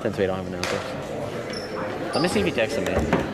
Since we don't have announcers. Let me see if he texted me.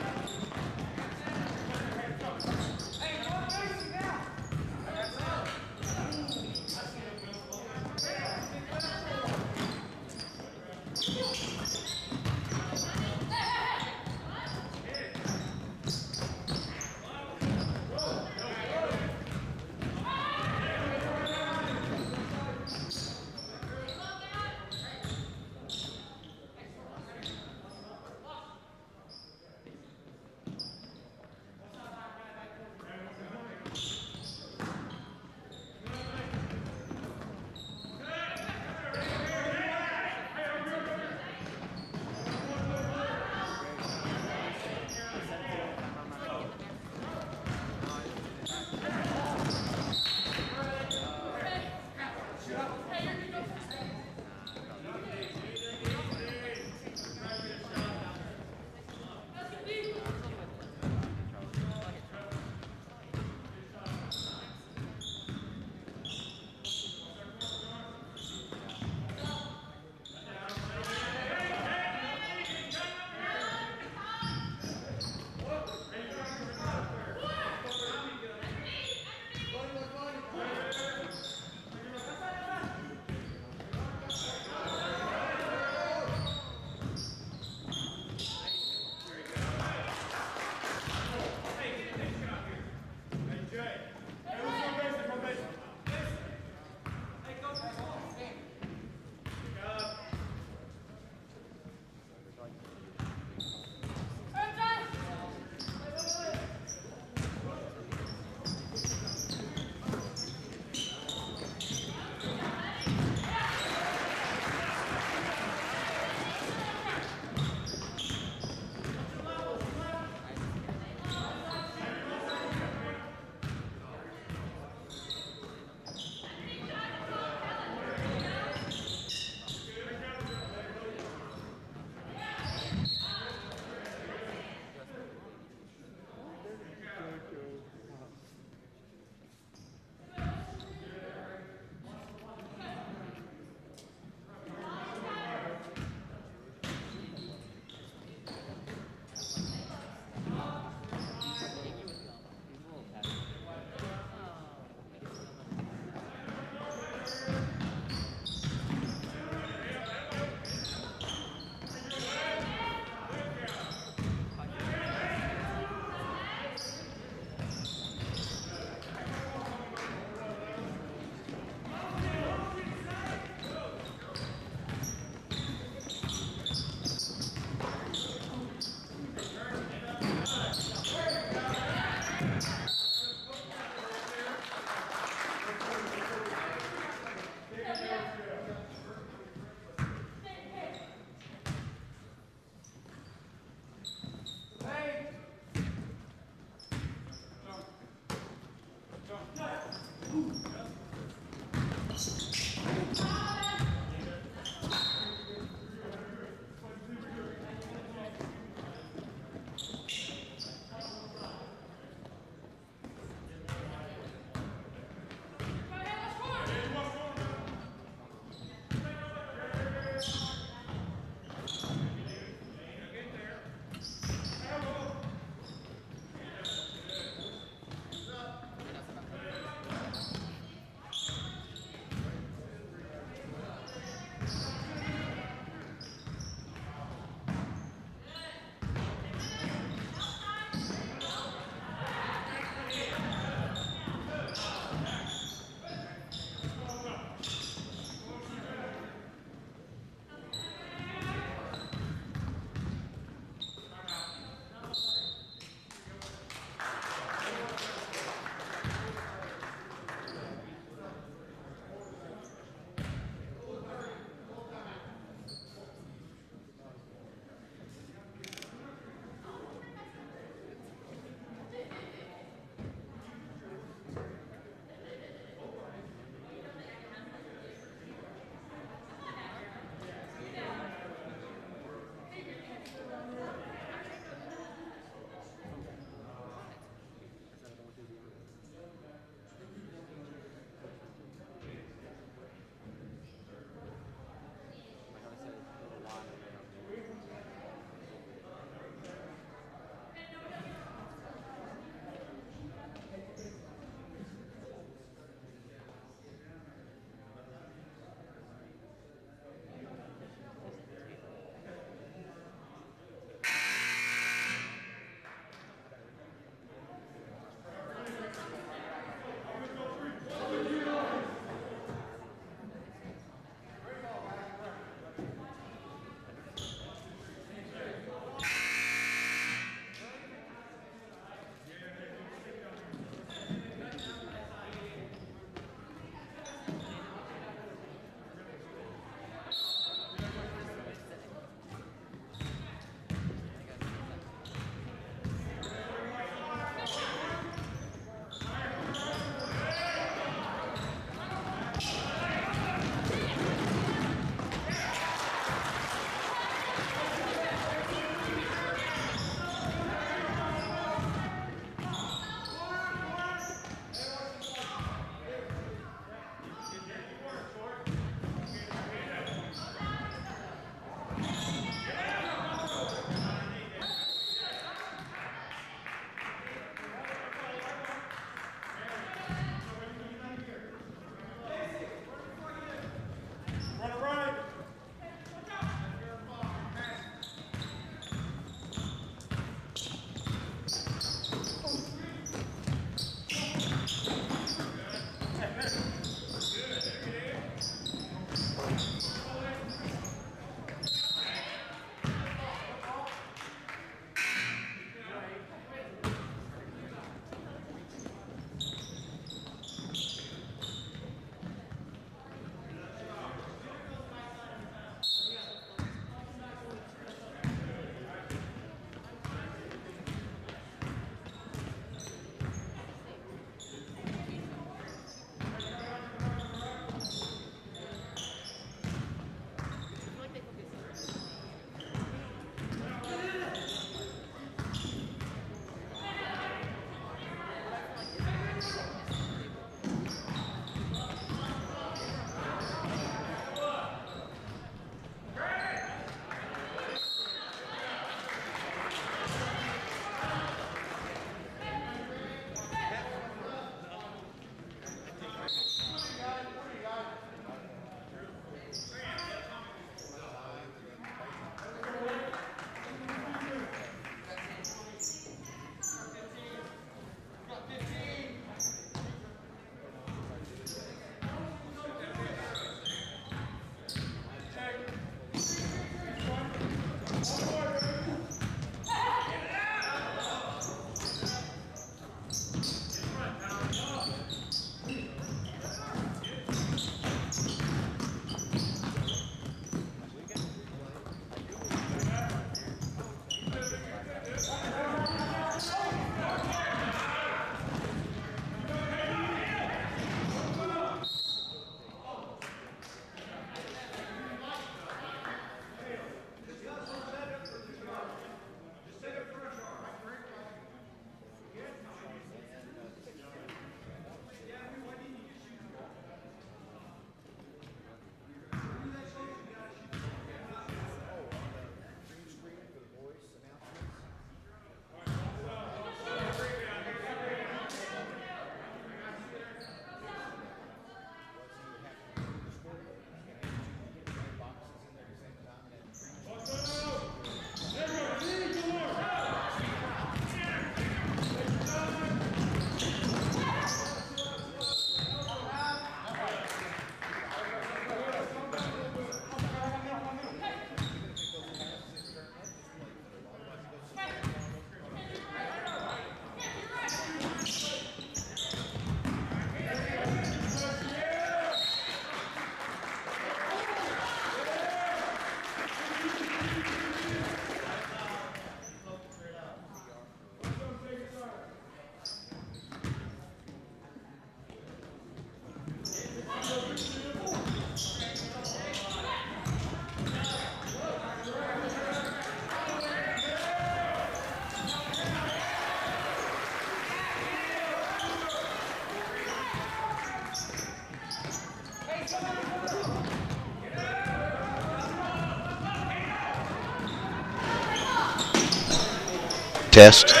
Test.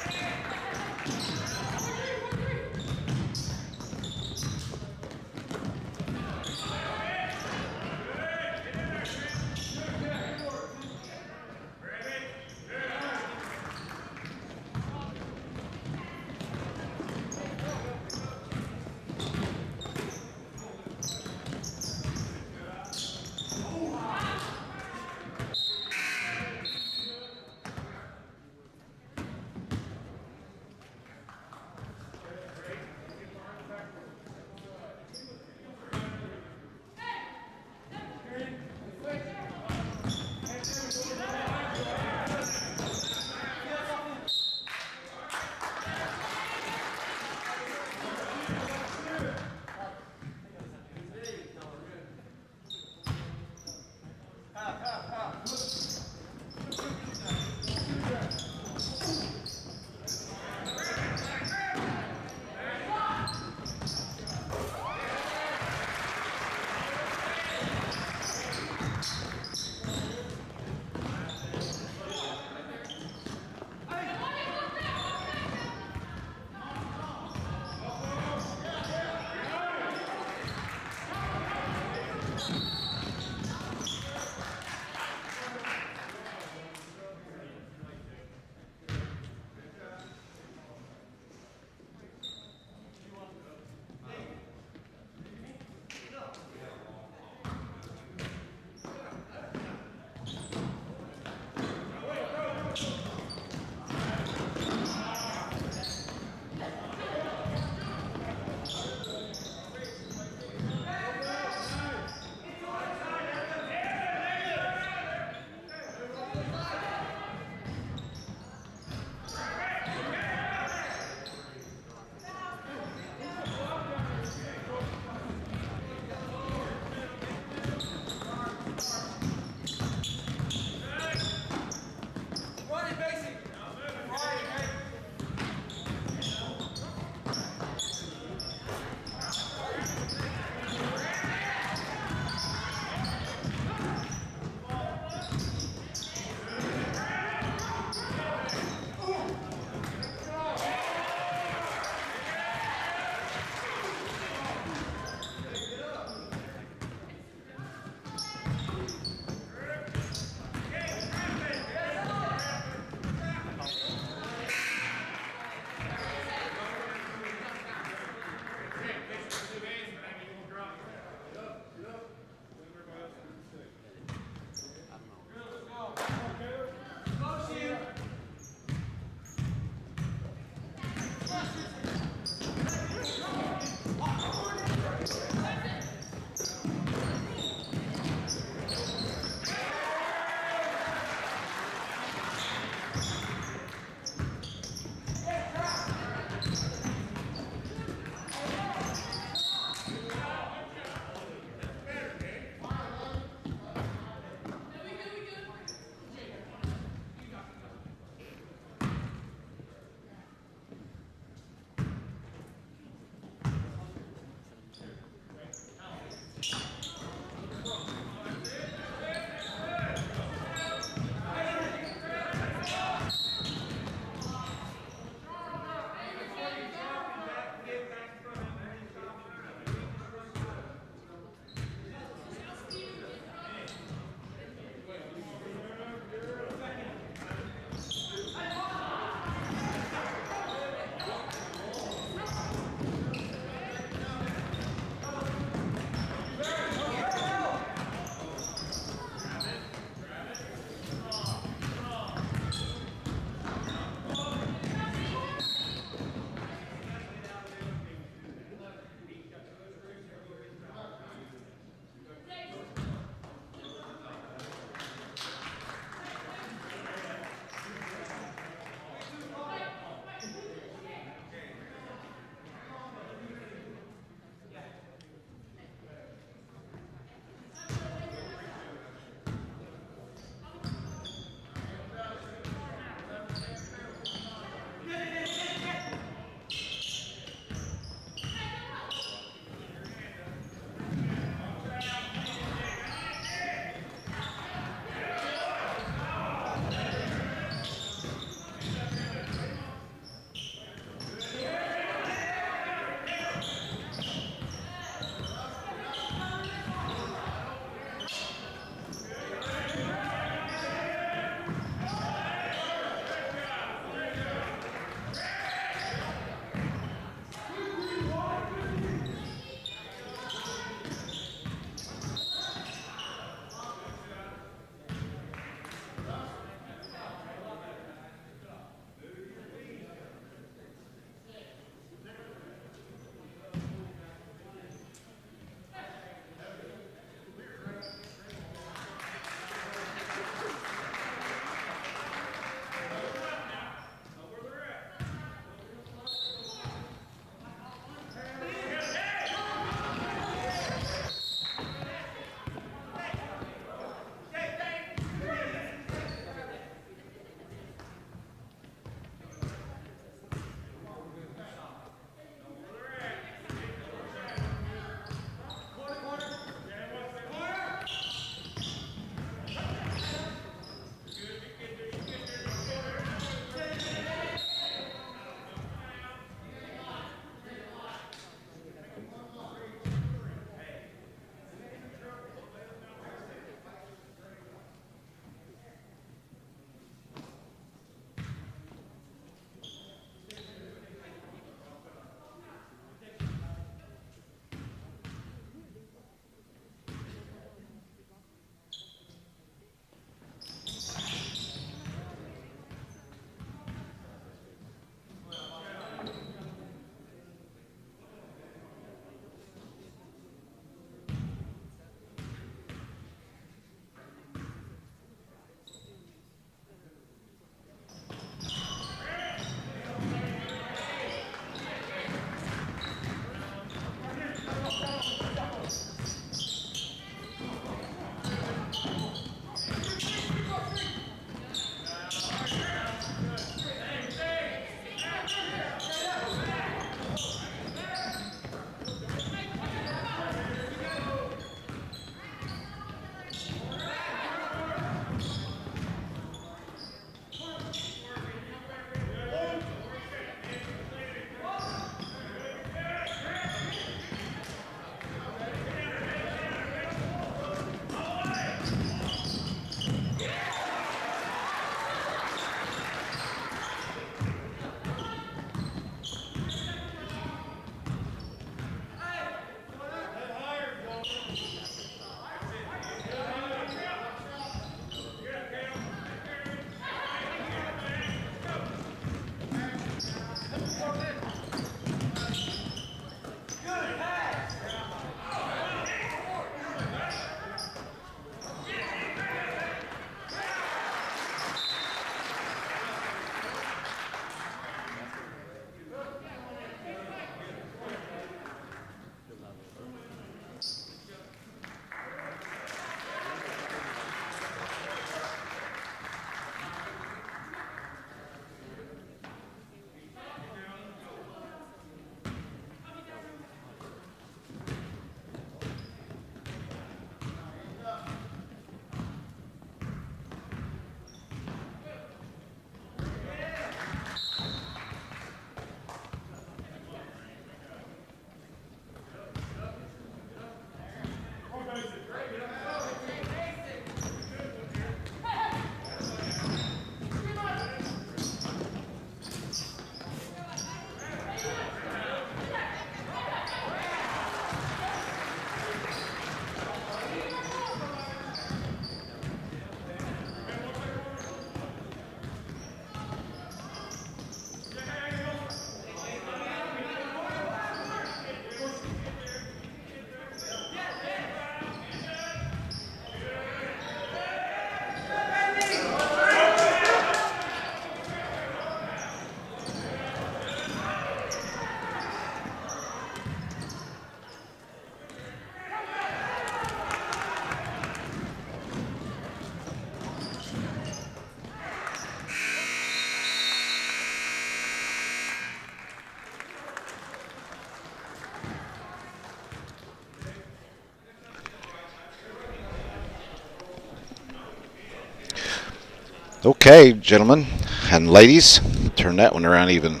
Okay, gentlemen and ladies, turn that one around even.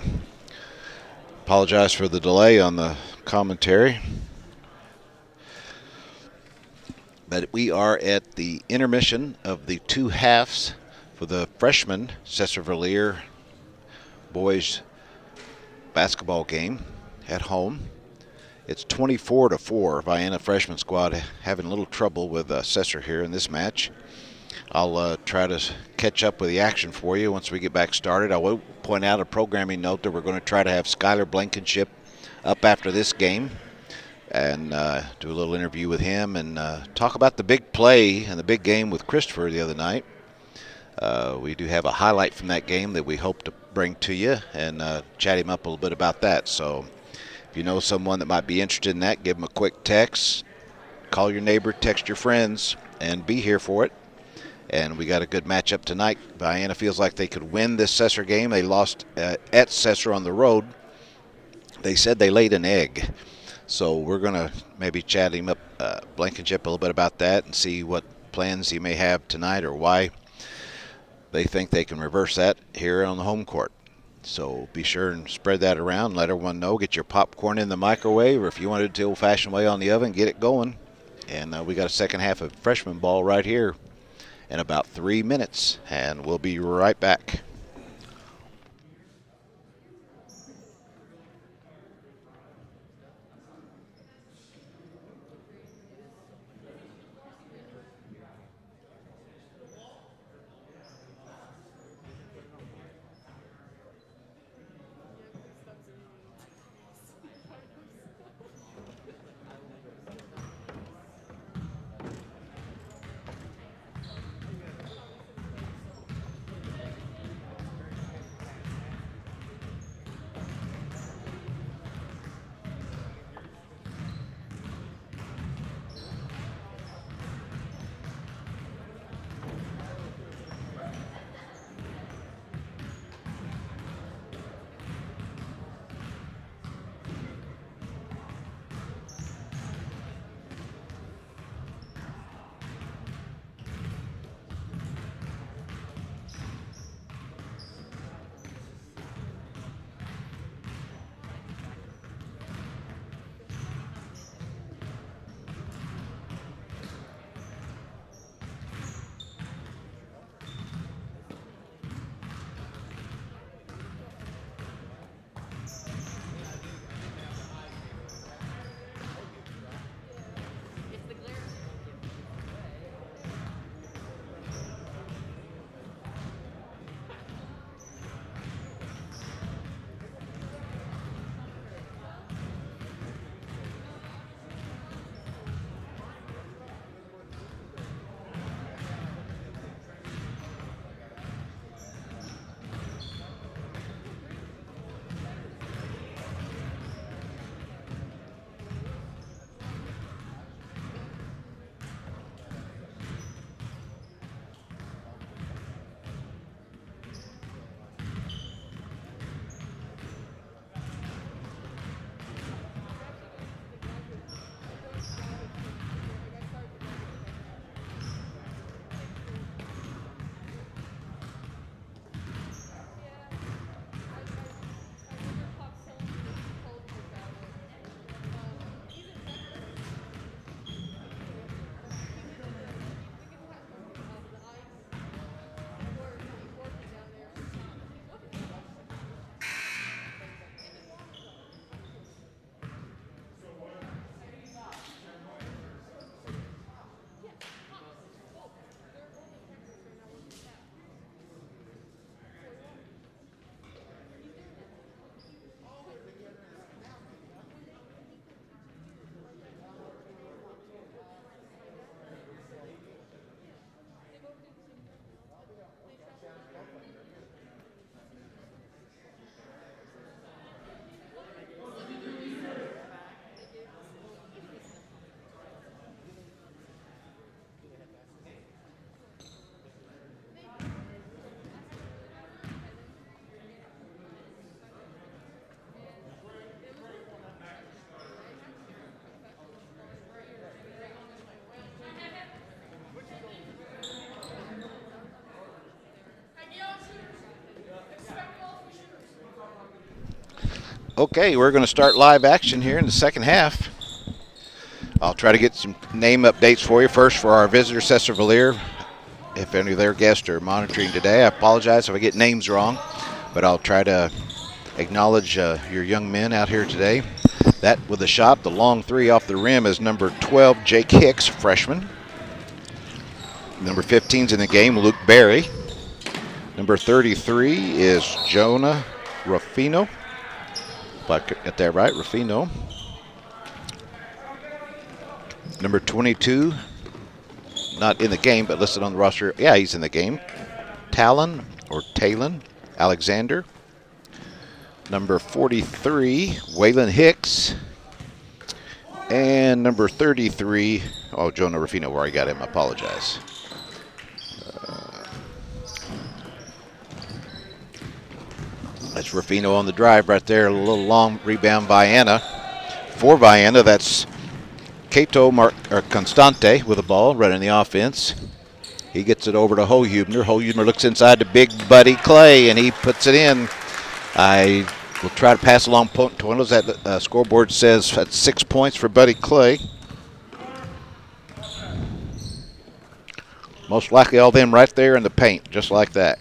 Apologize for the delay on the commentary. But we are at the intermission of the two halves for the freshman Sesser-Valier boys basketball game at home. It's 24-4. Vienna freshman squad having a little trouble with Sesser here in this match. I'll try to catch up with the action for you once we get back started. I will point out a programming note that we're going to try to have Skylar Blankenship up after this game and do a little interview with him and talk about the big play and the big game with Christopher the other night. We do have a highlight from that game that we hope to bring to you and chat him up a little bit about that. So if you know someone that might be interested in that, give them a quick text, call your neighbor, text your friends, and be here for it. And we got a good matchup tonight. Vienna feels like they could win this Sesser game. They lost at Sesser on the road. They said they laid an egg. So we're going to maybe chat him up, Blankenship, a little bit about that and see what plans he may have tonight or why they think they can reverse that here on the home court. So be sure and spread that around. Let everyone know. Get your popcorn in the microwave, or if you want it the old-fashioned way on the oven, get it going. And we got a second half of freshman ball right here in about 3 minutes, and we'll be right back. Okay, we're going to start live action here in the second half. I'll try to get some name updates for you. First, for our visitor, Sesser-Valier. If any of their guests are monitoring today, I apologize if I get names wrong, but I'll try to acknowledge your young men out here today. That with the shot, the long three off the rim is number 12, Jake Hicks, freshman. Number 15's in the game, Luke Berry. Number 33 is Jonah Ruffino. If I get that right, Ruffino. Number 22, not in the game, but listed on the roster. Yeah, he's in the game. Talon Alexander. Number 43, Waylon Hicks. And number 33, Jonah Ruffino, where I got him, I apologize. That's Ruffino on the drive right there. A little long rebound by Vienna. For Vienna, that's Cato Constante with the ball, running the offense. He gets it over to Hohubner. Hohubner looks inside to big buddy Clay, and he puts it in. I will try to pass along Toinos. That scoreboard says that's 6 points for Buddy Clay. Most likely all them right there in the paint, just like that.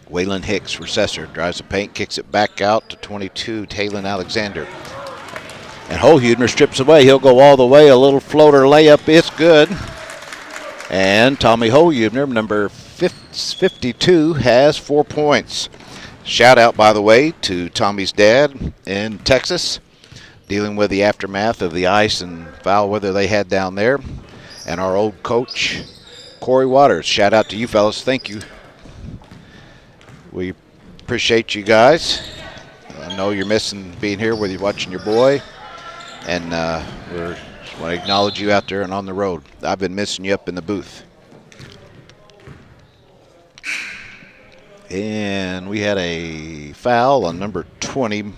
Waylon Hicks for Sesser. Drives the paint, kicks it back out to 22, Talon Alexander. And Hohubner strips away. He'll go all the way. A little floater layup. It's good. And Tommy Hohubner, number 52, has 4 points. Shout out, by the way, to Tommy's dad in Texas, dealing with the aftermath of the ice and foul weather they had down there. And our old coach, Corey Waters. Shout out to you fellas. Thank you. We appreciate you guys. I know you're missing being here with you watching your boy. And we just want to acknowledge you out there and on the road. I've been missing you up in the booth. And we had a foul on number 20,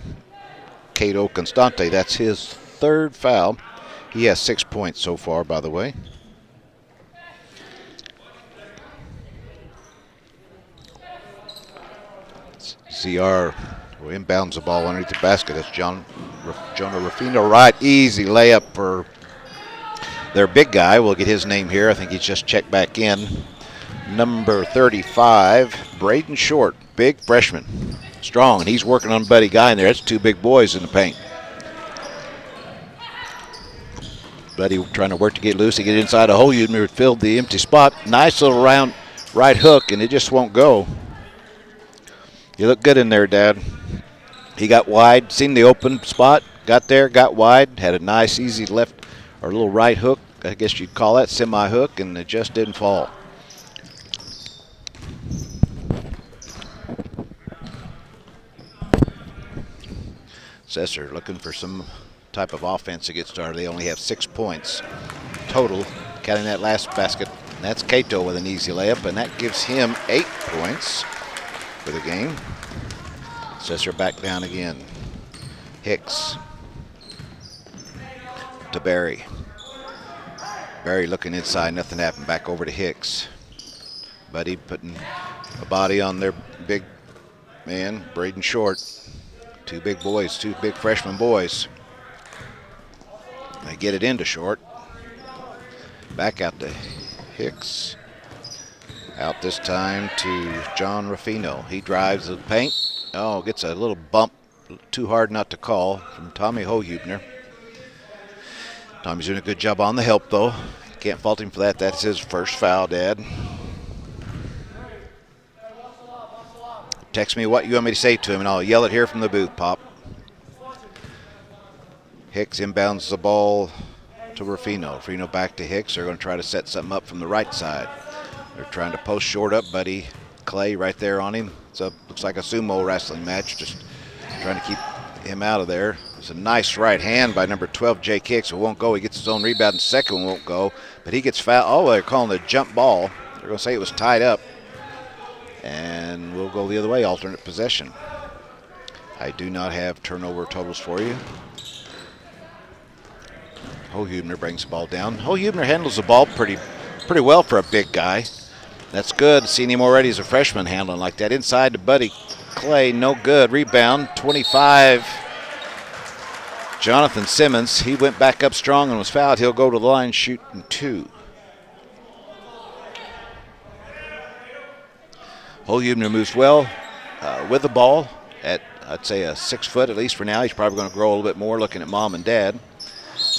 Cato Constante. That's his third foul. He has 6 points so far, by the way. CR inbounds the ball underneath the basket. That's Jonah Ruffino, right. Easy layup for their big guy. We'll get his name here. I think he's just checked back in. Number 35, Braden Short, big freshman. Strong, and he's working on Buddy Guy in there. That's two big boys in the paint. Buddy trying to work to get loose to get inside a hole. Hohubner filled the empty spot. Nice little round right hook, and it just won't go. You look good in there, Dad. He got wide, seen the open spot, got there, got wide, had a nice, easy left or little right hook, I guess you'd call that, semi-hook, and it just didn't fall. Sesser looking for some type of offense to get started. They only have 6 points total, counting that last basket. And that's Cato with an easy layup, and that gives him 8 points for the game. Sesser back down again. Hicks to Barry. Barry looking inside, nothing happened. Back over to Hicks. Buddy putting a body on their big man, Braden Short. Two big boys, two big freshman boys. They get it into Short. Back out to Hicks. Out this time to John Ruffino. He drives the paint. Oh, gets a little bump, too hard not to call, from Tommy Hohubner. Tommy's doing a good job on the help, though. Can't fault him for that. That's his first foul, Dad. Text me what you want me to say to him, and I'll yell it here from the booth, Pop. Hicks inbounds the ball to Ruffino. Ruffino back to Hicks. They're going to try to set something up from the right side. They're trying to post Short up. Buddy Clay right there on him. So looks like a sumo wrestling match, just trying to keep him out of there. It's a nice right hand by number 12, Jake Hicks. It won't go. He gets his own rebound, and second one won't go. But he gets fouled. Oh, they're calling it a jump ball. They're going to say it was tied up. And we'll go the other way, alternate possession. I do not have turnover totals for you. Hohubner brings the ball down. Hohubner handles the ball pretty well for a big guy. That's good. Seen him already as a freshman handling like that. Inside to Buddy clay, no good. Rebound, 25. Jonathan Simmons, he went back up strong and was fouled. He'll go to the line shooting 2. Holhubner moves well with the ball at, I'd say, a 6 foot, at least for now. He's probably going to grow a little bit more looking at mom and dad.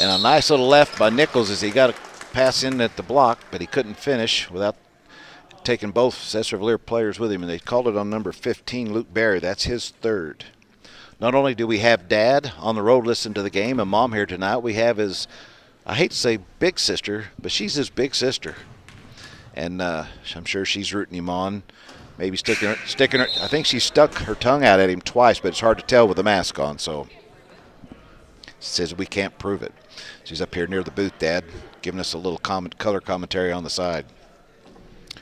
And a nice little left by Nichols as he got a pass in at the block, but he couldn't finish without taking both Sesser-Valier players with him. And they called it on number 15, Luke Barry. That's his 3rd. Not only do we have Dad on the road listening to the game and Mom here tonight, we have his, I hate to say big sister, but she's his big sister. And I'm sure she's rooting him on. Maybe sticking her. I think she stuck her tongue out at him twice, but it's hard to tell with the mask on. So says we can't prove it. She's up here near the booth, Dad, giving us a little color commentary on the side.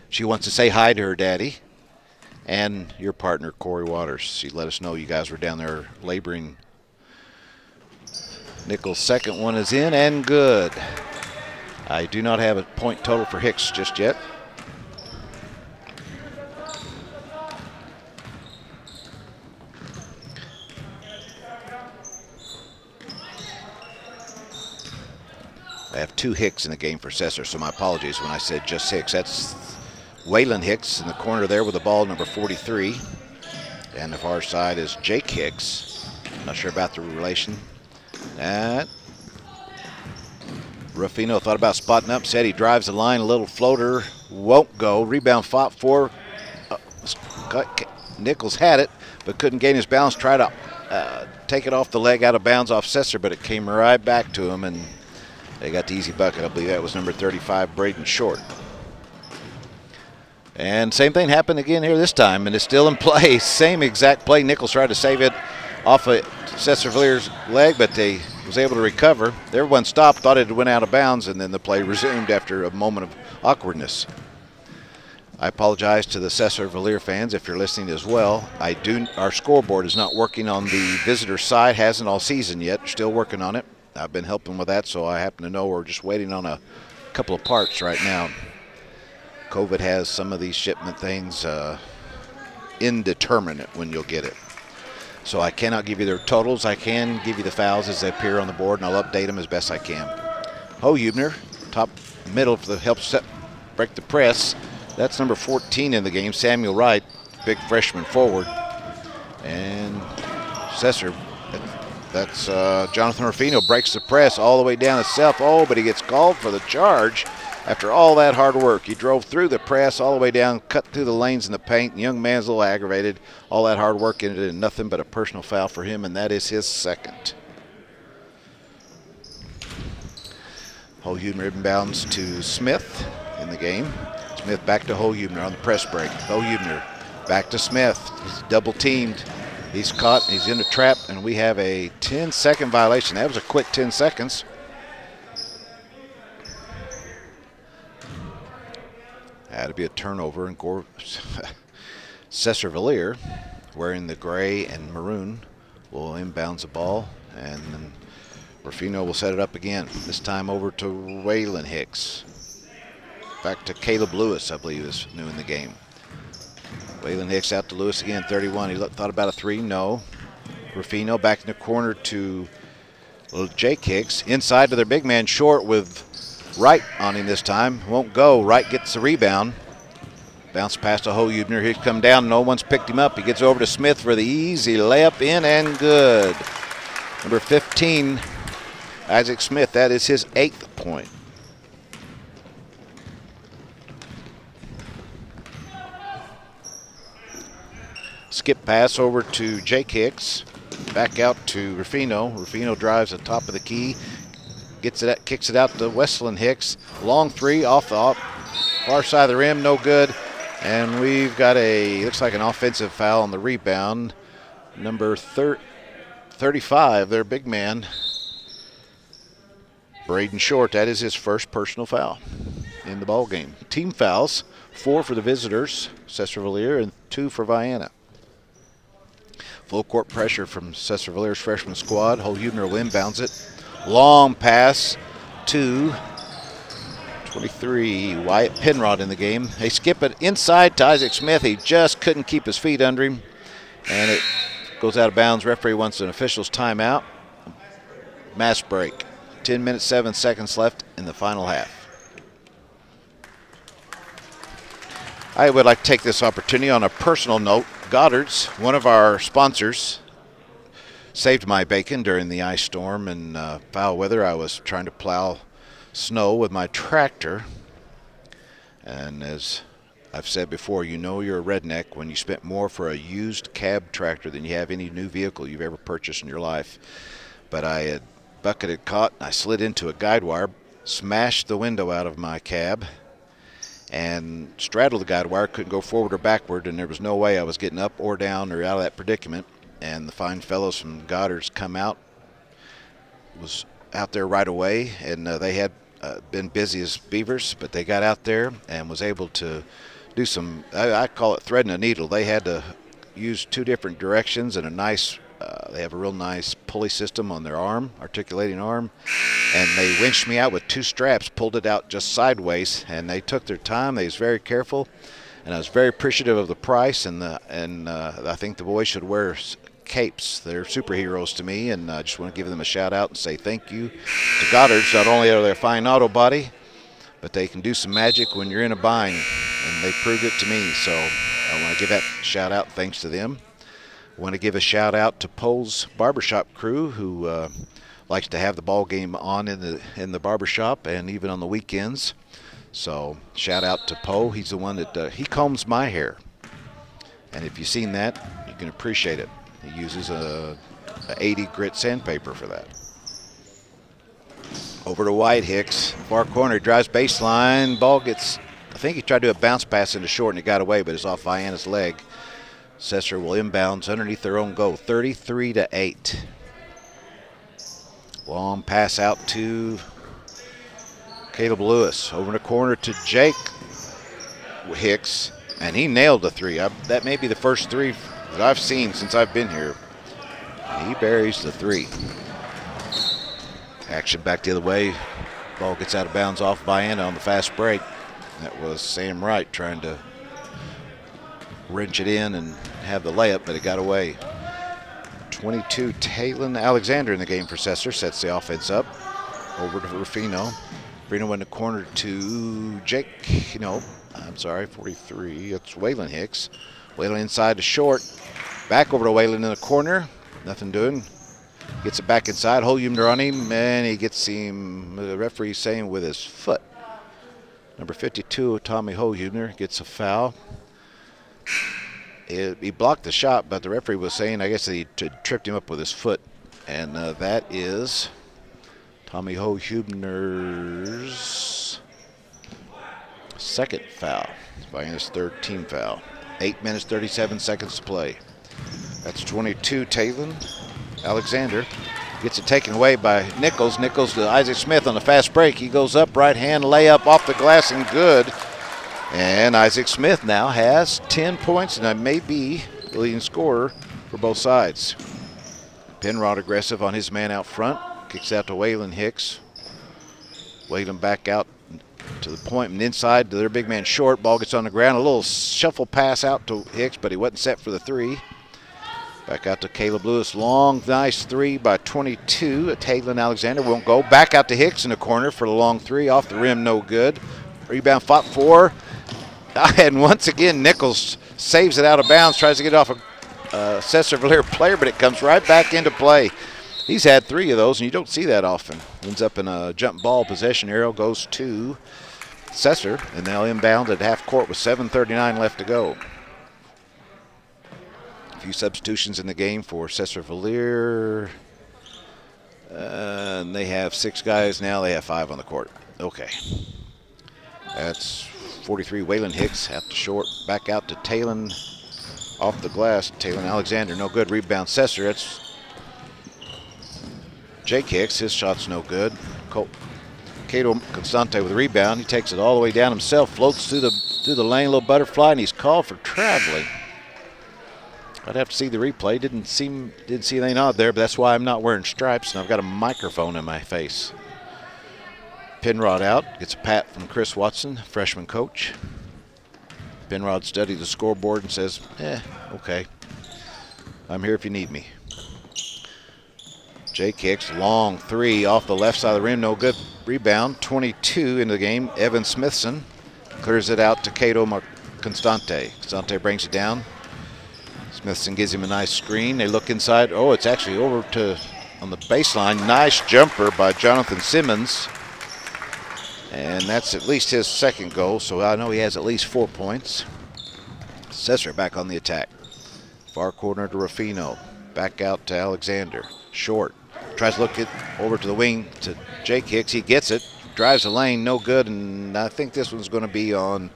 She wants to say hi to her daddy and your partner, Corey Waters. She let us know you guys were down there laboring. Nichols' second one is in and good. I do not have a point total for Hicks just yet. I have 2 Hicks in the game for Sesser, so my apologies when I said just Hicks. That's Waylon Hicks in the corner there with the ball, number 43. And the far side is Jake Hicks. Not sure about the relation. Ruffino thought about spotting up, said he drives the line, a little floater, won't go. Rebound fought for. Nichols had it, but couldn't gain his balance. Tried to take it off the leg out of bounds off Sesser, but it came right back to him, and they got the easy bucket. I believe that was number 35, Braden Short. And same thing happened again here this time, and it's still in play. Same exact play. Nichols tried to save it off of Sesser-Valier's leg, but they was able to recover. Everyone stopped, thought it went out of bounds, and then the play resumed after a moment of awkwardness. I apologize to the Sesser-Valier fans if you're listening as well. Our scoreboard is not working on the visitor side, hasn't all season yet. Still working on it. I've been helping with that, so I happen to know we're just waiting on a couple of parts right now. COVID has some of these shipment things indeterminate when you'll get it. So I cannot give you their totals. I can give you the fouls as they appear on the board, and I'll update them as best I can. Holhubner, top middle for the help break the press. That's number 14 in the game, Samuel Wright, big freshman forward. And Sesser, that's Jonathan Ruffino, breaks the press all the way down itself. Oh, but he gets called for the charge. After all that hard work, he drove through the press all the way down, cut through the lanes in the paint. Young man's a little aggravated. All that hard work ended in nothing but a personal foul for him, and that is his 2nd. Holhubner inbounds to Smith in the game. Smith back to Holhubner on the press break. Holhubner back to Smith. He's double teamed. He's caught. He's in the trap, and we have a 10-second violation. That was a quick 10 seconds. Had to be a turnover, and Sesser-Valier, wearing the gray and maroon, will inbounds the ball, and then Ruffino will set it up again. This time over to Waylon Hicks. Back to Caleb Lewis, I believe, is new in the game. Waylon Hicks out to Lewis again, 31. He thought about a 3, no. Ruffino back in the corner to Jake Hicks. Inside to their big man, Short, with Wright on him this time. Won't go. Wright gets the rebound. Bounce pass to Holhubner. He's come down. No one's picked him up. He gets over to Smith for the easy layup, in and good. Number 15, Isaac Smith. That is his 8th point. Skip pass over to Jake Hicks. Back out to Ruffino. Ruffino drives the top of the key. Gets it, kicks it out to Wesleyan Hicks. Long 3 off the far side of the rim, no good. And we've got looks like an offensive foul on the rebound. Number 35, their big man, Braden Short. That is his first personal foul in the ball game. Team fouls, 4 for the visitors, Sesser-Valier, and 2 for Vienna. Full court pressure from Sesser-Valier's freshman squad. Holhubner will inbounds it. Long pass to 23, Wyatt Penrod in the game. They skip it inside to Isaac Smith. He just couldn't keep his feet under him. And it goes out of bounds. Referee wants an official's timeout. Mass break. 10 minutes, 7 seconds left in the final half. I would like to take this opportunity on a personal note. Goddard's, one of our sponsors, saved my bacon during the ice storm and foul weather. I was trying to plow snow with my tractor. And as I've said before, you know you're a redneck when you spent more for a used cab tractor than you have any new vehicle you've ever purchased in your life. But I had bucketed caught, and I slid into a guide wire, smashed the window out of my cab, and straddled the guide wire, couldn't go forward or backward, and there was no way I was getting up or down or out of that predicament. And the fine fellows from Goddard's come out, was out there right away, and they had been busy as beavers, but they got out there and was able to do some, I call it threading a needle. They had to use 2 different directions and a nice, they have a real nice pulley system on their arm, articulating arm, and they winched me out with 2 straps, pulled it out just sideways, and they took their time. They was very careful, and I was very appreciative of the price, and I think the boys should wear capes. They're superheroes to me, and I just want to give them a shout out and say thank you to Goddard's. Not only are they a fine auto body, but they can do some magic when you're in a bind, and they proved it to me. So I want to give that shout out, thanks to them. I want to give a shout out to Poe's Barbershop crew, who likes to have the ball game on in the barbershop and even on the weekends. So shout out to Poe. He's the one that he combs my hair, and if you've seen that, you can appreciate it. He uses a 80 grit sandpaper for that. Over to White Hicks, far corner, drives baseline. Ball gets, I think he tried to do a bounce pass into short and it got away, but it's off Vienna's leg. Sesser will inbounds underneath their own goal, 33-8. Long pass out to Caleb Lewis. Over in the corner to Jake Hicks, and he nailed the 3. That may be the first 3 that I've seen since I've been here. He buries the 3. Action back the other way. Ball gets out of bounds off Vienna on the fast break. That was Sam Wright trying to wrench it in and have the layup, but it got away. 22, Talon Alexander in the game for Sesser, sets the offense up. Over to Rufino. Rufino in the corner to Jake, 43. It's Waylon Hicks. Waylon inside to short. Back over to Waylon in the corner. Nothing doing. Gets it back inside. Holumner on him, and he gets him, the referee saying, with his foot. Number 52, Tommy Holumner, gets a foul. He blocked the shot, but the referee was saying, I guess, that he tripped him up with his foot. And that is Tommy Holumner's second foul. By his 3rd team foul. 8 minutes, 37 seconds to play. That's 22, Talon Alexander. Gets it taken away by Nichols. Nichols to Isaac Smith on the fast break. He goes up, right hand layup off the glass and good. And Isaac Smith now has 10 points, and that may be the leading scorer for both sides. Penrod aggressive on his man out front. Kicks out to Waylon Hicks. Waylon back out to the point and inside to their big man short. Ball gets on the ground. A little shuffle pass out to Hicks, but he wasn't set for the 3. Back out to Caleb Lewis. Long, nice 3 by 22. Talon Alexander won't go. Back out to Hicks in the corner for the long 3. Off the rim, no good. Rebound fought for. And once again, Nichols saves it out of bounds. Tries to get off a Sesser-Valier player, but it comes right back into play. He's had 3 of those, and you don't see that often. Ends up in a jump ball. Possession arrow goes to Sesser, and they'll inbound at half court with 7:39 left to go. A few substitutions in the game for Sesser-Valier. And they have 6 guys now. They have 5 on the court. Okay. That's 43, Waylon Hicks at the short. Back out to Talon off the glass. Talon Alexander, no good. Rebound Sesser. That's Jake Hicks. His shot's no good. Cato Constante with a rebound. He takes it all the way down himself. Floats through the lane, little butterfly, and he's called for traveling. I'd have to see the replay. Didn't see anything odd there, but that's why I'm not wearing stripes, and I've got a microphone in my face. Penrod out, gets a pat from Chris Watson, freshman coach. Penrod studied the scoreboard and says, okay. I'm here if you need me. Jake Hicks, long three off the left side of the rim, no good. Rebound, 22 into the game. Evan Smithson clears it out to Cato Constante. Constante brings it down. Smithson gives him a nice screen. They look inside. Oh, it's actually over to on the baseline. Nice jumper by Jonathan Simmons. And that's at least his second goal, so I know he has at least 4 points. Sesser back on the attack. Far corner to Ruffino. Back out to Alexander. Short. Tries to look it over to the wing to Jake Hicks. He gets it. Drives the lane. No good. And I think this one's going to be on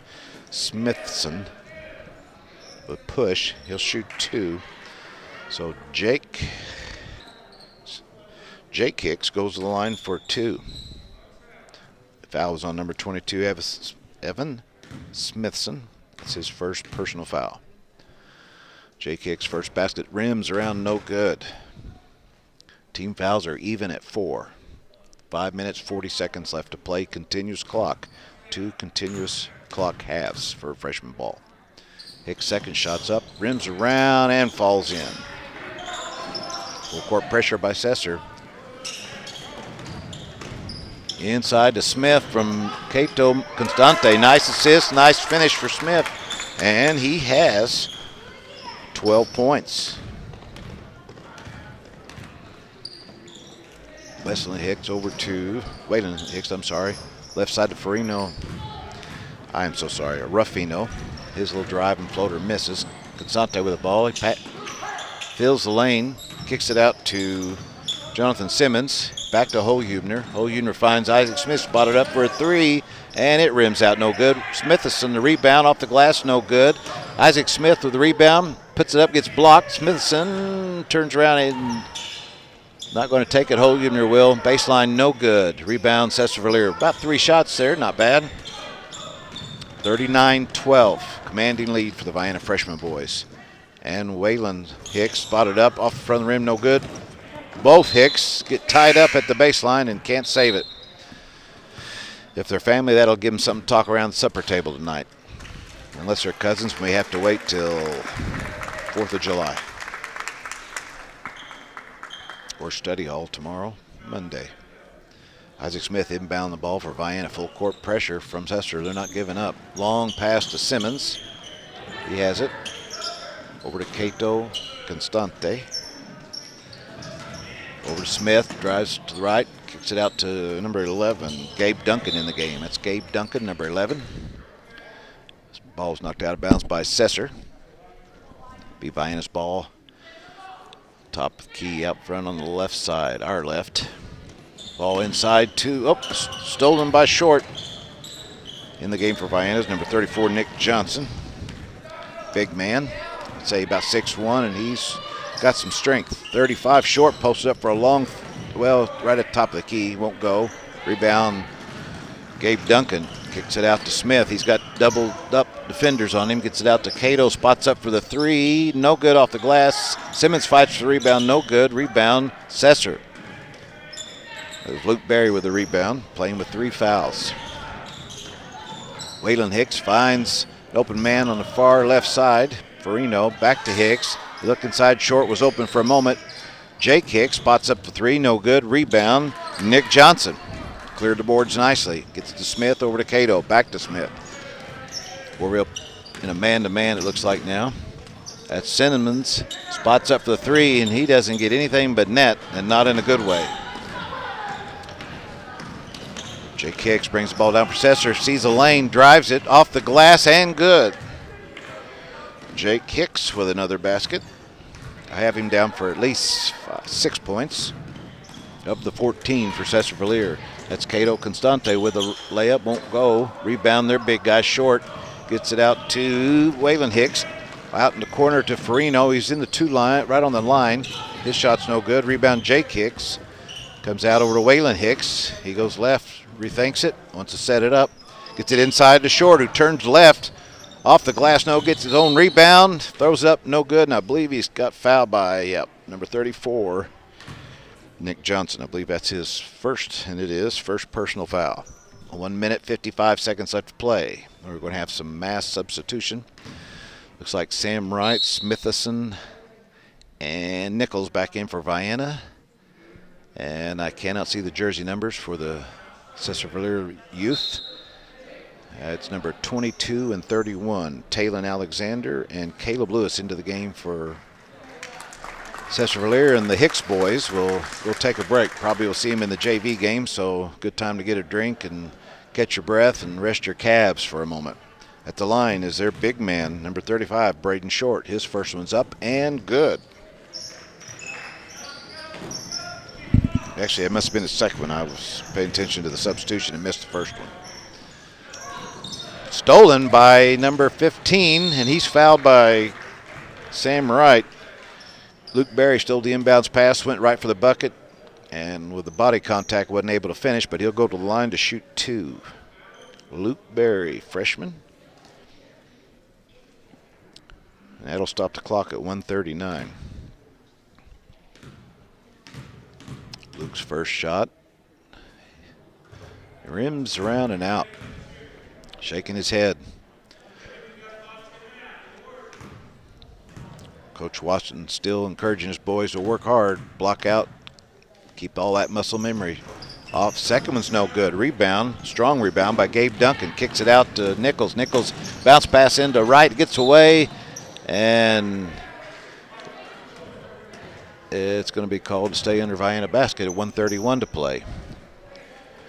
Smithson. With push. He'll shoot 2. So Jake Hicks goes to the line for 2. The foul was on number 22, Evan Smithson. That's his first personal foul. Jake Hicks' first basket, rims around, no good. Team fouls are even at 4. 5 minutes, 40 seconds left to play. Continuous clock. 2 continuous clock halves for freshman ball. Hicks' second shot's up, rims around, and falls in. Full court pressure by Sesser. Inside to Smith from Cato Constante. Nice assist, nice finish for Smith. And he has 12 points. Wayland Hicks over to Wayland Hicks, I'm sorry. Left side to Farino. I am so sorry. Ruffino. His little drive and floater misses. Constante with the ball. He fills the lane. Kicks it out to Jonathan Simmons. Back to Holhubner. Holhubner finds Isaac Smith, spotted up for a 3, and it rims out, no good. Smithson, the rebound off the glass, no good. Isaac Smith with the rebound, puts it up, gets blocked. Smithson turns around and not going to take it. Holhubner will. Baseline, no good. Rebound, Sesser-Valier. About 3 shots there, not bad. 39-12, commanding lead for the Vienna freshman boys. And Wayland Hicks spotted up off the front of the rim, no good. Both Hicks get tied up at the baseline and can't save it. If they're family, that'll give them something to talk around the supper table tonight. Unless they're cousins, we have to wait till 4th of July. Or study hall tomorrow, Monday. Isaac Smith inbound the ball for Vienna. Full court pressure from Sesser. They're not giving up. Long pass to Simmons. He has it. Over to Cato Constante. Over to Smith, drives to the right, kicks it out to number 11, Gabe Duncan in the game. That's Gabe Duncan, number 11. This ball's knocked out of bounds by Sesser. Be Vienna's ball. Top of the key out front on the left side, our left. Ball inside to, stolen by Short. In the game for Vienna's, number 34, Nick Johnson. Big man, I'd say about 6'1", and he's got some strength. 35 Short, posted up for a long, well, right at the top of the key, won't go. Rebound, Gabe Duncan kicks it out to Smith. He's got doubled up defenders on him, gets it out to Cato, spots up for the 3, no good off the glass. Simmons fights for the rebound, no good. Rebound, Sesser. There's Luke Berry with the rebound, playing with 3 fouls. Wayland Hicks finds an open man on the far left side. Farino back to Hicks. He looked inside, Short was open for a moment. Jake Hicks spots up the 3, no good. Rebound, Nick Johnson. Cleared the boards nicely. Gets to Smith, over to Cato, back to Smith. We're up in a man-to-man, it looks like now. That's Simmons. Spots up for the 3, and he doesn't get anything but net, and not in a good way. Jake Hicks brings the ball down for Sesser, sees a lane, drives it off the glass, and good. Jake Hicks with another basket. I have him down for at least 6 points. Up the 14 for Sesser-Valier. That's Cato Constante with a layup, won't go. Rebound, their big guy, Short. Gets it out to Wayland Hicks. Out in the corner to Farino. He's in the 2 line, right on the line. His shot's no good. Rebound, Jake Hicks. Comes out over to Wayland Hicks. He goes left, rethinks it, wants to set it up. Gets it inside to Short, who turns left. Off the glass, no, gets his own rebound. Throws up, no good, and I believe he's got fouled by, number 34, Nick Johnson. I believe that's his first, and it is, first personal foul. 1 minute, 55 seconds left to play. We're going to have some mass substitution. Looks like Sam Wright, Smithson, And Nichols back in for Vienna. And I cannot see the jersey numbers for the Sesser-Valier youth. It's number 22 and 31. Taylon Alexander and Caleb Lewis into the game for Sesser-Valier, and the Hicks boys will take a break. Probably will see them in the JV game, so good time to get a drink and catch your breath and rest your calves for a moment. At the line is their big man, number 35, Braden Short. His first one's up and good. Actually, it must have been the second one. I was paying attention to the substitution and missed the first one. Stolen by number 15, and he's fouled by Sam Wright. Luke Berry stole the inbounds pass, went right for the bucket, and with the body contact wasn't able to finish, but he'll go to the line to shoot 2. Luke Berry, freshman. And that'll stop the clock at 1:39. Luke's first shot. Rims around and out. Shaking his head. Coach Washington still encouraging his boys to work hard, block out, keep all that muscle memory off. Second one's no good. Rebound, strong rebound by Gabe Duncan. Kicks it out to Nichols. Nichols bounce pass into right, gets away, and it's going to be called to stay under Vienna basket at 1:31 to play.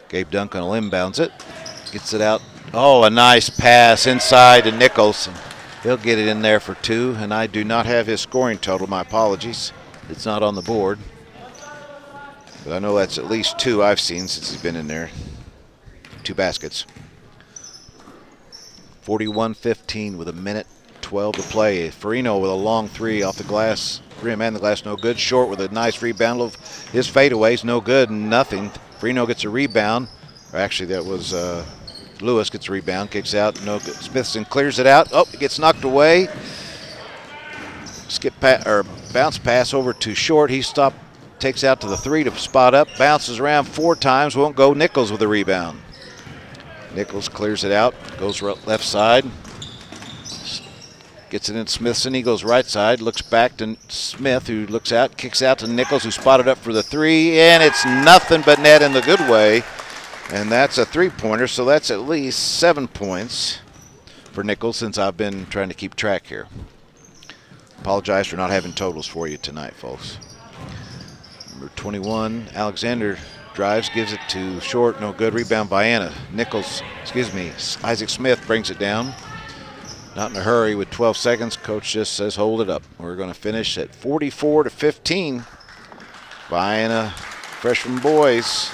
Gabe Duncan will inbounds it, gets it out. Oh, a nice pass inside to Nichols. He'll get it in there for 2, and I do not have his scoring total. My apologies. It's not on the board. But I know that's at least 2 I've seen since he's been in there. 2 baskets. 41-15 with 1:12 to play. Farino with a long 3 off the glass. Rim and the glass, no good. Short with a nice rebound. His fadeaways, no good, nothing. Farino gets a rebound. Or actually, that was Lewis gets a rebound, kicks out, no good. Smithson clears it out. Oh, it gets knocked away. Bounce pass over to Short. He takes out to the 3 to spot up. Bounces around 4 times, won't go. Nichols with the rebound. Nichols clears it out, goes left side. Gets it in Smithson. He goes right side, looks back to Smith, who looks out, kicks out to Nichols, who spotted up for the 3, and it's nothing but net in the good way. And that's a 3-pointer, so that's at least 7 points for Nichols since I've been trying to keep track here. Apologize for not having totals for you tonight, folks. Number 21, Alexander drives, gives it to Short, no good. Rebound Vienna. Isaac Smith brings it down. Not in a hurry with 12 seconds. Coach just says hold it up. We're going to finish at 44-15. Vienna freshman boys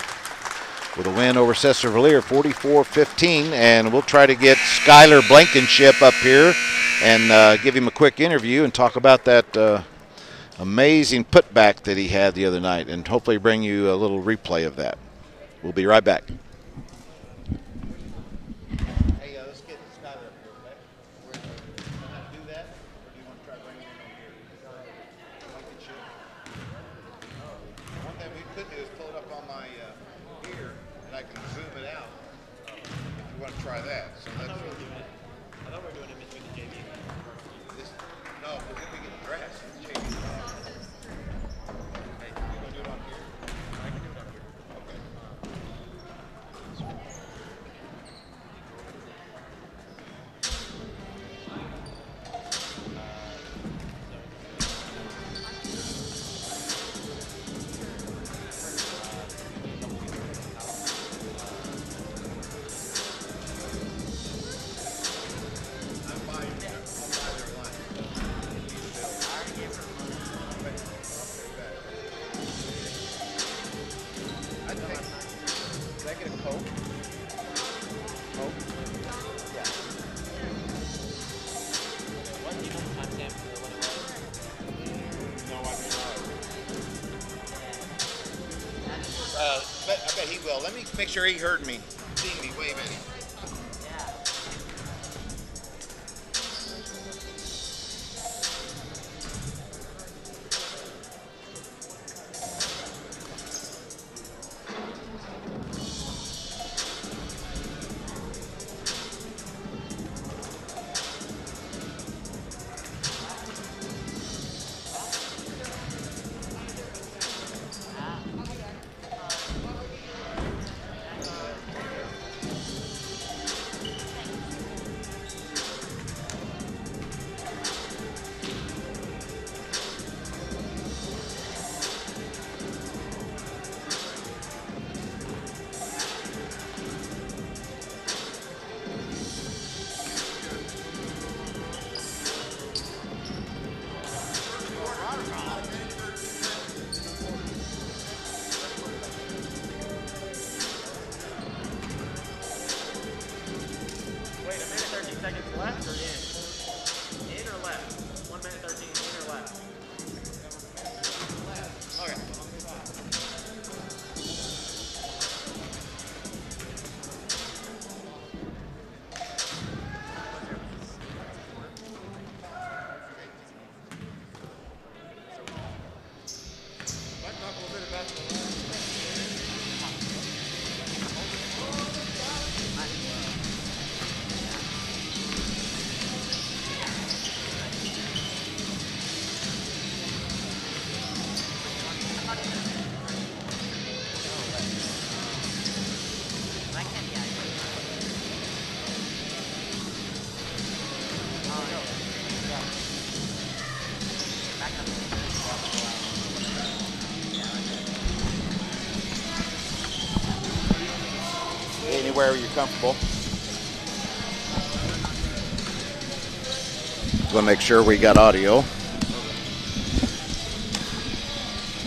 with a win over Sesser-Valier, 44-15. And we'll try to get Skylar Blankenship up here and give him a quick interview and talk about that amazing putback that he had the other night, and hopefully bring you a little replay of that. We'll be right back. Hey, let's get Skylar up here, okay? We're going to do that, or do you want to try bringing him over here? One thing we could do is pull it up on my ear, and I can zoom it out if you want to try that. So that's what I thought we were doing it between the JV. No, because if we get dressed, it's changing. Hey, you going to do it on here? I can do it on here. Okay. I bet he will. Let me make sure he heard me. Seeing me, wave at him. anywhere you're comfortable. We'll make sure we got audio.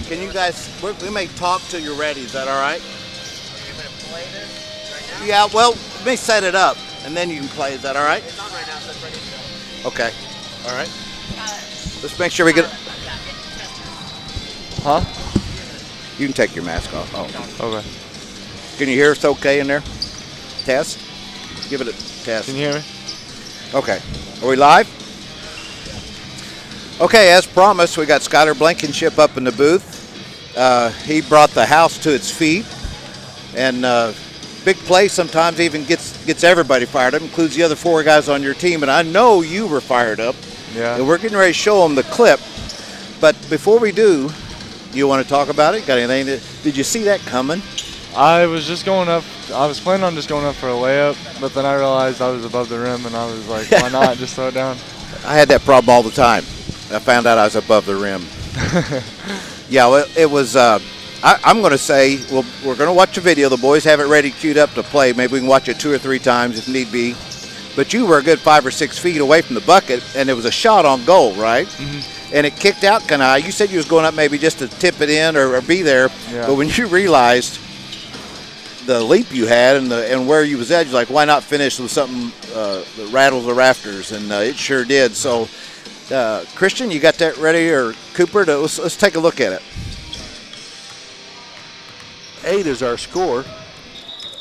Can you guys, we may talk till you're ready. Is that all right? Are you going to play this right now? Yeah, well, let me set it up, and then you can play. Is that all right? It's on right now, so it's ready to go. Okay. All right. Let's make sure we get... Huh? You can take your mask off. Oh. Okay. Can you hear us okay in there? Test? Give it a test. Can you hear me? Okay. Are we live? Okay, as promised, we got Skylar Blankenship up in the booth. He brought the house to its feet. And big play sometimes even gets everybody fired up, includes the other 4 guys on your team. And I know you were fired up. Yeah. And we're getting ready to show them the clip. But before we do, you want to talk about it? Got anything? Did you see that coming? I was just going up. I was planning on just going up for a layup, but then I realized I was above the rim, and I was like, why not just throw it down? I had that problem all the time. I found out I was above the rim. Yeah, well, it was, I'm going to say, well, we're going to watch a video. The boys have it ready, queued up to play. Maybe we can watch it 2 or 3 times if need be. But you were a good 5 or 6 feet away from the bucket, and it was a shot on goal, right? Mm-hmm. And it kicked out kind of high. You said you was going up maybe just to tip it in or be there. Yeah. But when you realized the leap you had and where you was at, you're like, why not finish with something that rattles the rafters? And it sure did. So, Christian, you got that ready, or Cooper? Let's take a look at it. 8 is our score.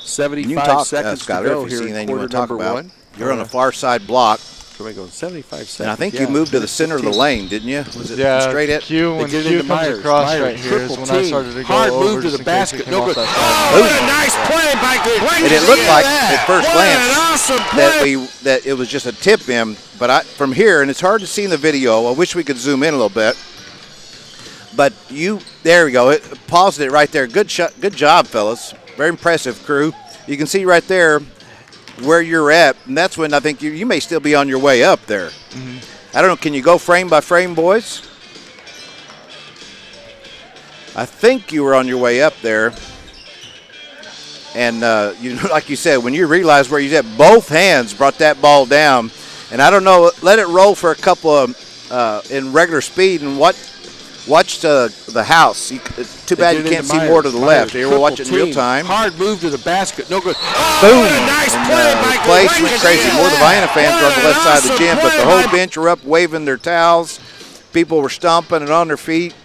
75 seconds to go here in quarter number 1. You're on the far side block. So we go 75 seconds. And I think you moved to the center of the lane, didn't you? Was it straight at? When Q comes across right here is when I started to go hard over move to the basket. No good. What a nice play by And it looked like at first glance that it was just a tip in. But from here, and it's hard to see in the video. I wish we could zoom in a little bit. But there we go. It paused it right there. Good shot. Good job, fellas. Very impressive, crew. You can see right there where you're at, and that's when I think you may still be on your way up there. Mm-hmm. I don't know, can you go frame by frame, boys? I think you were on your way up there. And like you said, when you realized where you're at, both hands brought that ball down. And I don't know, let it roll for a couple of in regular speed and watch the house. It's too bad you can't see more to the left. Here, we'll watch it in real time. Hard move to the basket. No good. Boom. What a nice play by the place was crazy. More of the Vienna fans were on the left side of the gym, but the whole bench were up waving their towels. People were stomping and on their feet.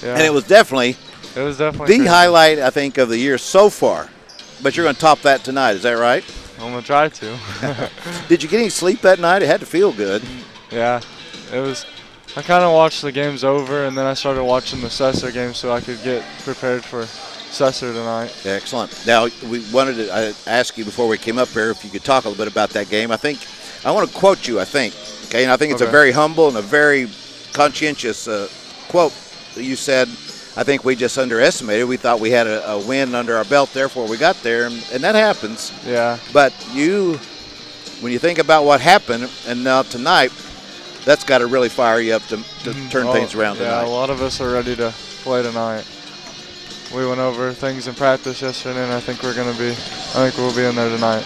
Yeah. And it was definitely the crazy highlight, I think, of the year so far. But you're going to top that tonight. Is that right? I'm going to try to. Did you get any sleep that night? It had to feel good. Yeah. It was. I kind of watched the games over, and then I started watching the Sesser game so I could get prepared for Sesser tonight. Excellent. Now, we wanted to ask you before we came up here if you could talk a little bit about that game. I want to quote you, okay? And I think it's a very humble and a very conscientious quote that you said. I think we just underestimated. We thought we had a win under our belt there before we got there, and that happens. Yeah. But when you think about what happened, and now tonight, that's got to really fire you up to turn things around tonight. Yeah, a lot of us are ready to play tonight. We went over things in practice yesterday, and I think we'll be in there tonight.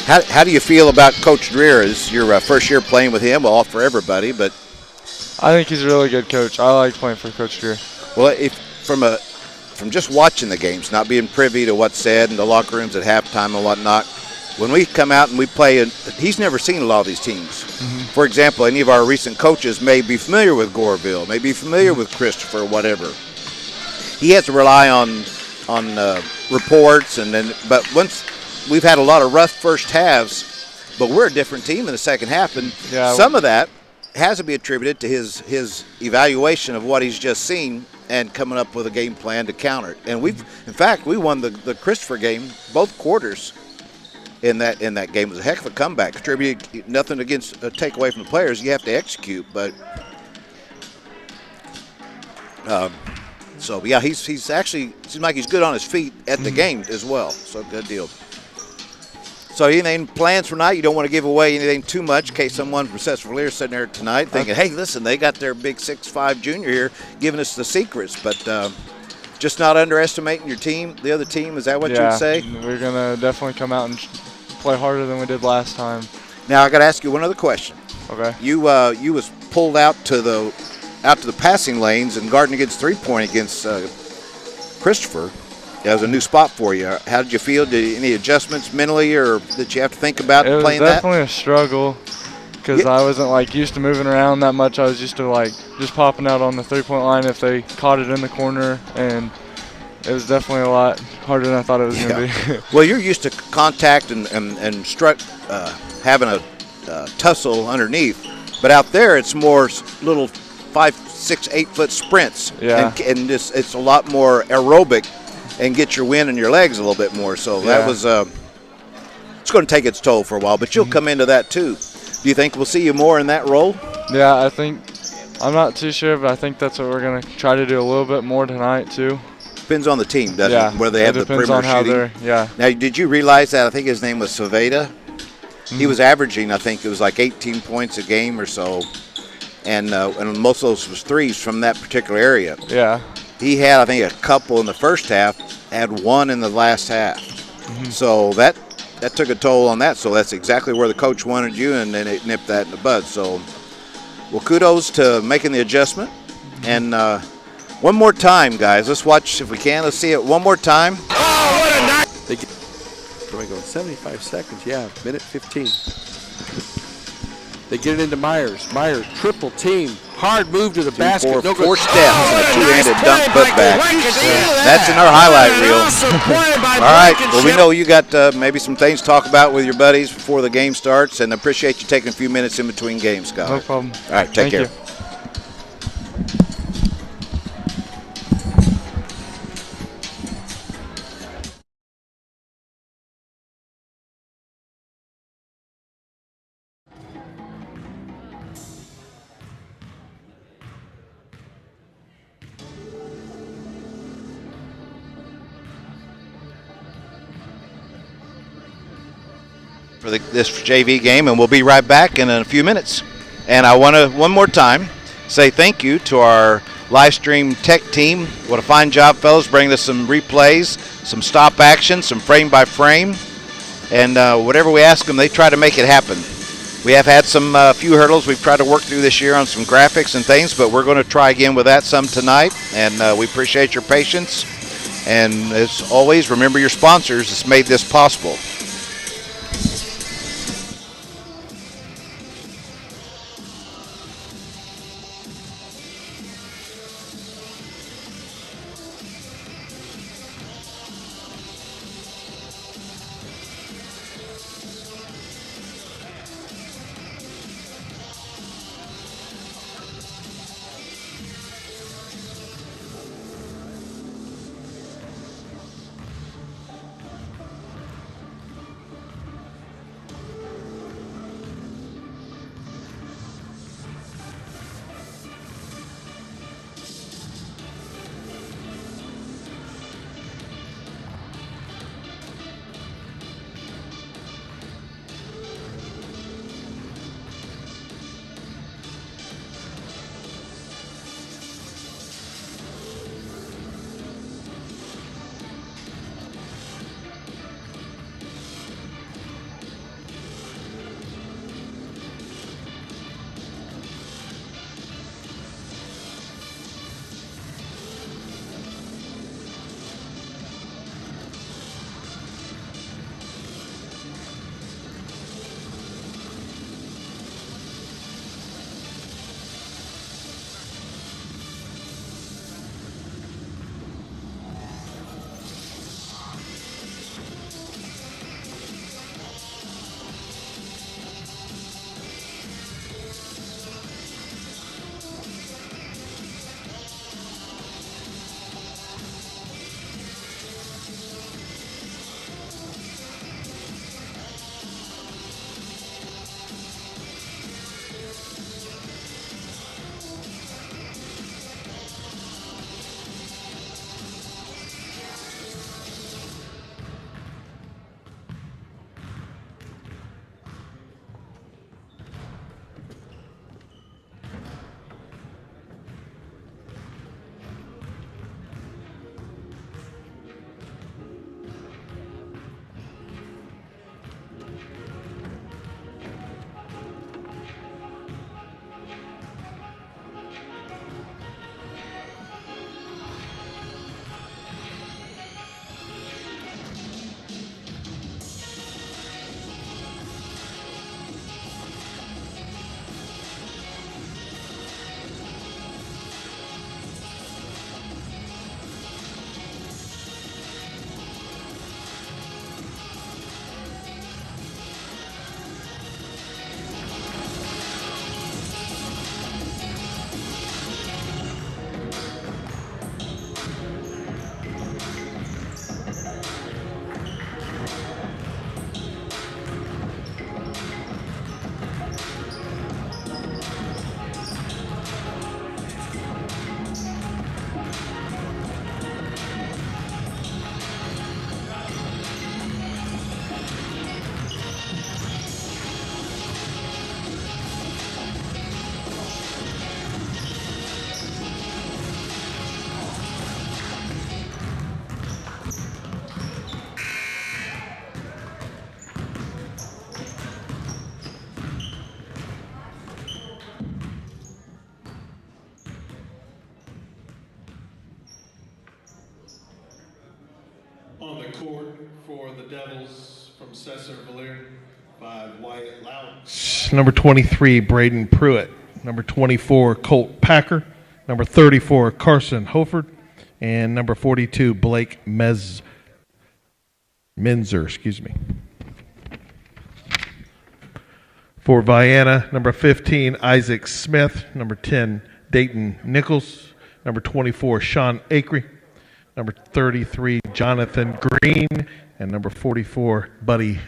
How do you feel about Coach Dreer? Is your first year playing with him? Well, for everybody, but I think he's a really good coach. I like playing for Coach Dreer. Well, if from just watching the games, not being privy to what's said in the locker rooms at halftime and whatnot, when we come out and we play, and he's never seen a lot of these teams. Mm-hmm. For example, any of our recent coaches may be familiar with Goreville, may be familiar with Christopher, whatever. He has to rely on reports, but once we've had a lot of rough first halves, but we're a different team in the second half, and some of that has to be attributed to his evaluation of what he's just seen and coming up with a game plan to counter it. And we won the Christopher game both quarters. In that game, it was a heck of a comeback. Contributed nothing against a takeaway from the players. You have to execute, but he's actually seems like he's good on his feet at the game as well. So good deal. So anything plans for tonight? You don't want to give away anything too much in case someone from Sesser-Valier is sitting there tonight thinking, hey, listen, they got their big 6'5" junior here giving us the secrets. But just not underestimating your team, the other team. Is that what you'd say? We're gonna definitely come out and play harder than we did last time. Now I got to ask you one other question. Okay. You was pulled out to the passing lanes and guarding against 3-point against Christopher. That was a new spot for you. How did you feel? Did any adjustments mentally or that you have to think about playing that? It was definitely a struggle because I wasn't like used to moving around that much. I was used to like just popping out on the 3-point line if they caught it in the corner, and it was definitely a lot harder than I thought it was going to be. Well, you're used to contact and having a tussle underneath, but out there it's more little 5, 6, 8 foot sprints. Yeah. And it's a lot more aerobic and get your wind in your legs a little bit more. So that was it's going to take its toll for a while, but you'll come into that too. Do you think we'll see you more in that role? Yeah, I'm not too sure, but I think that's what we're going to try to do a little bit more tonight too. Depends on the team, doesn't it? Where they have the perimeter shooting. Now, did you realize that? I think his name was Saveda. He was averaging, I think it was like 18 points a game or so, and most of those was threes from that particular area. Yeah. He had, I think, a couple in the first half, had one in the last half. So that took a toll on that. So that's exactly where the coach wanted you, and then it nipped that in the bud. So, well, kudos to making the adjustment. And one more time, guys. Let's watch if we can. Let's see it one more time. Oh, what a night! Where are we going? 75 seconds. Yeah, minute 15. They get it into Myers. Myers, triple team. Hard move to the basket. Four steps and a two-handed dunk putback. That's in our highlight reel. All right. Well, we know you got maybe some things to talk about with your buddies before the game starts, and appreciate you taking a few minutes in between games, Scott. No problem. All right. Take care. For this JV game, and we'll be right back in a few minutes. And I want to one more time say thank you to our live stream tech team. What a fine job, fellas, bringing us some replays, some stop action, some frame by frame, and whatever we ask them, they try to make it happen. We have had some few hurdles we've tried to work through this year on some graphics and things, but we're going to try again with that some tonight, and we appreciate your patience. And as always, remember your sponsors that's made this possible. for the Devils from Sesser-Valier by Wyatt Loud. Number 23, Braden Pruitt. Number 24, Colt Packer. Number 34, Carson Hoford. And number 42, Blake Menzer. For Vienna, number 15, Isaac Smith. Number 10, Dayton Nichols. Number 24, Sean Acree. Number 33, Jonathan Green. And number 44, Buddy.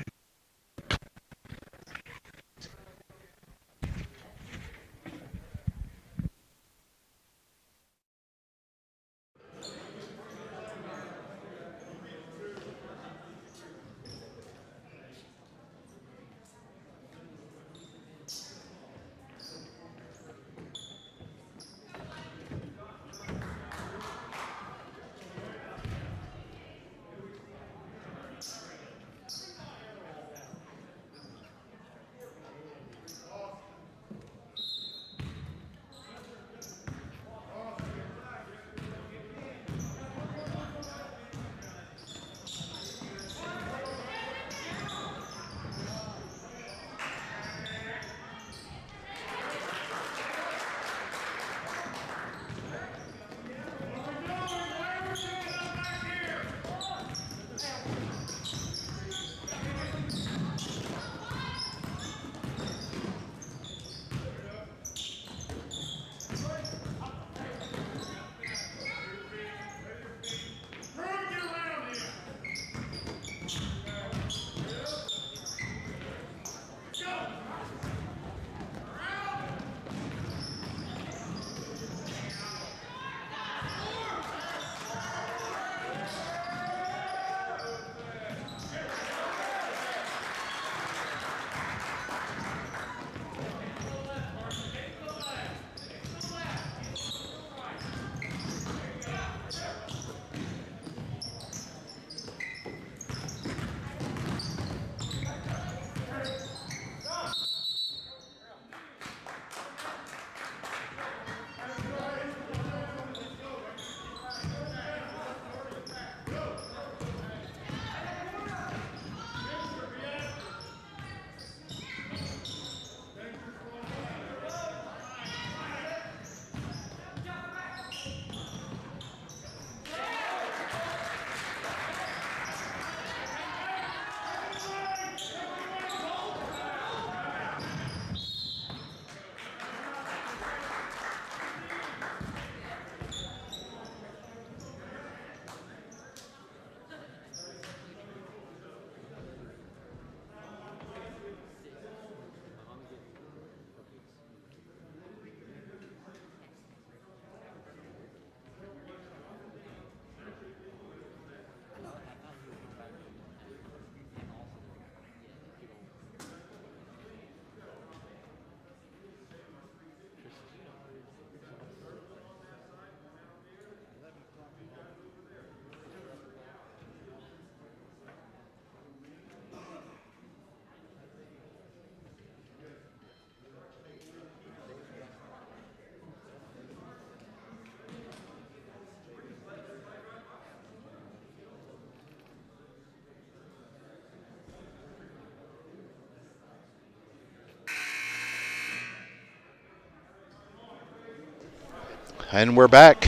And we're back.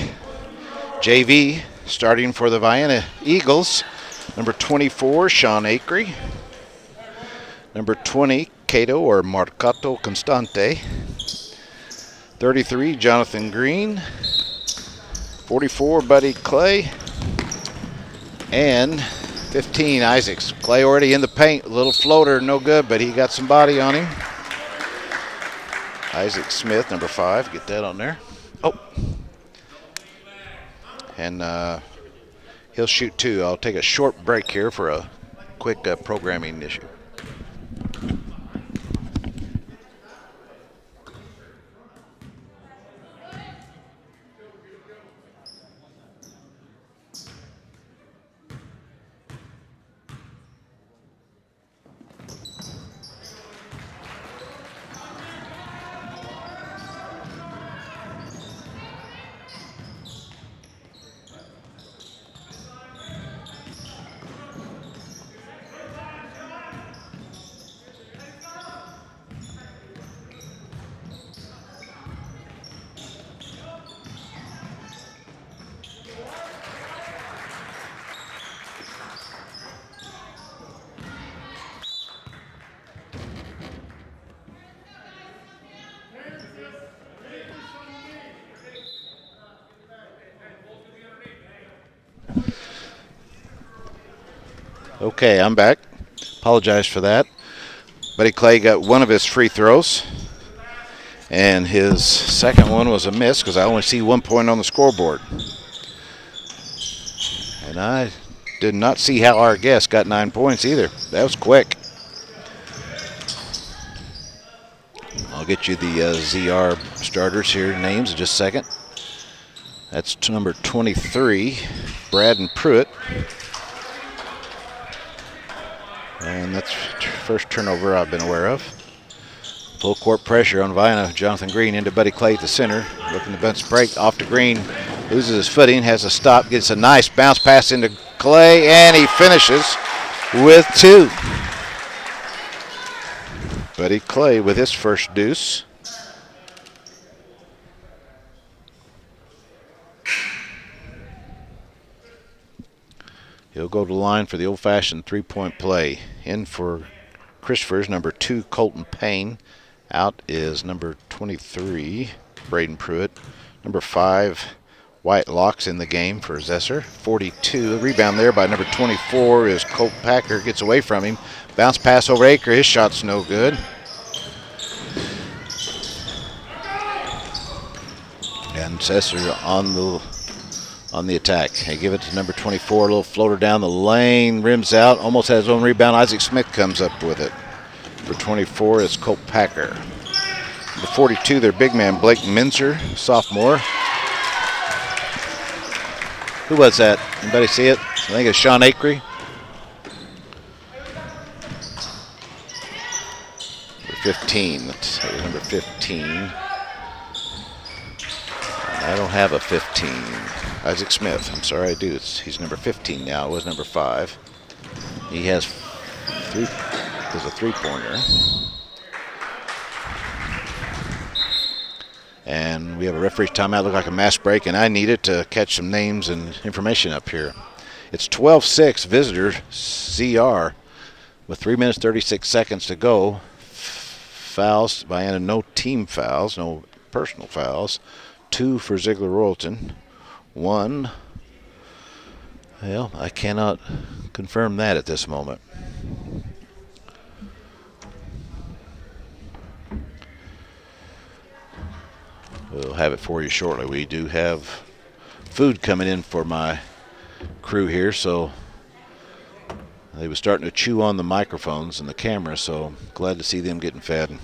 JV starting for the Vienna Eagles. Number 24, Sean Acree. Number 20, Cato or Marcato Constante. 33, Jonathan Green. 44, Buddy Clay. And 15, Isaacs. Clay already in the paint. A little floater, no good, but he got some body on him. Isaac Smith, number 5. Get that on there. Oh. And he'll shoot 2. I'll take a short break here for a quick programming issue. Okay, I'm back. Apologize for that. Buddy Clay got one of his free throws, and his second one was a miss because I only see 1 point on the scoreboard. And I did not see how our guest got 9 points either. That was quick. I'll get you the ZR starters here, names in just a second. That's number 23, Braden Pruitt. And that's first turnover I've been aware of. Full court pressure on Vienna. Jonathan Green into Buddy Clay at the center. Looking to bounce break off to Green. Loses his footing, has a stop, gets a nice bounce pass into Clay, and he finishes with 2. Buddy Clay with his first deuce. He'll go to the line for the old-fashioned three-point play. In for Christopher's number 2, Colton Payne. Out is number 23, Braden Pruitt. Number 5, Wyatt Locks in the game for Sesser. 42, rebound there by number 24 is Colt Packer. Gets away from him. Bounce pass over Acre. His shot's no good. And Sesser on the attack. They give it to number 24, a little floater down the lane, rims out, almost has his own rebound. Isaac Smith comes up with it. For 24 is Colt Packer. Number 42, their big man, Blake Minzer, sophomore. Who was that? Anybody see it? I think it's Sean Acre. Number 15, that's number 15. I don't have a 15. Isaac Smith, I'm sorry I do. He's number 15 now. It was number 5. He has a three-pointer. And we have a referee's timeout. Look like a mass break, and I need it to catch some names and information up here. It's 12-6 visitor ZR with 3 minutes 36 seconds to go. Fouls, Vienna, no team fouls, no personal fouls. 2 for Ziegler-Royalton. 1. Well, I cannot confirm that at this moment. We'll have it for you shortly. We do have food coming in for my crew here, so they were starting to chew on the microphones and the camera, so glad to see them getting fed.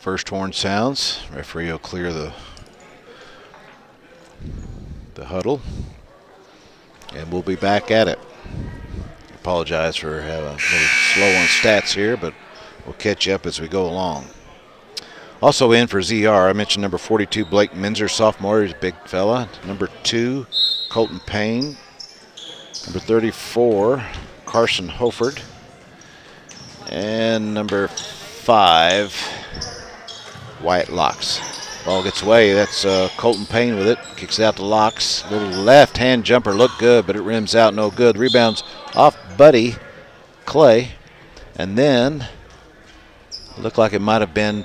First horn sounds. Referee will clear the huddle, and we'll be back at it. Apologize for having a little slow on stats here, but we'll catch you up as we go along. Also in for ZR, I mentioned number 42, Blake Minzer, sophomore. He's a big fella. Number 2, Colton Payne. Number 34, Carson Hoford. And number 5, Wyatt Locks. Ball gets away. That's Colton Payne with it. Kicks it out to Locks. Little left-hand jumper looked good, but it rims out no good. Rebounds off Buddy Clay. And then looked like it might have been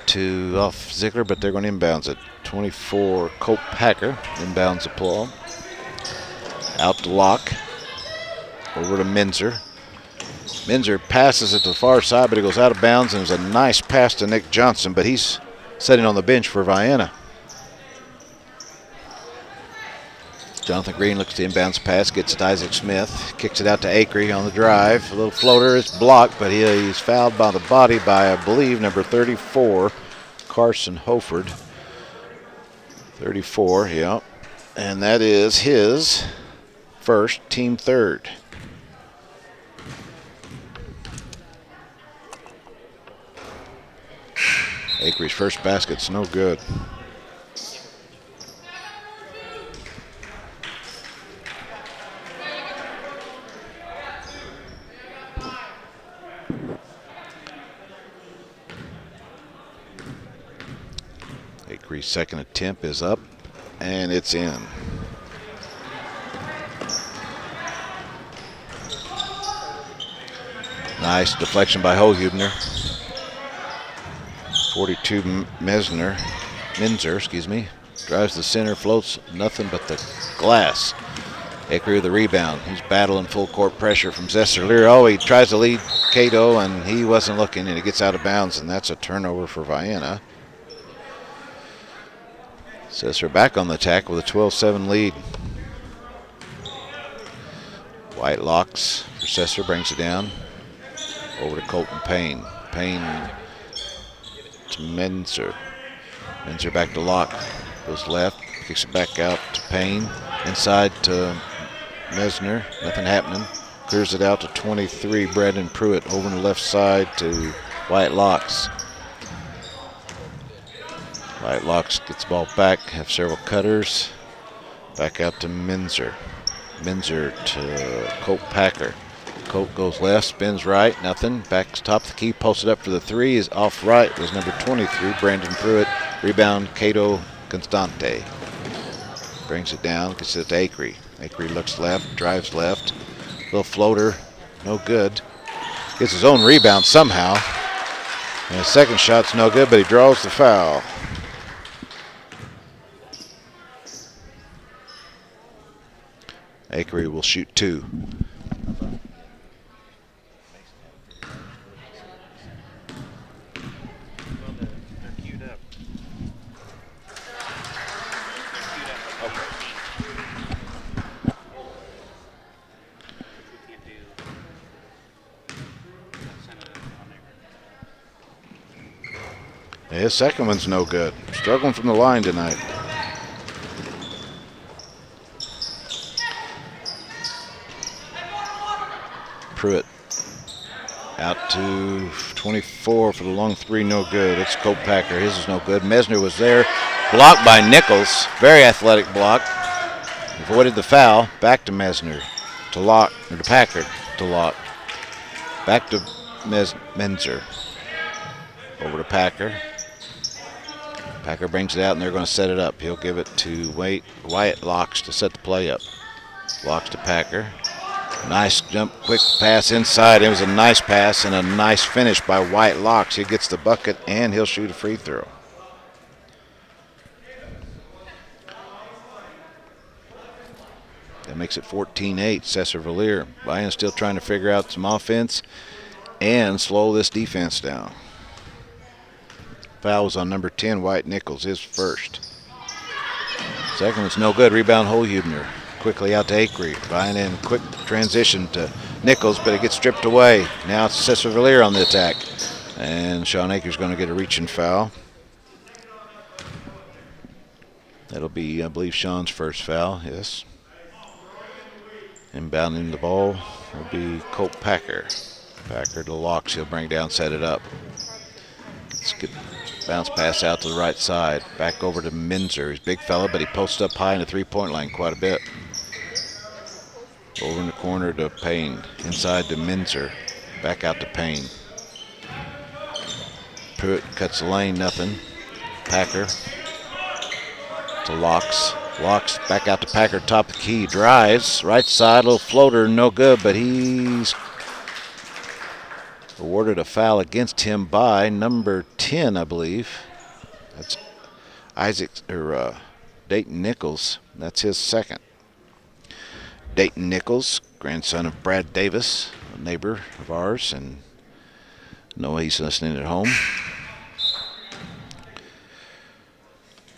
off Ziegler, but they're going to inbounds it. 24, Colt Packer inbounds the ball. Out to Locke. Over to Minzer. Minzer passes it to the far side, but it goes out of bounds, and there's a nice pass to Nick Johnson, but he's sitting on the bench for Vienna. Jonathan Green looks to inbounds pass, gets it to Isaac Smith, kicks it out to Acre on the drive. A little floater, it's blocked, but he's fouled by the body by, I believe, number 34, Carson Hoford. 34, yeah. And that is his first, team third. Acre's first basket's no good. Acre's second attempt is up. and it's in. Nice deflection by Holhubner. 42 Minzer, drives the center, floats nothing but the glass. Acre with the rebound. He's battling full court pressure from Sesser-Valier. Oh, he tries to lead Cato, and he wasn't looking, and it gets out of bounds, and that's a turnover for Vienna. Sesser back on the attack with a 12-7 lead. White locks for Sesser, brings it down. Over to Colton Payne. Payne to Menzer. Menzer back to Locke. Goes left, kicks it back out to Payne. Inside to Mesner, nothing happening. Clears it out to 23, Brandon Pruitt. Over on the left side to Wyatt Locks. Wyatt Locks gets the ball back, have several cutters. Back out to Menzer. Menzer to Colt Packer. Colt goes left, spins right, nothing. Back to top of the key, posted up for the three, is off right, was number 23, Brandon Pruitt. Rebound, Cato Constante. Brings it down, gets it to Acre. Acre looks left, drives left. Little floater, no good. Gets his own rebound somehow. And his second shot's no good, but he draws the foul. Acre will shoot two. His second one's no good. Struggling from the line tonight. Pruitt out to 24 for the long three, no good. It's Colt Packer, his is no good. Mesner was there, blocked by Nichols. Very athletic block. Avoided the foul. Back to Mesner, to Locke, or to Packer, to Locke. Back to Menzer. Over to Packer. Packer brings it out, and they're going to set it up. He'll give it to Wyatt Locks to set the play up. Locks to Packer. Nice jump, quick pass inside. It was a nice pass and a nice finish by Wyatt Locks. He gets the bucket, and he'll shoot a free throw. That makes it 14-8, Sesser-Valier. Vienna still trying to figure out some offense and slow this defense down. Foul was on number 10, White Nichols, his first. Second one's no good. Rebound, Holhubner. Quickly out to Acre. Vienna in quick transition to Nichols, but it gets stripped away. Now it's Sesser-Valier on the attack. And Sean Akers going to get a reaching foul. That'll be, I believe, Sean's first foul, yes. Inbounding the ball will be Colt Packer. Packer to Locks. He'll bring down, set it up. Let's get bounce pass out to the right side. Back over to Menzer. He's a big fella, but he posts up high in the three-point line quite a bit. Over in the corner to Payne. Inside to Menzer. Back out to Payne. Pruitt cuts the lane, nothing. Packer to Locks. Locks back out to Packer, top of the key. Drives, right side, little floater, no good, but he's awarded a foul against him by number 10, I believe. That's Dayton Nichols. That's his second. Dayton Nichols, grandson of Brad Davis, a neighbor of ours, and know he's listening at home.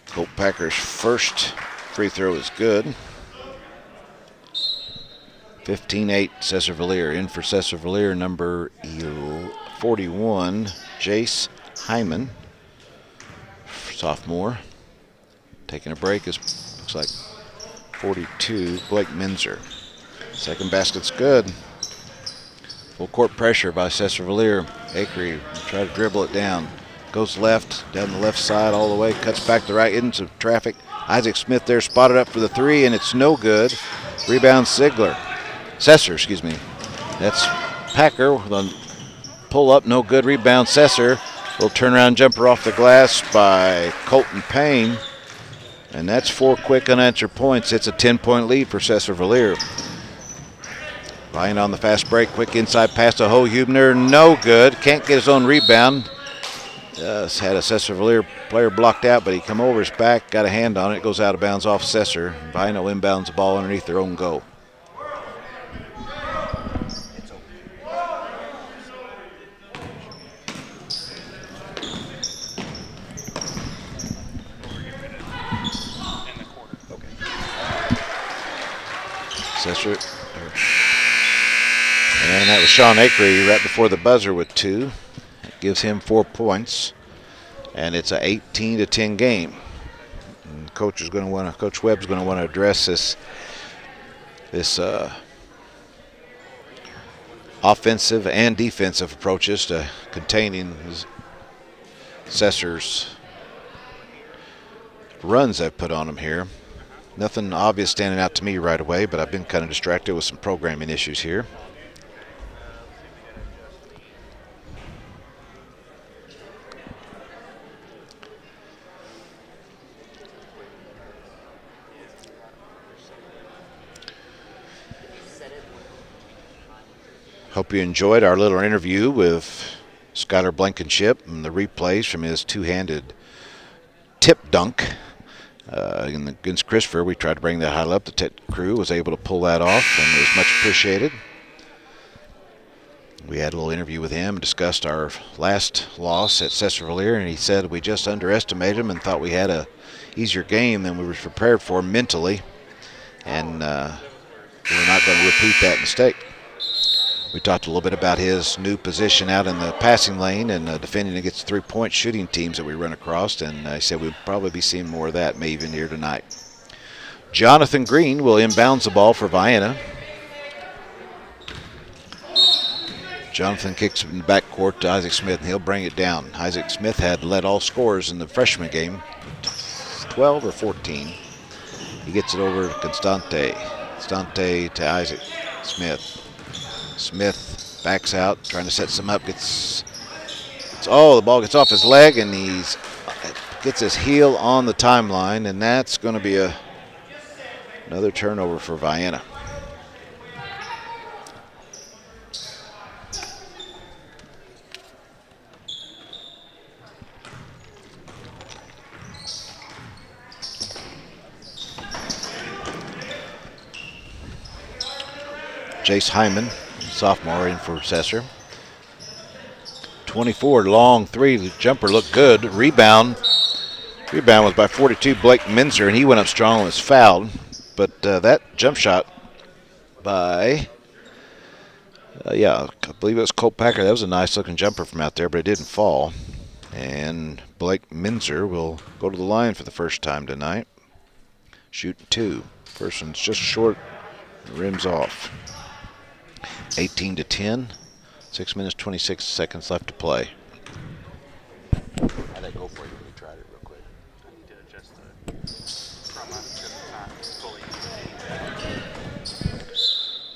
Colt Packer's first free throw is good. 15-8, Sesser-Valier. In for Sesser-Valier, number 41, Jace Hyman, sophomore. Taking a break is, looks like 42, Blake Menzer. Second basket's good. Full court pressure by Sesser-Valier. Acre try to dribble it down. Goes left, down the left side all the way, cuts back the right into traffic. Isaac Smith there spotted up for the three, and it's no good. Rebound Sesser, excuse me. That's Packer with a pull up, no good. Rebound Sesser. Little turnaround jumper off the glass by Colton Payne. And that's 4 quick unanswered points. It's a 10-point lead for Sesser-Valier. Vienna on the fast break. Quick inside pass to Huebner. No good. Can't get his own rebound. Just had a Sesser-Valier player blocked out, but he come over his back, got a hand on it. It goes out of bounds off Sesser. Vienna inbounds the ball underneath their own goal. Sesser. And that was Sean Akery right before the buzzer with 2. That gives him 4 points. And it's an 18-10 game. And Coach Webb's going to want to address this offensive and defensive approaches to containing Sesser's runs they've put on him here. Nothing obvious standing out to me right away, but I've been kind of distracted with some programming issues here. Hope you enjoyed our little interview with Skylar Blankenship and the replays from his two-handed tip dunk. Against Christopher, we tried to bring that highlight up. The tech crew was able to pull that off, and it was much appreciated. We had a little interview with him, discussed our last loss at Sesser-Valier, and he said we just underestimated him and thought we had a easier game than we were prepared for mentally, and we're not going to repeat that mistake. We talked a little bit about his new position out in the passing lane and defending against 3-point shooting teams that we run across, and I said we'll probably be seeing more of that maybe even here tonight. Jonathan Green will inbounds the ball for Vienna. Jonathan kicks it in the backcourt to Isaac Smith, and he'll bring it down. Isaac Smith had led all scorers in the freshman game, 12 or 14. He gets it over to Constante. Constante to Isaac Smith. Smith backs out, trying to set some up. The ball gets off his leg, and he gets his heel on the timeline, and that's going to be another turnover for Vienna. Jace Hyman, sophomore, in for Sesser. 24, long 3, the jumper looked good. Rebound was by 42, Blake Minzer, and he went up strong and was fouled. But that jump shot by, I believe it was Colt Packer. That was a nice looking jumper from out there, but it didn't fall. And Blake Minzer will go to the line for the first time tonight. Shooting 2. First one's just short, rims off. 18-10, 6 minutes, 26 seconds left to play. How'd that go for you when you tried it real quick? I need to adjust the chroma because it's not fully.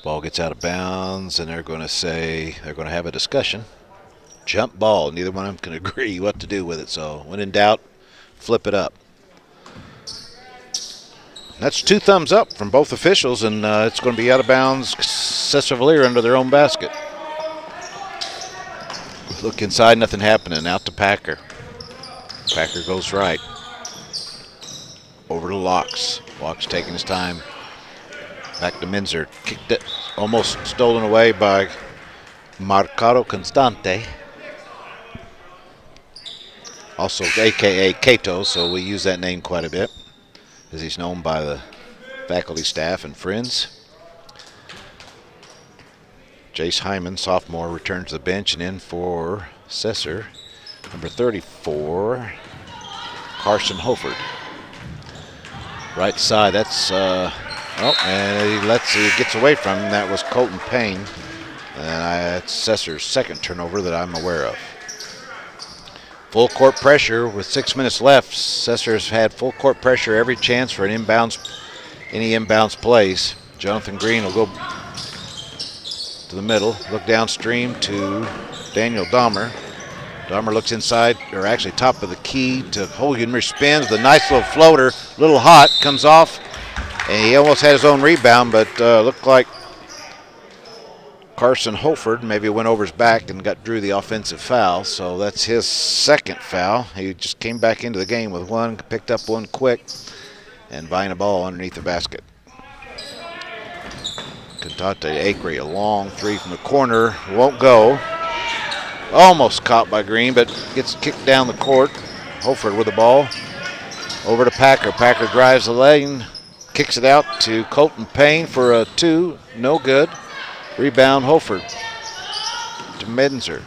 Ball gets out of bounds, and they're going to have a discussion. Jump ball. Neither one of them can agree what to do with it. So when in doubt, flip it up. That's 2 thumbs up from both officials, and it's going to be out of bounds. Sesser-Valier under their own basket. Look inside, nothing happening. Out to Packer. Packer goes right. Over to Locks. Locks taking his time. Back to Minzer. Kicked it. Almost stolen away by Marcado Constante. Also, a.k.a. Cato, so we use that name quite a bit, as he's known by the faculty, staff, and friends. Jace Hyman, sophomore, returns to the bench, and in for Sesser, number 34, Carson Hoford. Right side, that's, and he gets away from him. That was Colton Payne. And that's Sesser's second turnover that I'm aware of. Full court pressure with 6 minutes left. Sesser's had full court pressure every chance for any inbounds plays. Jonathan Green will go to the middle, look downstream to Daniel Dahmer. Dahmer looks inside, or actually top of the key to Huebner, spins with a nice little floater little hot, comes off, and he almost had his own rebound, but looked like Carson Holford maybe went over his back and drew the offensive foul, so that's his second foul. He just came back into the game with one, picked up one quick, and Vienna ball underneath the basket. Kentate Acree, a long three from the corner, won't go. Almost caught by Green, but gets kicked down the court. Holford with the ball. Over to Packer. Packer drives the lane, kicks it out to Colton Payne for a two, no good. Rebound Holford to Menzer,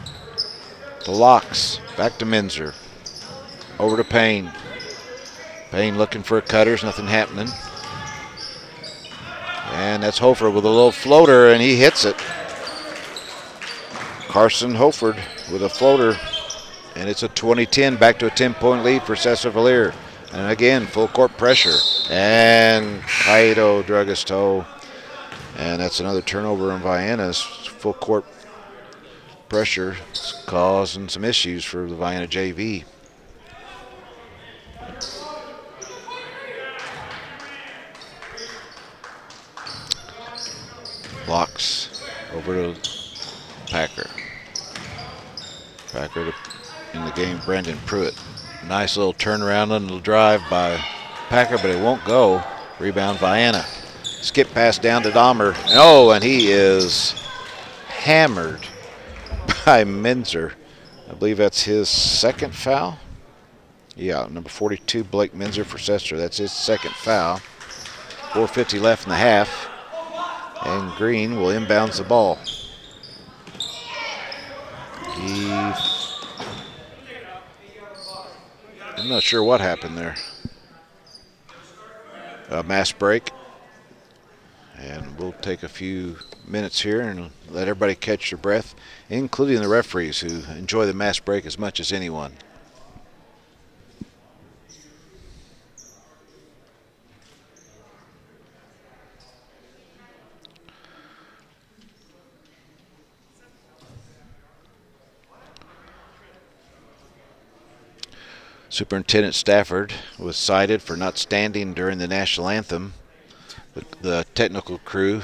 to Locks, back to Menzer, over to Payne. Payne looking for a cutters, nothing happening. And that's Holford with a little floater, and he hits it. Carson Holford with a floater, and it's a 20-10, back to a 10-point lead for Sesser-Valier. And again, full court pressure, and Kaido drug his toe. And that's another turnover on Vienna's. Full court pressure is causing some issues for the Vienna JV. Locks over to Packer. Packer in the game, Brandon Pruitt. Nice little turnaround and little drive by Packer, but it won't go. Rebound Vienna. Skip pass down to Dahmer. Oh, and he is hammered by Menzer. I believe that's his second foul. Yeah, number 42, Blake Menzer for Sesser. That's his second foul. 4:50 left in the half. And Green will inbounds the ball. I'm not sure what happened there. A mass break. And we'll take a few minutes here and let everybody catch their breath, including the referees who enjoy the mass break as much as anyone. Superintendent Stafford was cited for not standing during the national anthem. The technical crew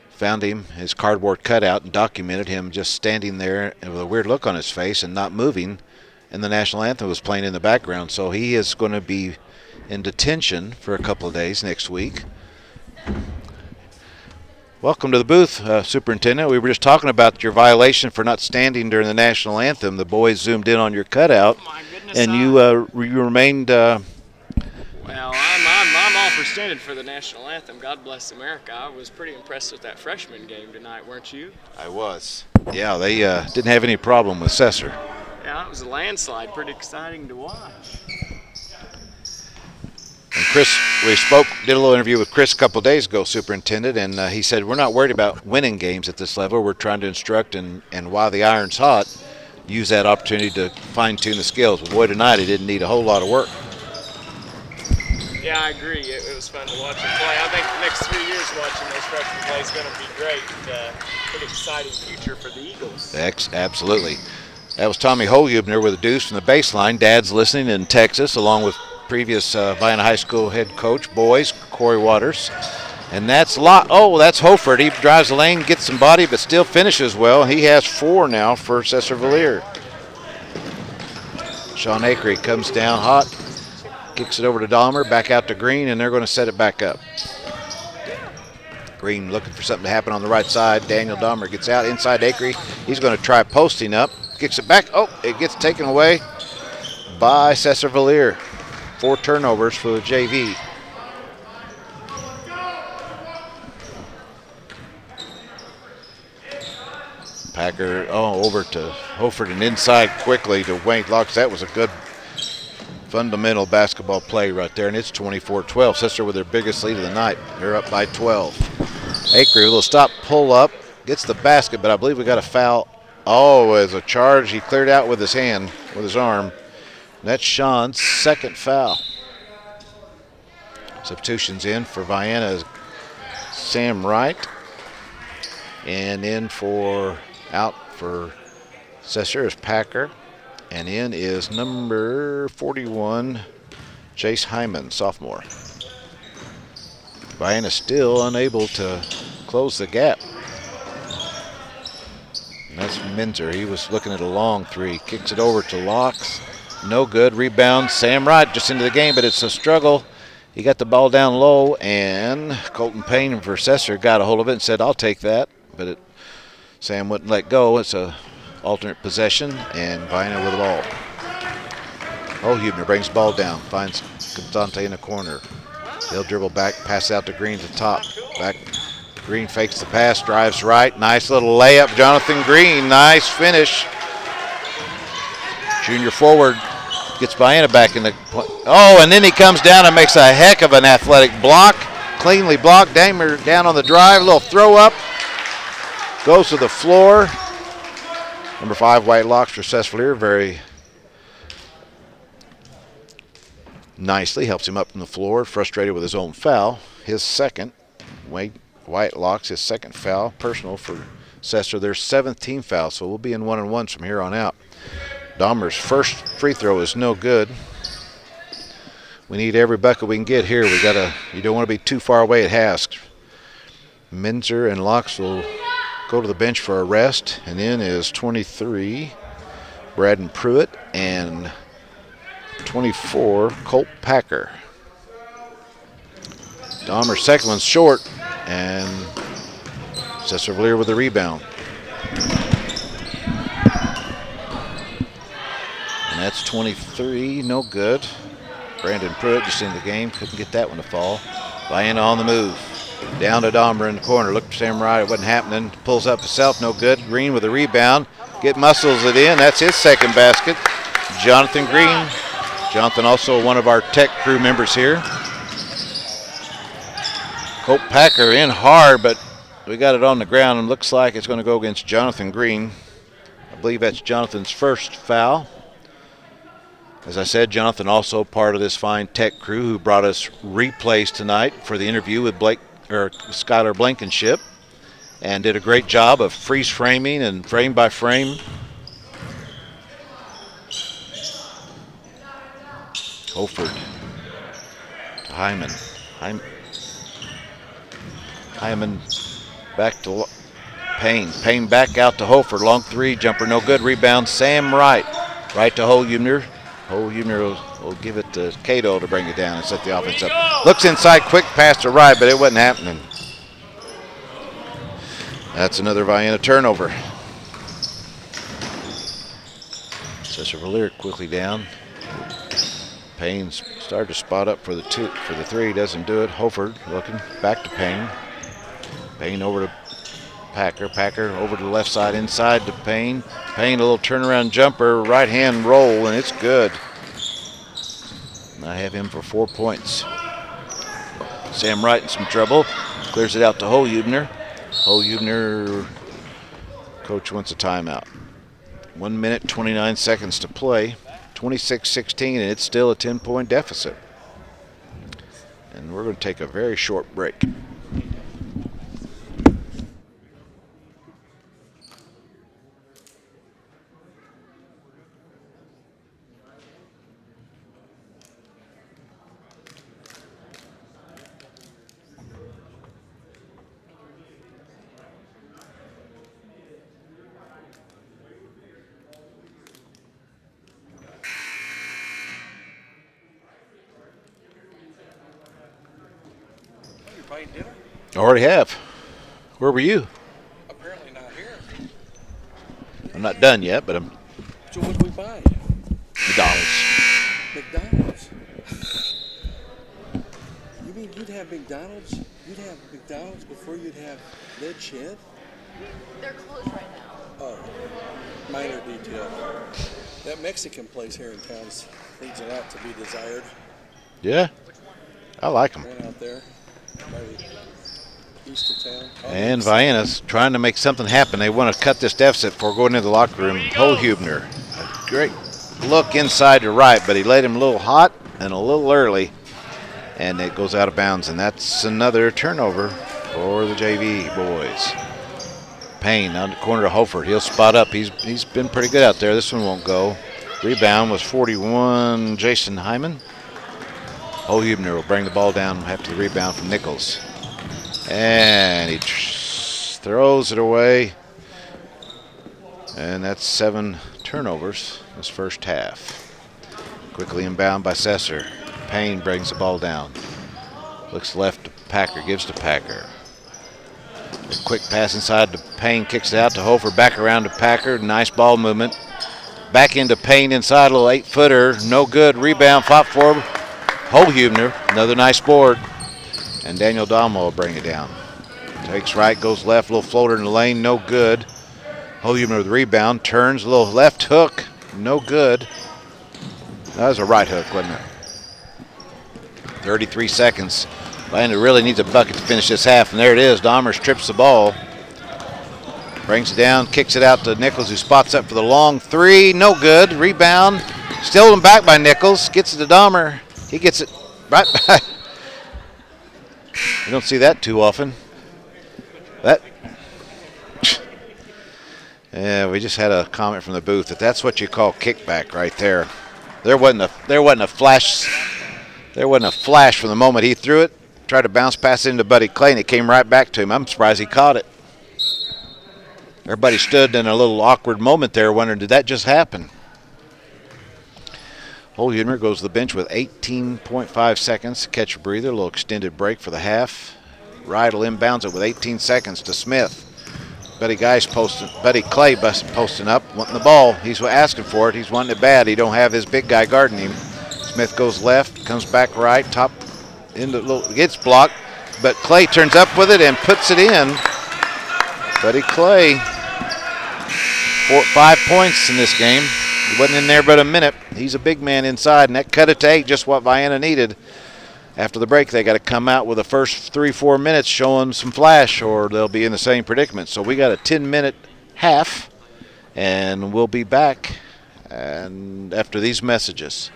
found him, his cardboard cutout, and documented him just standing there with a weird look on his face and not moving, and the national anthem was playing in the background. So he is going to be in detention for a couple of days next week. Welcome to the booth, Superintendent. We were just talking about your violation for not standing during the national anthem. The boys zoomed in on your cutout, and you remained... Well, I'm all for standing for the national anthem. God bless America. I was pretty impressed with that freshman game tonight, weren't you? I was. Yeah, they didn't have any problem with Sesser. Yeah, it was a landslide. Pretty exciting to watch. And Chris, we did a little interview with Chris a couple of days ago, Superintendent, and he said we're not worried about winning games at this level. We're trying to instruct, and while the iron's hot, use that opportunity to fine-tune the skills. But boy, tonight he didn't need a whole lot of work. Yeah, I agree. It was fun to watch him play. I think the next 3 years watching those freshmen play is going to be great. Pretty exciting future for the Eagles. Absolutely. That was Tommy Holubner with a deuce from the baseline. Dad's listening in Texas, along with previous Vienna High School head coach, boys, Corey Waters. And that's that's Holford. He drives the lane, gets some body, but still finishes well. He has 4 now for Sesser-Valier. Sean Acree comes down hot. Kicks it over to Dahmer, back out to Green, and they're going to set it back up. Green looking for something to happen on the right side. Daniel Dahmer gets out inside Acree. He's going to try posting up. Kicks it back. Oh, it gets taken away by Sesser-Valier. 4 turnovers for the JV. Packer, over to Holford and inside quickly to Wayne Locks. That was a good fundamental basketball play right there, and it's 24-12. Sesser with their biggest lead of the night. They're up by 12. Acree, a little stop, pull up, gets the basket, but I believe we got a foul. Oh, as a charge, he cleared out with his hand, with his arm. That's Sean's second foul. Substitutions in for Vienna, Sam Wright, and out for Sesser is Packer. And in is number 41, Jace Hyman, sophomore. Vienna still unable to close the gap. And that's Minzer. He was looking at a long three. Kicks it over to Locks. No good. Rebound. Sam Wright just into the game, but it's a struggle. He got the ball down low, and Colton Payne for Sesser got a hold of it and said, I'll take that. But Sam wouldn't let go. It's a alternate possession, and Vienna with the ball. Hubner brings the ball down, finds Dante in the corner. He'll dribble back, pass out to Green to top. Back, Green fakes the pass, drives right. Nice little layup, Jonathan Green. Nice finish. Junior forward gets Vienna back in the point. Oh, and then he comes down and makes a heck of an athletic block. Cleanly blocked. Damer down on the drive, a little throw up. Goes to the floor. Number 5, White Locks for Sesser-Valier. Very nicely helps him up from the floor. Frustrated with his own foul. His second. White Locks, his second foul. Personal for Sesser. Their 7th team foul, so we'll be in 1-on-1s from here on out. Dahmer's first free throw is no good. We need every bucket we can get here. You don't want to be too far away at halves. Minzer and Locks will go to the bench for a rest. And in is 23, Braden Pruitt, and 24, Colt Packer. Dahmer's second one's short, and Sesser-Valier with the rebound. And that's 23, no good. Brandon Pruitt just in the game, couldn't get that one to fall. Vienna on the move. Down to Dahmer in the corner. Looked for Sam Wright, it wasn't happening. Pulls up himself, no good. Green with a rebound. Muscles it in, that's his second basket. Jonathan Green. Jonathan also one of our tech crew members here. Colt Packer in hard, but we got it on the ground and looks like it's going to go against Jonathan Green. I believe that's Jonathan's first foul. As I said, Jonathan also part of this fine tech crew who brought us replays tonight for the interview with Skylar Blankenship, and did a great job of freeze framing and frame by frame. Holford to Hyman. Hyman back to Payne. Payne back out to Holford. Long three, jumper no good. Rebound, Sam Wright. Right to Hubner. Hubner will give it to Cato to bring it down and set the offense up. Looks inside, quick pass to Wright, but it wasn't happening. That's another Vienna turnover. Sesser-Valier quickly down. Payne's started to spot up for the three, doesn't do it. Holford looking back to Payne. Payne over to Packer. Packer over to the left side, inside to Payne. Payne, a little turnaround jumper, right hand roll, and it's good. And I have him for 4 points. Sam Wright in some trouble. Clears it out to Hubner. Hubner, coach wants a timeout. 1 minute, 29 seconds to play. 26-16, and it's still a 10-point deficit. And we're going to take a very short break. Already have. Where were you? Apparently not here. I'm not done yet, but I'm. So what did we buy? McDonald's. You mean you'd have McDonald's? You'd have McDonald's before you'd have Led Shed? They're closed right now. Oh, minor detail. That Mexican place here in town leaves a lot to be desired. Yeah, I like them. One out there. East of town. And Vienna's trying to make something happen. They want to cut this deficit before going into the locker room. Hubner, a great look inside to right, but he let him a little hot and a little early, and it goes out of bounds. And that's another turnover for the JV boys. Payne on the corner to Holford. He'll spot up. He's been pretty good out there. This one won't go. Rebound was 41, Jason Hyman. Huebner will bring the ball down after the rebound from Nichols. And he throws it away. And that's 7 turnovers this first half. Quickly inbound by Sesser. Payne brings the ball down. Looks left to Packer, gives to Packer. A quick pass inside to Payne, kicks it out to Hofer, back around to Packer. Nice ball movement. Back into Payne inside, a little 8-footer. No good. Rebound, fought for Huebner. Another nice board. And Daniel Dalmo will bring it down. Takes right, goes left, little floater in the lane, no good. Huebner with the rebound, turns, a little left hook, no good. That was a right hook, wasn't it? 33 seconds. Atlanta really needs a bucket to finish this half, and there it is. Dahmer strips the ball. Brings it down, kicks it out to Nichols, who spots up for the long three. No good. Rebound. Stolen back by Nichols. Gets it to Dahmer. He gets it right back. You don't see that too often. Yeah, we just had a comment from the booth that that's what you call kickback right there. There wasn't a flash from the moment he threw it. Tried to bounce pass it into Buddy Clay, and it came right back to him. I'm surprised he caught it. Everybody stood in a little awkward moment there wondering, did that just happen? Huebner goes to the bench with 18.5 seconds to catch a breather. A little extended break for the half. Rydell inbounds it with 18 seconds to Smith. Buddy Clay posting up, wanting the ball. He's asking for it. He's wanting it bad. He don't have his big guy guarding him. Smith goes left, comes back right, top into gets blocked, but Clay turns up with it and puts it in. Buddy Clay, 5 points in this game. He wasn't in there but a minute. He's a big man inside, and that cut it to 8, just what Vienna needed. After the break, they got to come out with the first 3-4 minutes showing some flash, or they'll be in the same predicament. So we got a 10-minute half, and we'll be back and after these messages.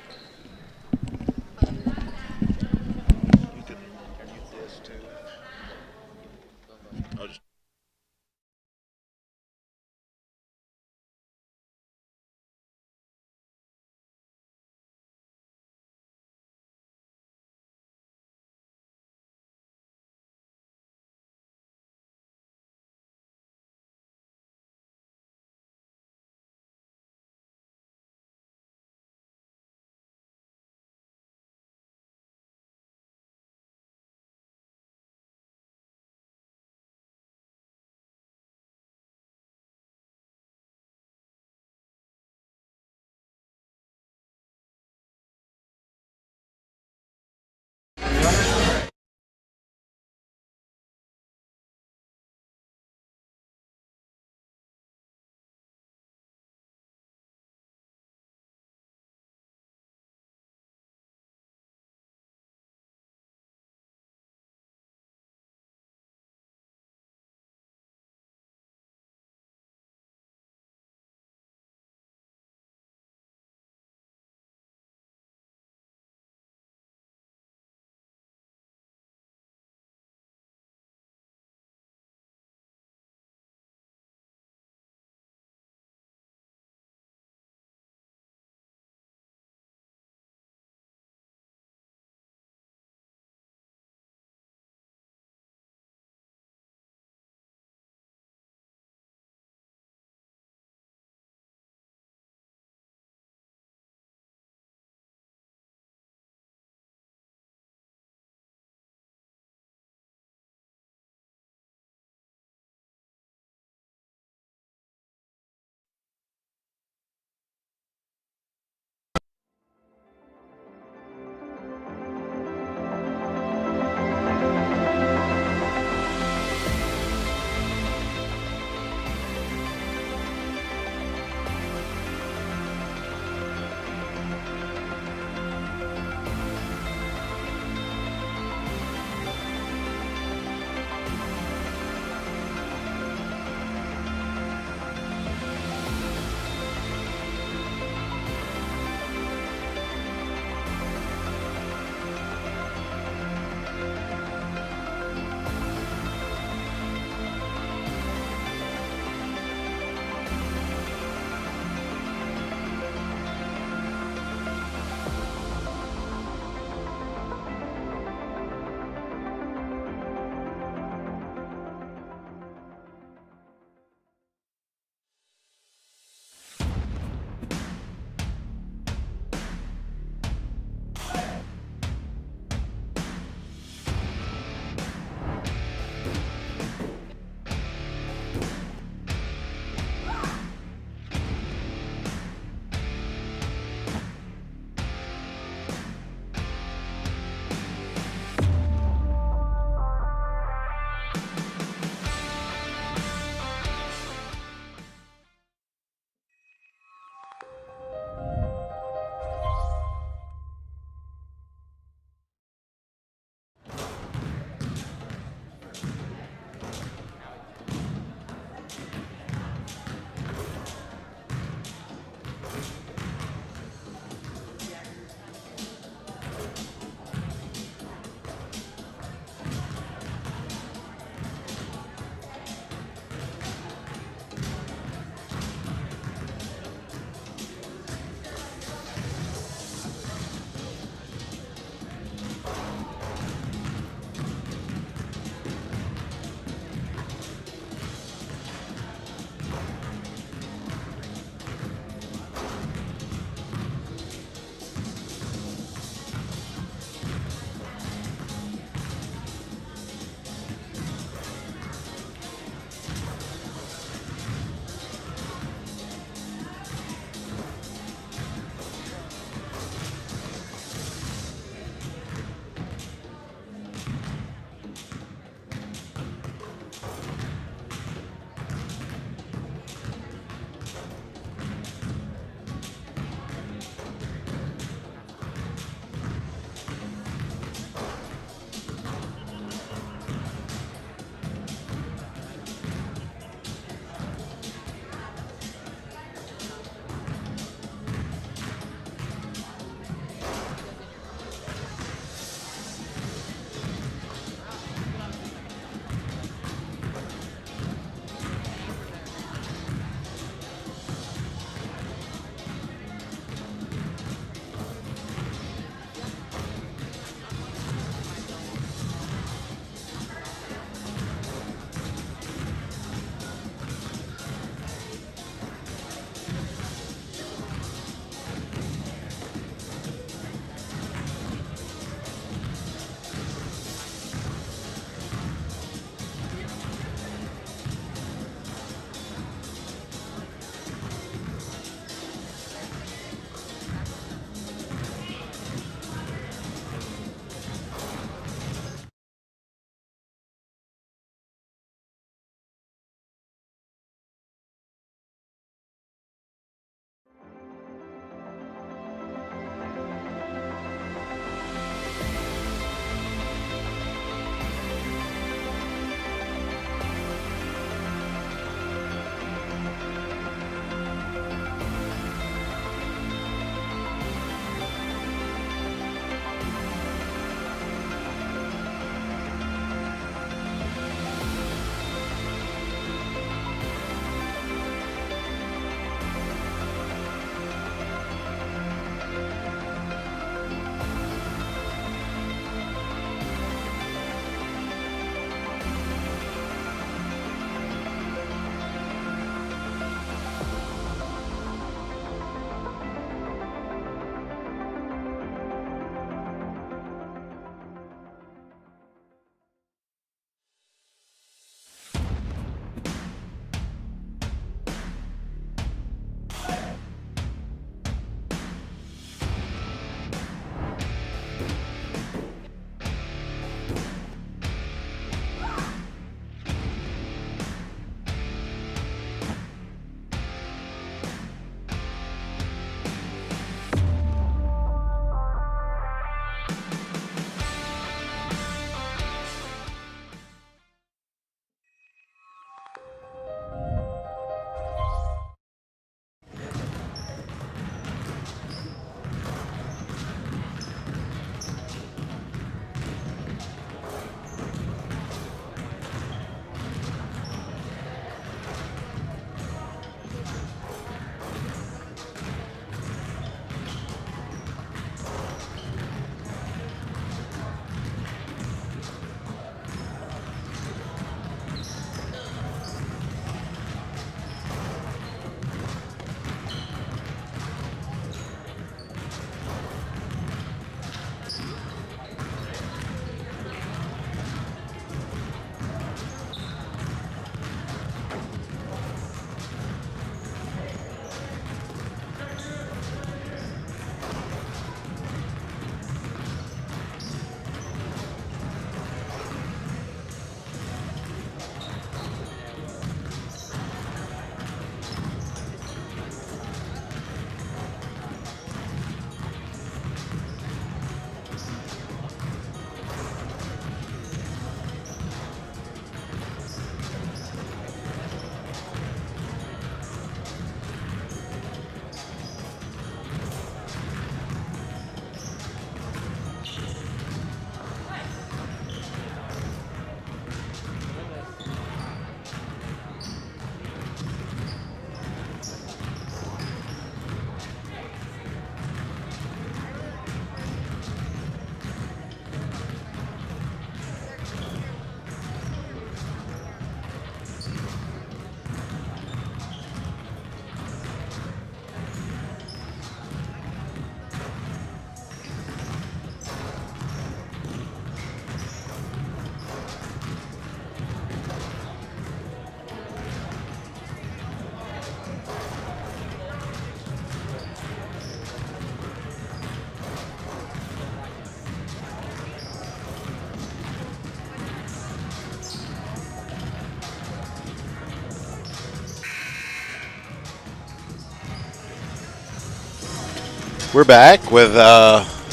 We're back with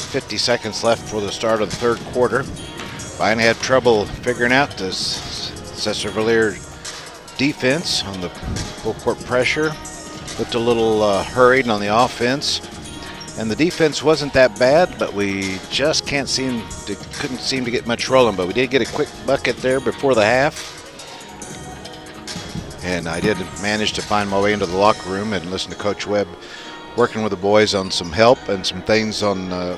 50 seconds left for the start of the third quarter. Vienna had trouble figuring out this Sesser-Valier defense on the full court pressure. Looked a little hurried on the offense. And the defense wasn't that bad, but we just couldn't seem to get much rolling. But we did get a quick bucket there before the half. And I did manage to find my way into the locker room and listen to Coach Webb working with the boys on some help and some things on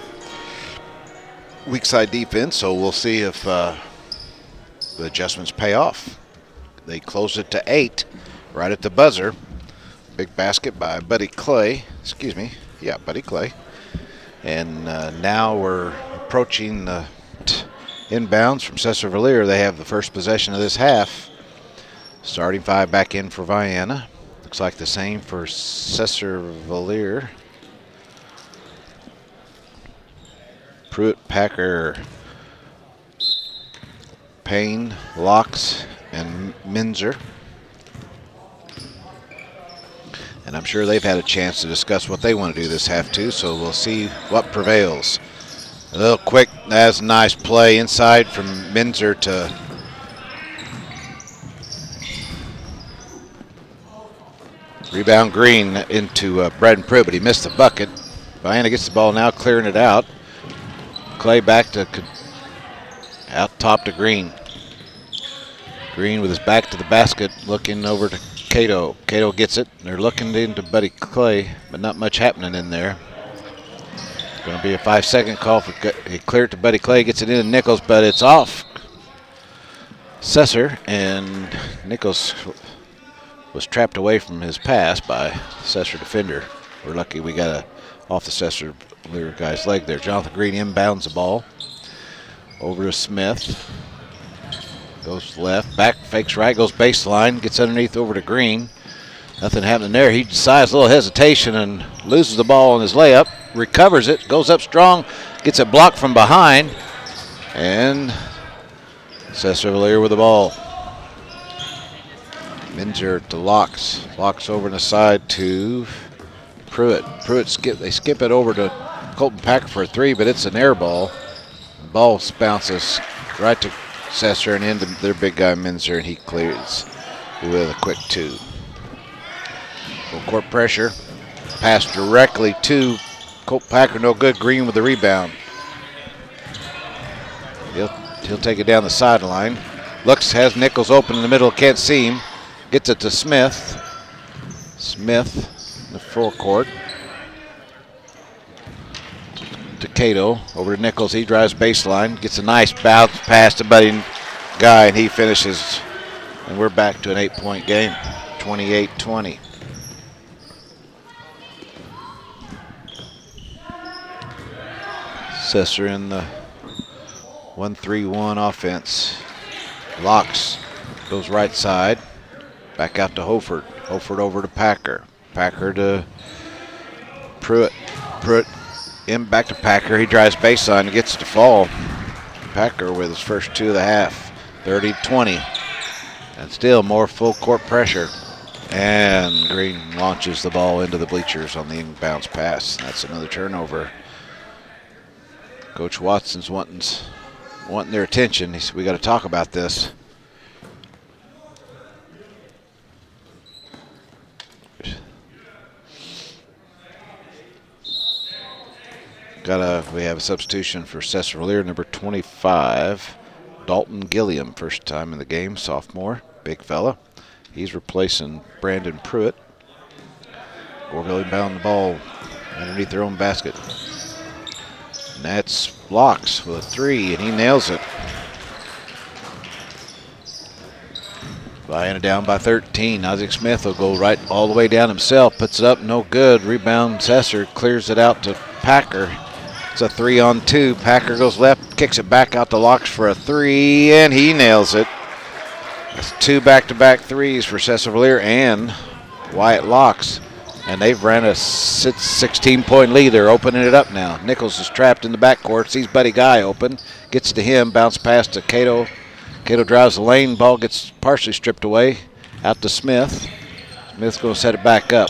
weak side defense. So we'll see if the adjustments pay off. They closed it to 8 right at the buzzer. Big basket by Buddy Clay. Excuse me. Yeah, Buddy Clay. And now we're approaching the inbounds from Sesser-Valier. They have the first possession of this half. Starting 5 back in for Vienna. Looks like the same for Sesser-Valier. Pruitt, Packer, Payne, Locks, and Minzer. And I'm sure they've had a chance to discuss what they want to do this half too, so we'll see what prevails. A little quick, that's a nice play inside from Minzer to rebound Green into Braden Pruitt, but he missed the bucket. Vienna gets the ball now, clearing it out. Clay back to out top to Green. Green with his back to the basket, looking over to Cato. Cato gets it. They're looking into Buddy Clay, but not much happening in there. It's going to be a 5-second call for he cleared to Buddy Clay, gets it into Nichols, but it's off Sesser, and Nichols was trapped away from his pass by Sesser defender. We're lucky we got off the Sesser-Valier guy's leg there. Jonathan Green inbounds the ball over to Smith. Goes left, back, fakes right, goes baseline, gets underneath over to Green. Nothing happening there. He decides a little hesitation and loses the ball on his layup. Recovers it, goes up strong, gets it blocked from behind. And Sesser-Valier with the ball. Minzer to Locks. Locks over on the side to Pruitt. They skip it over to Colton Packer for a 3, but it's an air ball. The ball bounces right to Sesser and into their big guy Minzer, and he clears with a quick 2. Full court pressure. Pass directly to Colton Packer, no good. Green with the rebound. He'll take it down the sideline. Has Nichols open in the middle, can't see him. Gets it to Smith. Smith in the forecourt. To Cato, over to Nichols. He drives baseline, gets a nice bounce pass to Buddy Guy, and he finishes. And we're back to an 8-point game, 28-20. Sesser in the 1-3-1 offense. Locks goes right side. Back out to Hofert. Hofert over to Packer. Packer to Pruitt. Pruitt in back to Packer. He drives baseline and gets it to fall. Packer with his first 2 of the half. 30-20. And still more full court pressure. And Green launches the ball into the bleachers on the inbounds pass. That's another turnover. Coach Watson's wanting their attention. He said, we got to talk about this. We have a substitution for Sesser-Valier, number 25, Dalton Gilliam, first time in the game, sophomore, big fella. He's replacing Brandon Pruitt. Gorville inbound the ball underneath their own basket. And that's Locks with a 3, and he nails it. Vienna down by 13. Isaac Smith will go right all the way down himself, puts it up, no good. Rebound Sesser, clears it out to Packer. It's a 3-on-2. Packer goes left, kicks it back out to Locks for a 3, and he nails it. That's 2 back-to-back 3s for Sesser-Valier and Wyatt Locks. And they've ran a 16-point lead. They're opening it up now. Nichols is trapped in the backcourt, sees Buddy Guy open, gets to him, bounce pass to Cato. Cato drives the lane, ball gets partially stripped away, out to Smith. Smith's going to set it back up.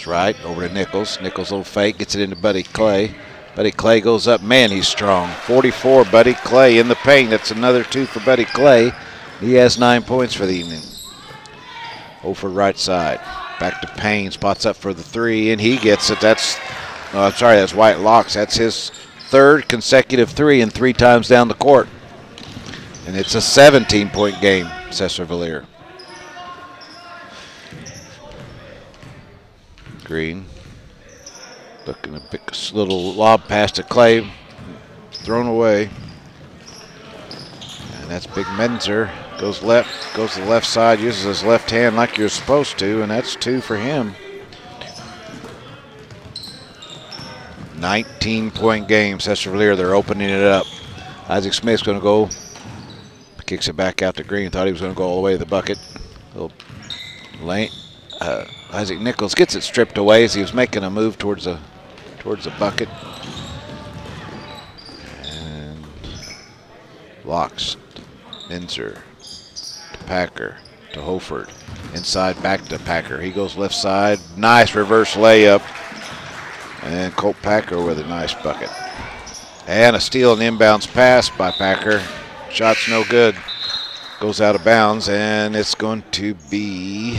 It's right over to Nichols. Nichols, little fake, gets it into Buddy Clay. Buddy Clay goes up. Man, he's strong. 44, Buddy Clay in the paint. That's another 2 for Buddy Clay. He has 9 points for the evening. Over right side. Back to Payne. Spots up for the 3, and he gets it. That's Wyatt Locks. That's his 3rd consecutive 3 and 3 times down the court. And it's a 17-point game, Sesser-Valier. Green. Looking to pick a little lob pass to Clay. Thrown away. And that's Big Menzer. Goes left, goes to the left side, uses his left hand like you're supposed to, and that's 2 for him. 19-point game, Sesser-Valier. They're opening it up. Isaac Smith's going to go. Kicks it back out to Green. Thought he was going to go all the way to the bucket. Little lane. Isaac Nichols gets it stripped away as he was making a move towards the bucket. And Locks, Menzer, to Packer, to Hoford. Inside back to Packer. He goes left side. Nice reverse layup. And Colt Packer with a nice bucket. And a steal and inbounds pass by Packer. Shot's no good. Goes out of bounds, and it's going to be,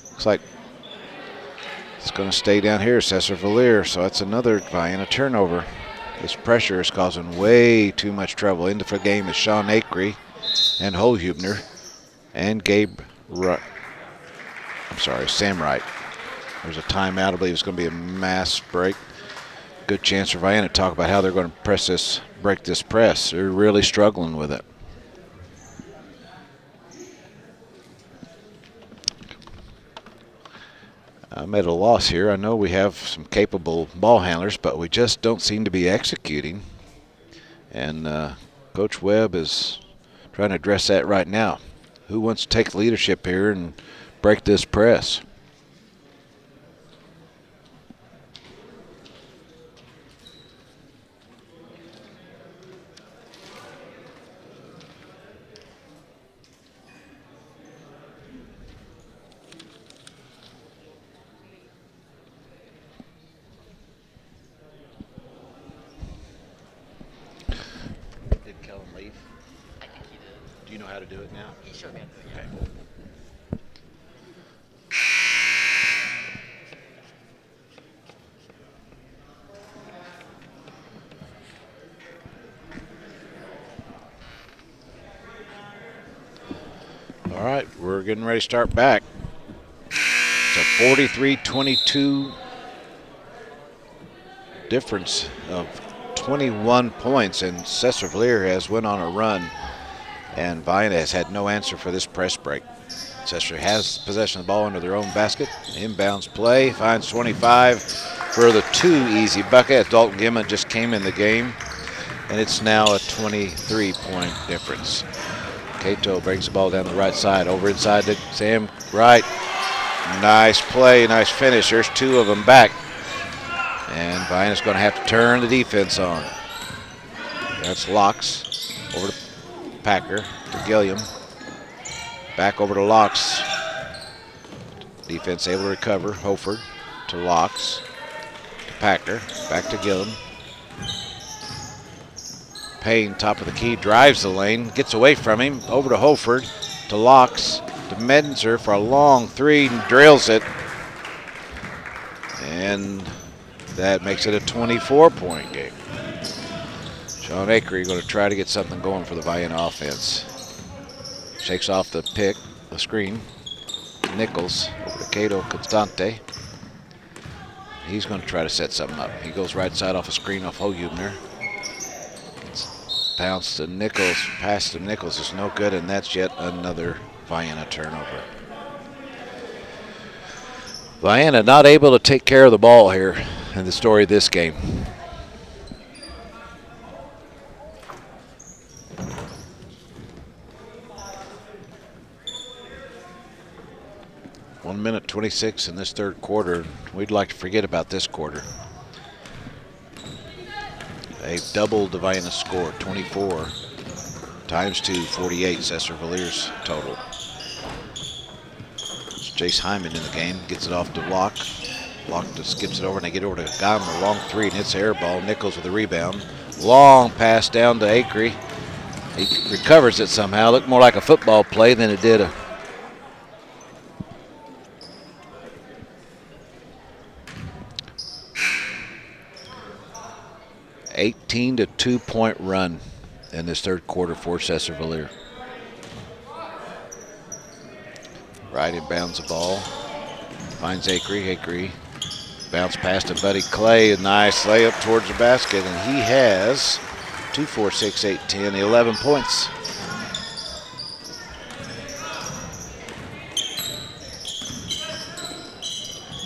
looks like it's going to stay down here, Sesser-Valier. So that's another Vienna turnover. This pressure is causing way too much trouble. Into the game is Sean Acree and Holhubner and Sam Wright. There's a timeout. I believe it's going to be a mass break. Good chance for Vienna to talk about how they're going to break this press. They're really struggling with it. I'm at a loss here. I know we have some capable ball handlers, but we just don't seem to be executing. And Coach Webb is trying to address that right now. Who wants to take leadership here and break this press? Do you know how to do it now? He showed me how to do it. Okay. All right, we're getting ready to start back. It's a 43-22 difference of 21 points, and Sesser-Valier has went on a run, and Vienna has had no answer for this press break. Sesser has possession of the ball under their own basket. Inbounds play, finds 25 for the 2 easy bucket. Dalton Gimma just came in the game, and it's now a 23-point difference. Cato brings the ball down the right side, over inside to Sam Wright. Nice play, nice finish. There's 2 of them back. And Vienna's going to have to turn the defense on. That's Locks over to Packer to Gilliam. Back over to Locks. Defense able to recover. Hoford to Locks. To Packer. Back to Gilliam. Payne, top of the key, drives the lane. Gets away from him. Over to Hoford. To Locks. To Menzer for a long 3 and drills it. And that makes it a 24-point game. Sean Acree going to try to get something going for the Vienna offense. Shakes off the screen. Nichols over to Cato Constante. He's going to try to set something up. He goes right side off a screen off Holhubner. Bounce to Nichols. Pass to Nichols is no good, and that's yet another Vienna turnover. Vienna not able to take care of the ball here in the story of this game. One minute 26 in this third quarter. We'd like to forget about this quarter. They've doubled the Vienna score, 24 times 2, 48, Sesser-Valier's total. It's Jace Hyman in the game, gets it off to Locke. Blocked, skips it over, and they get over to Geimer. Long three, and it's air ball. Nichols with the rebound. Long pass down to Acree. He recovers it somehow. Looked more like a football play than it did a 18 to 2 point run in this third quarter for Sesser-Valier. Right inbounds the ball. Finds Acree. Acree bounce pass to Buddy Clay. A nice layup towards the basket, and he has 2, 4, 6, 8, 10, 11 points.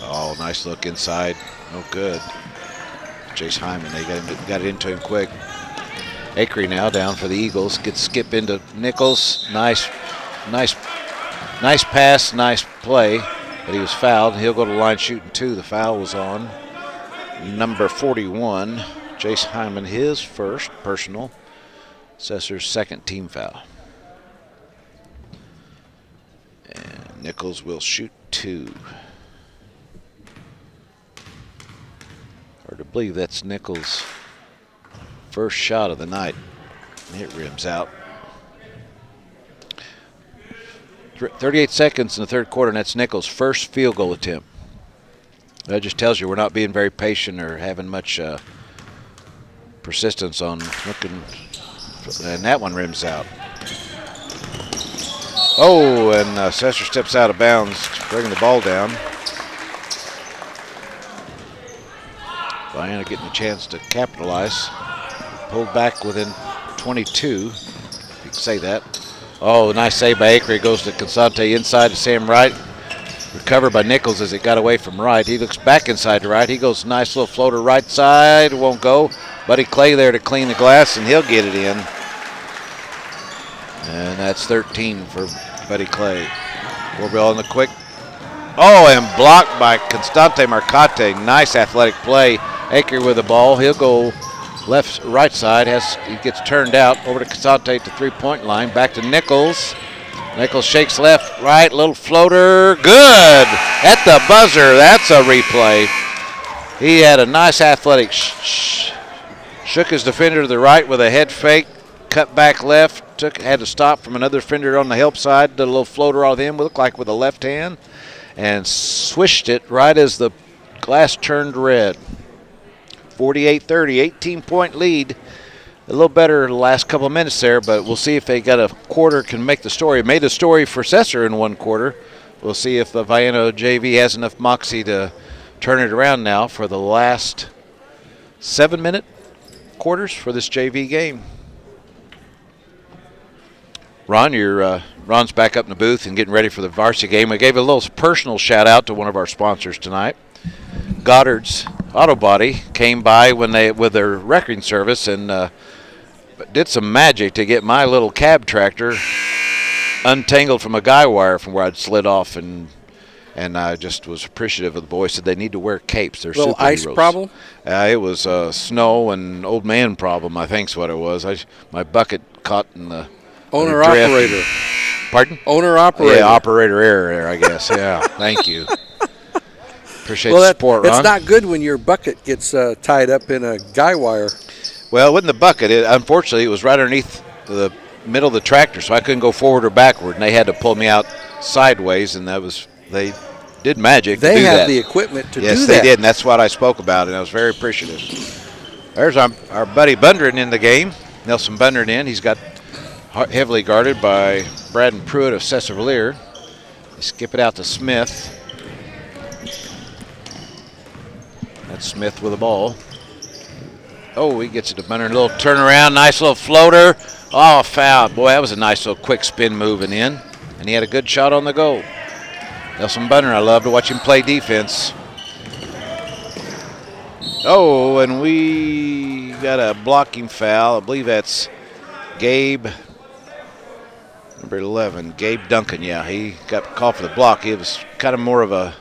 Oh, nice look inside. No good. Jace Hyman, they got it into him quick. Acree now down for the Eagles. Gets skip into Nichols. Nice pass, nice play. But he was fouled. He'll go to the line shooting 2. The foul was on number 41, Jace Hyman, his first personal. Sesser's second team foul. And Nichols will shoot 2. Hard to believe that's Nichols' first shot of the night. It rims out. 38 seconds in the third quarter, and that's Nichols' first field goal attempt. That just tells you we're not being very patient or having much persistence on looking. And that one rims out. Oh, and Sesser steps out of bounds, bringing the ball down. Vienna getting a chance to capitalize. Pulled back within 22, if you can say that. Oh, nice save by Acree. Goes to Consante inside to Sam Wright. Recovered by Nichols as it got away from Wright. He looks back inside to Wright. He goes nice little floater right side. Won't go. Buddy Clay there to clean the glass, and he'll get it in. And that's 13 for Buddy Clay. Corbell on the quick. Oh, and blocked by Constante Marcate. Nice athletic play. Acree with the ball. He'll go right side. He gets turned out over to Constante to three-point line. Back to Nichols. Nichols shakes left, right, little floater. Good at the buzzer. That's a replay. He had a nice athletic shook his defender to the right with a head fake, cut back left, had to stop from another defender on the help side, did a little floater on him, looked like with a left hand, and swished it right as the glass turned red. 48-30, 18-point lead. A little better the last couple of minutes there, but we'll see if they got a quarter can make the story. Made the story for Sesser in one quarter. We'll see if the Vienna JV has enough moxie to turn it around now for the last 7-minute quarters for this JV game. Ron's back up in the booth and getting ready for the varsity game. We gave a little personal shout out to one of our sponsors tonight. Goddard's Auto Body came by with their wrecking service and did some magic to get my little cab tractor untangled from a guy wire from where I'd slid off, and I just was appreciative of the boys. Said they need to wear capes. They're little ice problem? It was snow and old man problem, I think's what it was. My bucket caught in the owner operator. Pardon? Owner operator. Yeah, operator error there, I guess. Yeah, thank you. Appreciate the support, Ron. It's not good when your bucket gets tied up in a guy wire. Well, it wasn't the bucket. Unfortunately, it was right underneath the middle of the tractor, so I couldn't go forward or backward, and they had to pull me out sideways, and they did magic to do that. They have the equipment to do that. Yes, they did, and that's what I spoke about, and I was very appreciative. There's our buddy Bundren in the game. Nelson Bundren in. He's got heavily guarded by Braden Pruitt of Sesser-Valier. They skip it out to Smith. That's Smith with the ball. Oh, he gets it to Bundren. A little turnaround, nice little floater. Oh, foul. Boy, that was a nice little quick spin moving in. And he had a good shot on the goal. Nelson Bundren, I love to watch him play defense. Oh, and we got a blocking foul. I believe that's Gabe, number 11, Gabe Duncan. Yeah, he got called for the block. It was kind of more of a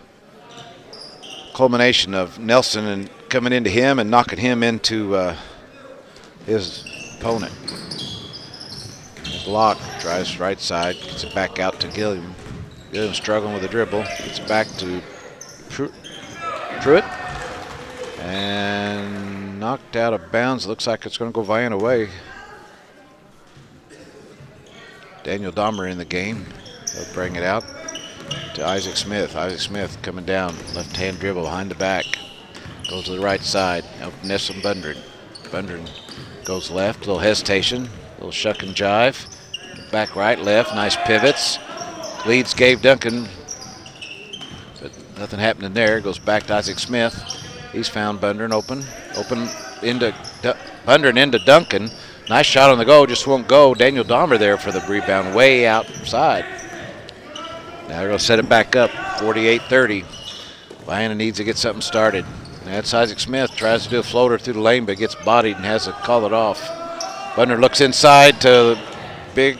culmination of Nelson and coming into him and knocking him into his opponent. Block, drives right side, gets it back out to Gilliam. Gilliam struggling with the dribble, gets it back to Pruitt. And knocked out of bounds. Looks like it's going to go Vienna way. Daniel Dahmer in the game. They'll bring it out to Isaac Smith. Isaac Smith coming down. Left-hand dribble behind the back. Goes to the right side. Up Nesson Bundren. Bundren goes left. Little hesitation. Little shuck and jive. Back right, left. Nice pivots. Leads Gabe Duncan. But nothing happening there. Goes back to Isaac Smith. He's found Bundren open. Open into Bundren into Duncan. Nice shot on the go, just won't go. Daniel Dahmer there for the rebound, way outside. Now they're going to set it back up, 48-30. Vienna needs to get something started. That's Isaac Smith, tries to do a floater through the lane, but gets bodied and has to call it off. Bundren looks inside to big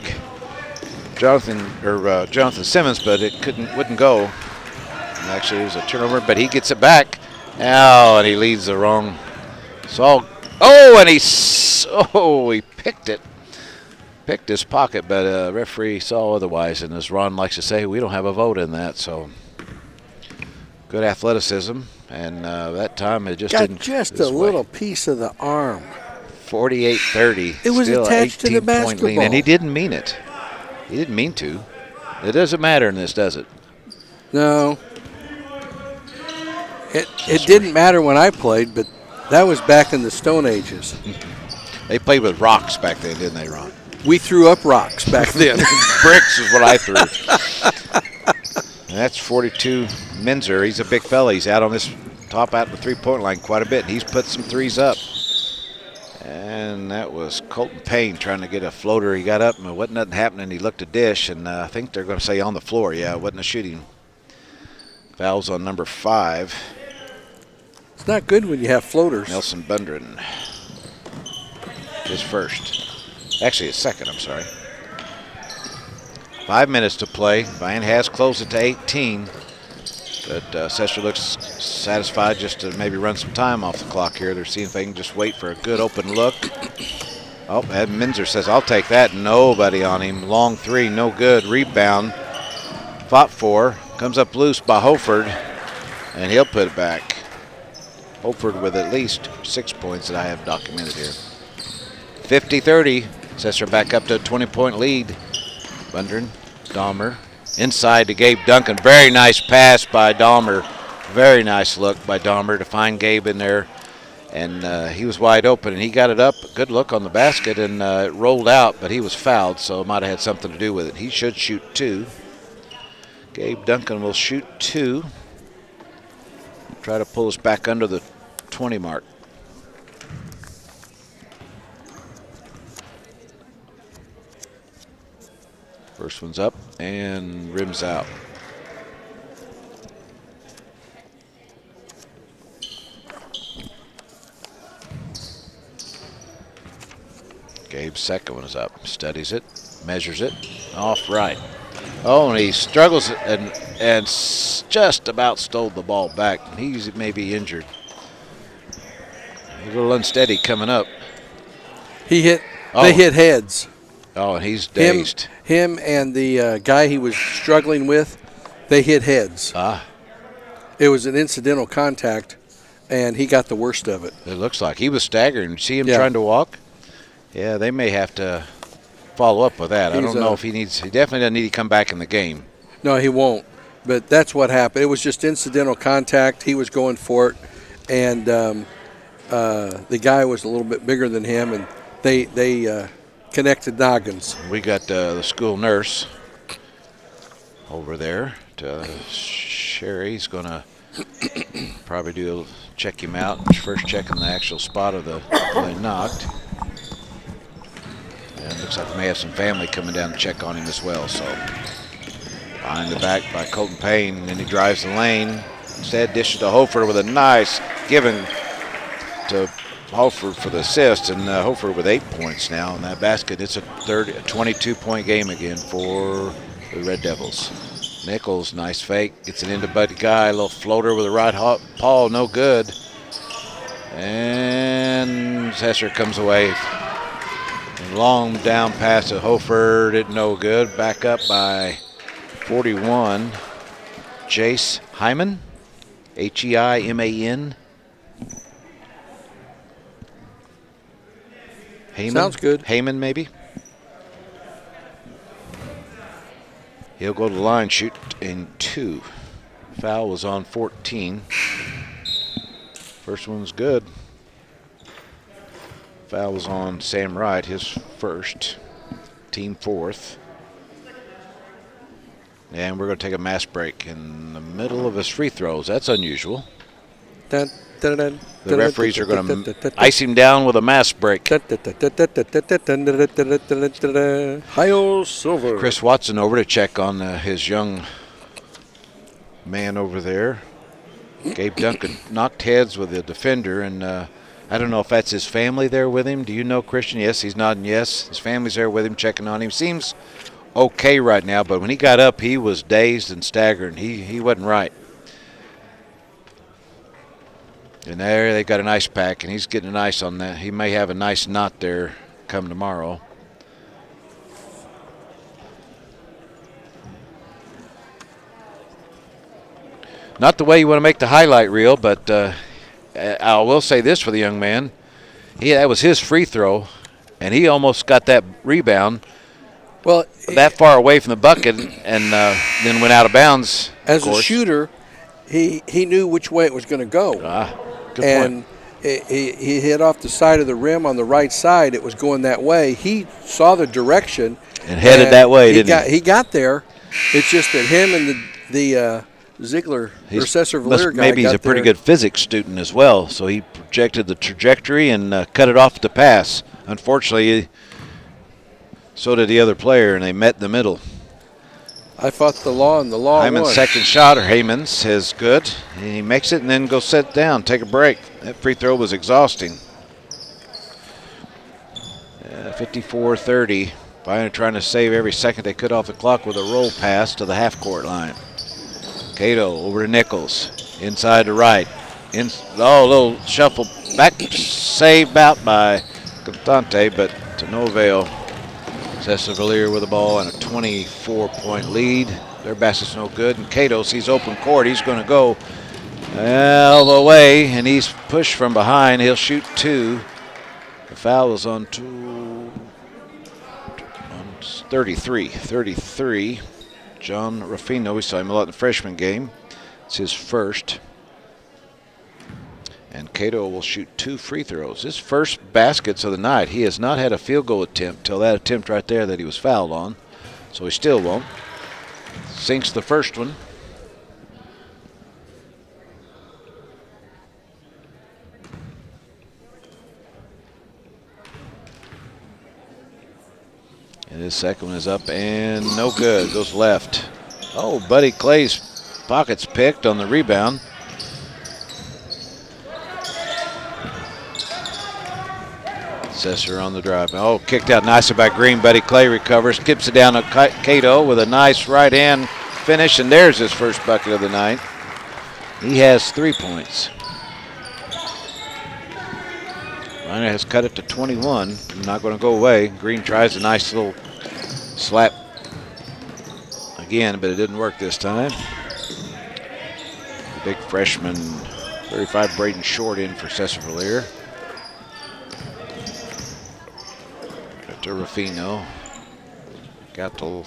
Jonathan Simmons, but it wouldn't go. And actually, it was a turnover, but he gets it back. Now, and he leads the wrong. And he picked it. Picked his pocket, but referee saw otherwise. And as Ron likes to say, we don't have a vote in that. So good athleticism, and that time it just got didn't. Just a little piece of the arm. 48-30. It was still attached to the 18-point lead, basketball. and he didn't mean it. He didn't mean to. It doesn't matter in this, does it? No. It didn't matter when I played, but that was back in the Stone Ages. They played with rocks back then, didn't they, Ron? We threw up rocks back then. Bricks is what I threw. And that's 42 Minzer. He's a big fella. He's out on this top out the three-point line quite a bit. He's put some threes up. And that was Colton Payne trying to get a floater. He got up and wasn't nothing happening. He looked a dish, and I think they're going to say on the floor. Yeah, it wasn't a shooting. Fouls on number 5. It's not good when you have floaters. Nelson Bundren. His first. Actually, his second, I'm sorry. 5 minutes to play. Vienna has closed it to 18. But Sesser looks satisfied just to maybe run some time off the clock here. They're seeing if they can just wait for a good open look. Oh, Ed Minzer says, I'll take that. Nobody on him. Long three, no good. Rebound. Fought for. Comes up loose by Hoford. And he'll put it back. Hoford with at least 6 points that I have documented here. 50-30. Sesser back up to a 20-point lead. Bundren, Dahmer. Inside to Gabe Duncan. Very nice pass by Dahmer. Very nice look by Dahmer to find Gabe in there. And he was wide open, and he got it up. Good look on the basket, and it rolled out, but he was fouled, so it might have had something to do with it. He should shoot 2. Gabe Duncan will shoot 2. Try to pull us back under the 20 mark. First one's up and rims out. Gabe's second one is up. Studies it, measures it, off right. Oh, and he struggles and just about stole the ball back. He's maybe injured. A little unsteady coming up. They hit heads. Oh, and he's dazed. Him and the guy he was struggling with, they hit heads. It was an incidental contact, and he got the worst of it. It looks like. He was staggering. See him trying to walk? Yeah, they may have to follow up with that. I don't know if he needs – he definitely doesn't need to come back in the game. No, he won't. But that's what happened. It was just incidental contact. He was going for it, and the guy was a little bit bigger than him, and they connected noggins. We got the school nurse over there. Sherry's going to probably check him out. First checking the actual spot of the knocked. And looks like we may have some family coming down to check on him as well. So behind the back by Colton Payne, and then he drives the lane. Instead dishes to Hoford with a nice giving to Hoford for the assist, and Hoford with 8 points now in that basket. It's a 22-point game again for the Red Devils. Nichols, nice fake, gets it into Buddy Guy, a little floater with a right paw, no good. And Sesser comes away. Long down pass to Hoford, it no good. Back up by 41. Jace Hyman Heiman. Heyman? Sounds good. Heyman, maybe. He'll go to the line, shoot in 2. Foul was on 14. First one's good. Foul was on Sam Wright, his first. Team 4th. And we're going to take a mass break in the middle of his free throws. That's unusual. The referees are going to ice him down with a mass break. Hi-yo, Silver. Chris Watson over to check on his young man over there. Gabe Duncan knocked heads with the defender, and I don't know if that's his family there with him. Do you know, Christian? Yes, he's nodding yes. His family's there with him, checking on him. Seems okay right now, but when he got up, he was dazed and staggered. He wasn't right. And there they got an ice pack, and he's getting an ice on that. He may have a nice knot there come tomorrow. Not the way you want to make the highlight reel, but I will say this for the young man. That was his free throw, and he almost got that rebound. Well, that far away from the bucket, and then went out of bounds. As a shooter, he knew which way it was going to go. Good and point. He hit off the side of the rim on the right side. It was going that way. He saw the direction and headed that way, didn't he? He got there. It's just that him and the Ziegler or Sesser-Valier guy. Maybe he's a pretty good physics student as well, so he projected the trajectory and cut it off to pass. Unfortunately, so did the other player, and they met in the middle. I fought the law, and the law Hyman's won. second shot, or Heyman's, is good. He makes it and then goes sit down, take a break. That free throw was exhausting. 54-30. Vienna trying to save every second they could off the clock with a roll pass to the half-court line. Cato over to Nichols, inside to right. A little shuffle back, saved out by Constante, but to no avail. Sesser-Valier with the ball and a 24-point lead. Their basket's no good, and Cato sees open court. He's going to go all the way, and he's pushed from behind. He'll shoot 2. The foul is on 33. John Ruffino, we saw him a lot in the freshman game. It's his first. And Cato will shoot 2 free throws. His first baskets of the night. He has not had a field goal attempt till that attempt right there that he was fouled on. So he still won't. Sinks the first one. And his second one is up and no good. Goes left. Oh, Buddy Clay's pockets picked on the rebound. Sesser on the drive. Oh, kicked out nicely by Green. Buddy Clay recovers, skips it down to Cato with a nice right hand finish, and there's his first bucket of the night. He has 3 points. Vienna has cut it to 21. Not going to go away. Green tries a nice little slap again, but it didn't work this time. The big freshman, 35, Braden Short in for Sesser-Valier. To Ruffino. Got to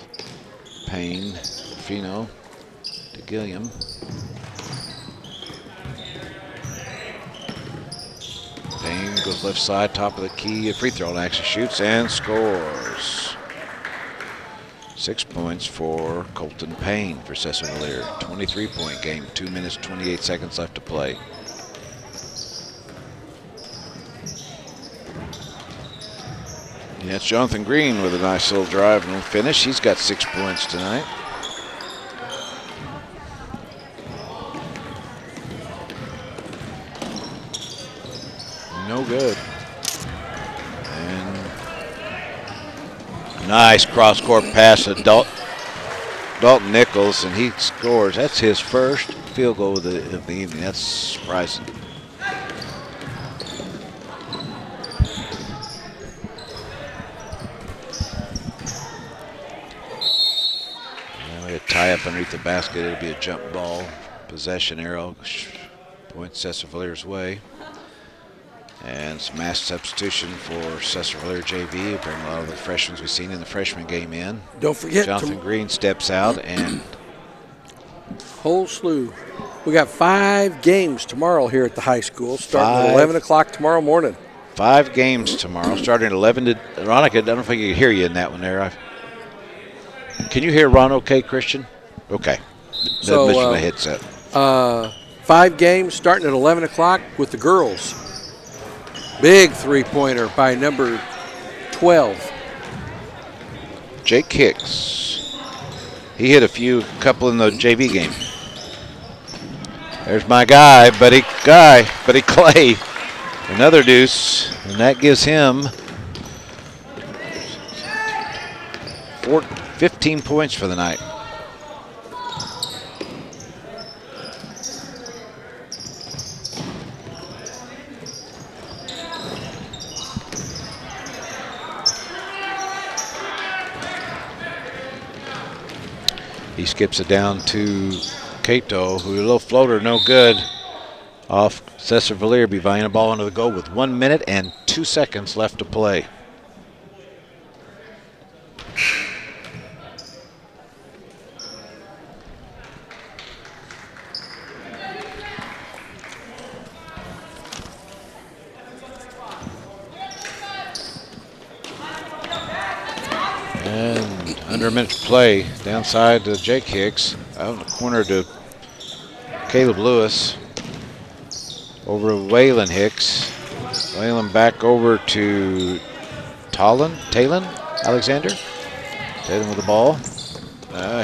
Payne. Ruffino to Gilliam. Payne goes left side, top of the key. Free throw line, actually shoots and scores. 6 points for Colton Payne for Sesser-Valier. 23-point game, 2 minutes, 28 seconds left to play. Yeah, it's Jonathan Green with a nice little drive and finish. He's got 6 points tonight. No good. And nice cross-court pass to Dalton Nichols, and he scores. That's his first field goal of the evening. That's surprising. Tie up underneath the basket. It'll be a jump ball. Possession arrow. Point Sesser-Valier's way. And some mass substitution for Sesser-Valier JV. Bring a lot of the freshmen we've seen in the freshman game in. Don't forget, Jonathan Green steps out, and whole slew. We got 5 games tomorrow here at the high school, starting at 11 o'clock tomorrow morning. 5 games tomorrow, starting at 11 to Veronica. I don't know if I can hear you in that one there. Can you hear Ron okay, Christian? Okay. So, Missed my headset. 5 games starting at 11 o'clock with the girls. Big three-pointer by number 12. Jake Hicks. He hit a couple in the JV game. There's my guy, Buddy Clay. Another deuce, and that gives him 15 points for the night. He skips it down to Cato, who a little floater, no good. Off Sesser-Valier, be vying a ball into the goal with 1 minute and 2 seconds left to play. And under a minute to play, downside to Jake Hicks, out in the corner to Caleb Lewis. Over to Waylon Hicks. Waylon back over to Talon Alexander. Taylor with the ball.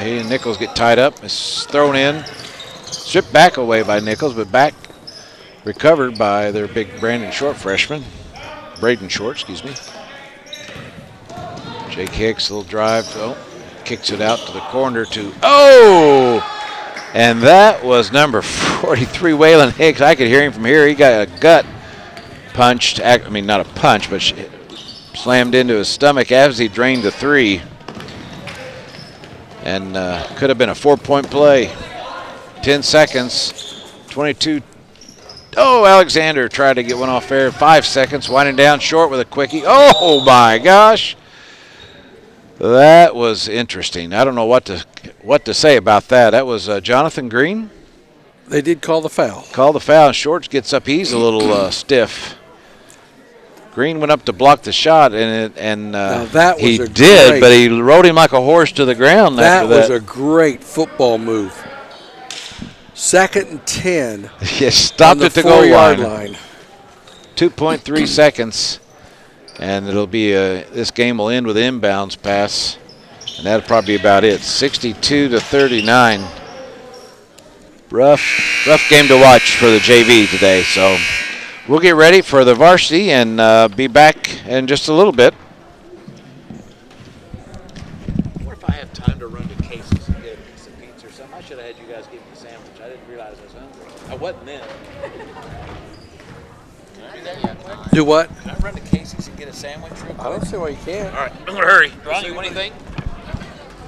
He and Nichols get tied up. It's thrown in. Stripped back away by Nichols, but back recovered by their big Braden Short, excuse me. Jake Hicks, a little drive. Kicks it out to the corner to, and that was number 43, Waylon Hicks. I could hear him from here. He got a gut punched. I mean, not a punch, but slammed into his stomach as he drained the 3. And could have been a 4-point play. 10 seconds, 22. Alexander tried to get one off there. 5 seconds, winding down short with a quickie. Oh, my gosh. That was interesting. I don't know what to say about that. That was Jonathan Green. They did call the foul. Shorts gets up. He's a little stiff. Green went up to block the shot, and he did, but he rode him like a horse to the ground after that. That was a great football move. 2nd and 10. Yes, stopped at the goal line. 2.3 seconds. And it'll be this game will end with an inbounds pass, and that'll probably be about it. 62-39. Rough game to watch for the JV today. So we'll get ready for the varsity and be back in just a little bit. What if I had time to run to Casey's and get a piece of pizza or something? I should have had you guys give me a sandwich. I didn't realize I was hungry. I wasn't then. Can I do that yet, Clint? Do what? Can I run to Casey's and get a sandwich real quick? I don't see why you can't. All right, I'm going to hurry. Ronnie, what do you think?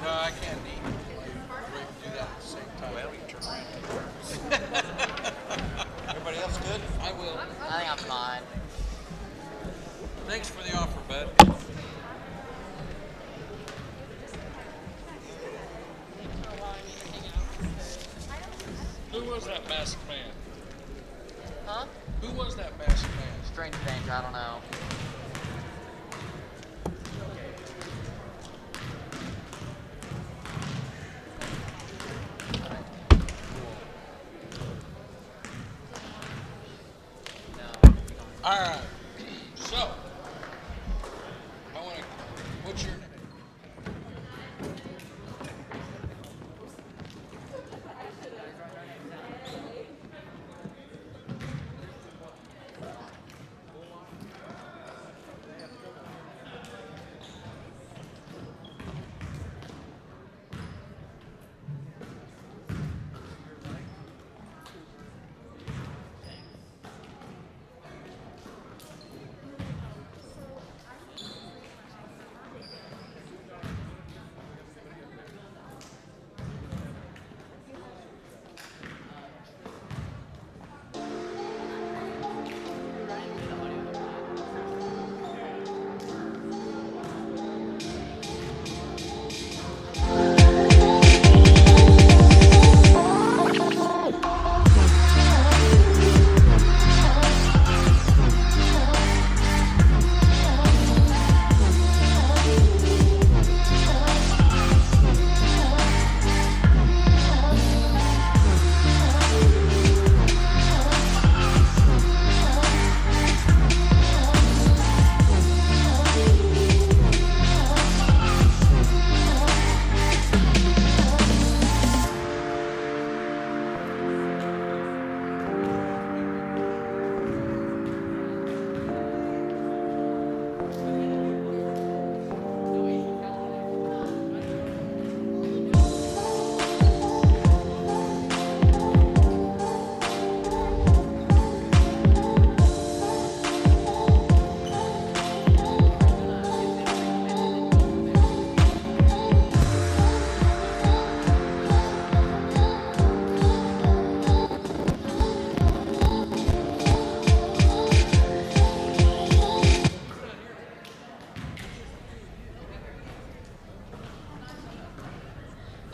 No, I can't eat. We do that at the same time. Well, we can turn around. Everybody else good? I will. I think I'm fine. Thanks for the offer, bud. Who was that masked man? Huh? Who was that masked man? Strange danger, I don't know. All right. So, what's your name?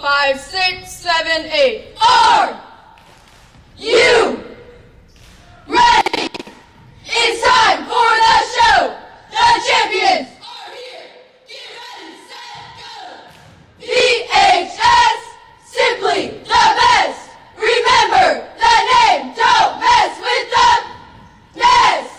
5, 6, 7, 8. Are you ready? It's time for the show. The champions are here. Get ready, set, go. VHS, simply the best. Remember the name. Don't mess with the nest.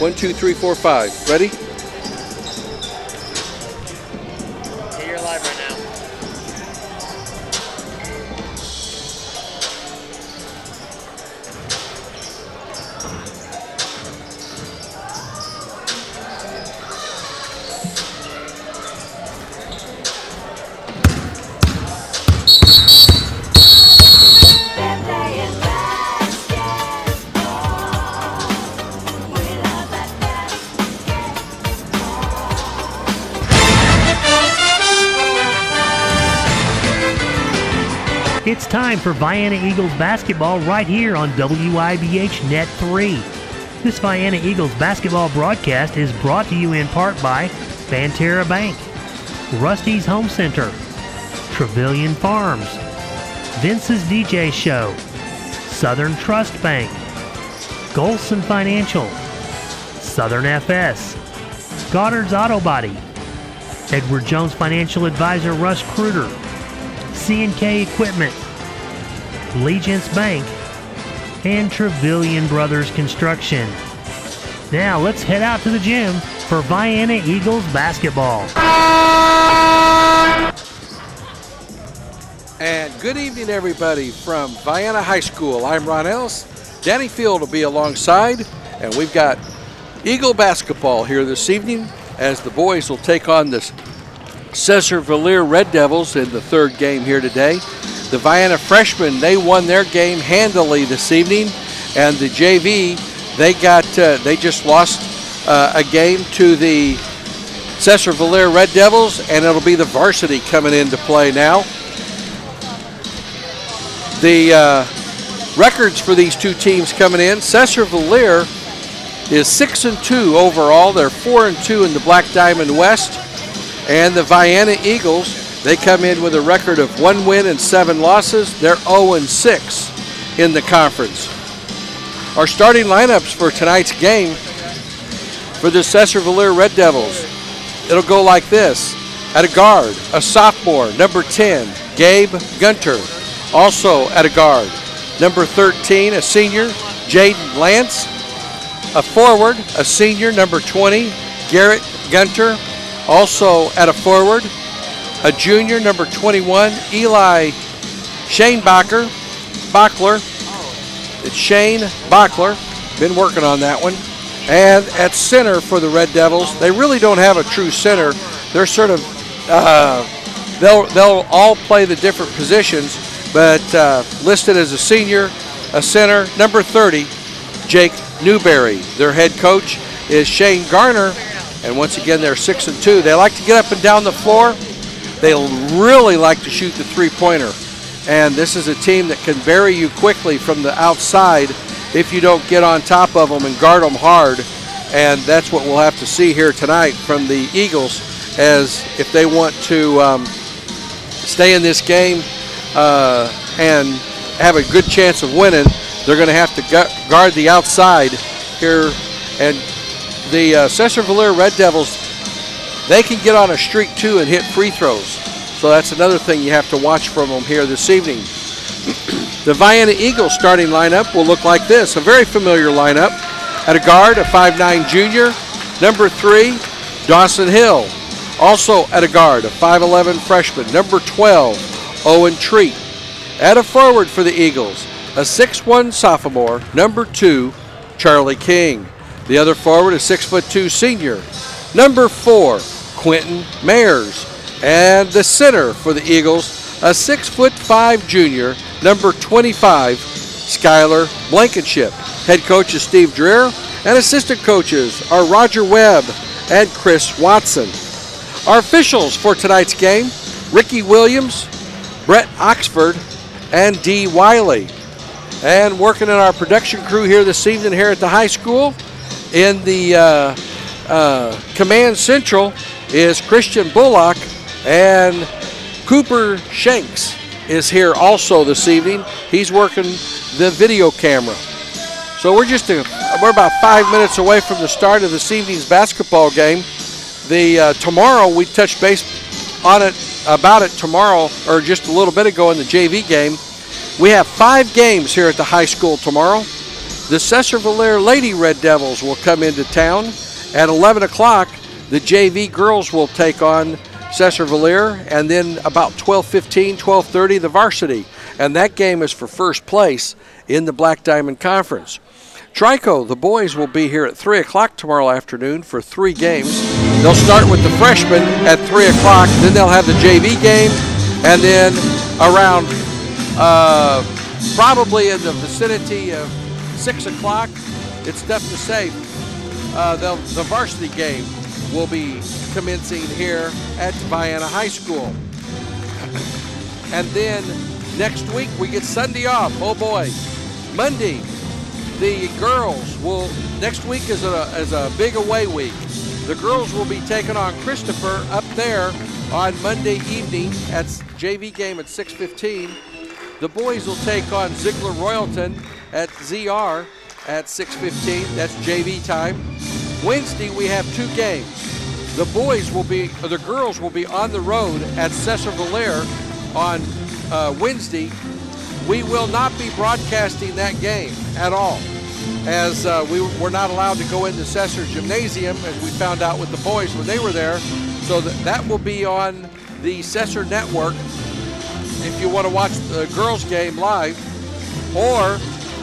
One, two, three, four, five. Ready? Okay, you're live right now. It's time for Vienna Eagles basketball right here on WIBH Net 3. This Vienna Eagles basketball broadcast is brought to you in part by Banterra Bank, Rusty's Home Center, Trevelyan Farms, Vince's DJ Show, Southern Trust Bank, Golson Financial, Southern FS, Goddard's Auto Body, Edward Jones Financial Advisor Russ Kruger, C&K Equipment, Legence Bank, and Trevelyan Brothers Construction. Now let's head out to the gym for Vienna Eagles basketball. And good evening, everybody, from Vienna High School. I'm Ron Ellis. Danny Field will be alongside, and we've got Eagle basketball here this evening as the boys will take on the Sesser-Valier Red Devils in the third game here today. The Vienna freshmen, they won their game handily this evening, and the JV, they just lost a game to the Sesser-Valier Red Devils, and it'll be the varsity coming into play now. The records for these two teams coming in, Sesser-Valier is 6-2 overall. They're 4-2 in the Black Diamond West. And the Vienna Eagles, they come in with a record of 1 win and 7 losses. They're 0-6 in the conference. Our starting lineups for tonight's game for the Sesser-Valier Red Devils, it'll go like this. At a guard, a sophomore, number 10, Gabe Gunter. Also at a guard, number 13, a senior, Jaden Lance. A forward, a senior, number 20, Garrett Gunter. Also at a forward, a junior, number 21, Eli Bachler. It's Shane Bachler. Been working on that one. And at center for the Red Devils, they really don't have a true center. They're sort of, they'll all play the different positions, but listed as a senior, a center, number 30, Jake Newberry. Their head coach is Shane Garner, and once again, they're 6-2. They like to get up and down the floor. They really like to shoot the three-pointer, and this is a team that can bury you quickly from the outside if you don't get on top of them and guard them hard, and that's what we'll have to see here tonight from the Eagles, as if they want to stay in this game and have a good chance of winning, they're going to have to guard the outside here. And the Sesser-Valier Red Devils, they can get on a streak too and hit free throws. So that's another thing you have to watch from them here this evening. The Vienna Eagles starting lineup will look like this. A very familiar lineup. At a guard, a 5'9 junior, number 3, Dawson Hill. Also at a guard, a 5'11 freshman, number 12, Owen Treat. At a forward for the Eagles, a 6'1 sophomore, number 2, Charlie King. The other forward, a 6'2 senior, number 4, Quentin Mayers. And the center for the Eagles, a 6'5 junior, number 25, Skylar Blankenship. Head coach is Steve Dreer, and assistant coaches are Roger Webb and Chris Watson. Our officials for tonight's game, Ricky Williams, Brett Oxford, and Dee Wiley. And working in our production crew here this evening here at the high school in the Command Central is Christian Bullock, and Cooper Shanks is here also this evening. He's working the video camera. So we're about 5 minutes away from the start of this evening's basketball game. Tomorrow we touched base on it about it tomorrow, or just a little bit ago in the JV game. We have 5 games here at the high school tomorrow. The Sesser-Valier Lady Red Devils will come into town. At 11 o'clock, the JV girls will take on Sesser-Valier, and then about 12:15, 12:30, the varsity. And that game is for first place in the Black Diamond Conference. Trico, the boys, will be here at 3 o'clock tomorrow afternoon for 3 games. They'll start with the freshmen at 3 o'clock, then they'll have the JV game, and then around probably in the vicinity of 6 o'clock, it's tough to say, the varsity game will be commencing here at Vienna High School. And then Next week, we get Sunday off. Oh, boy. Monday, the girls will, next week is a big away week. The girls will be taking on Christopher up there on Monday evening at JV game at 6:15. The boys will take on Ziegler Royalton at ZR at 6:15. That's JV time. Wednesday, we have 2 games. The girls will be on the road at Sesser-Valier on Wednesday. We will not be broadcasting that game at all, as we were not allowed to go into Sesser Gymnasium, as we found out with the boys when they were there. So that will be on the Sesser Network if you want to watch the girls' game live. Or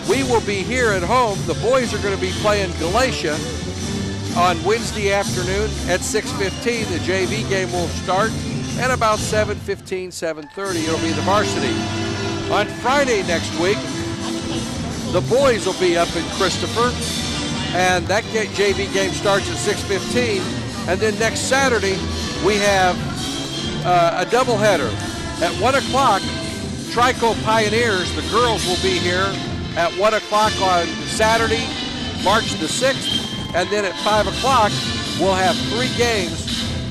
we will be here at home. The boys are going to be playing Galatia on Wednesday afternoon at 6:15. The JV game will start at about 7:15, 7:30. It'll be the varsity. On Friday next week, the boys will be up in Christopher, and that JV game starts at 6:15. And then next Saturday, we have a doubleheader. At 1 o'clock, Trico Pioneers, the girls will be here at 1 o'clock on Saturday, March the 6th. And then at 5 o'clock, we'll have 3 games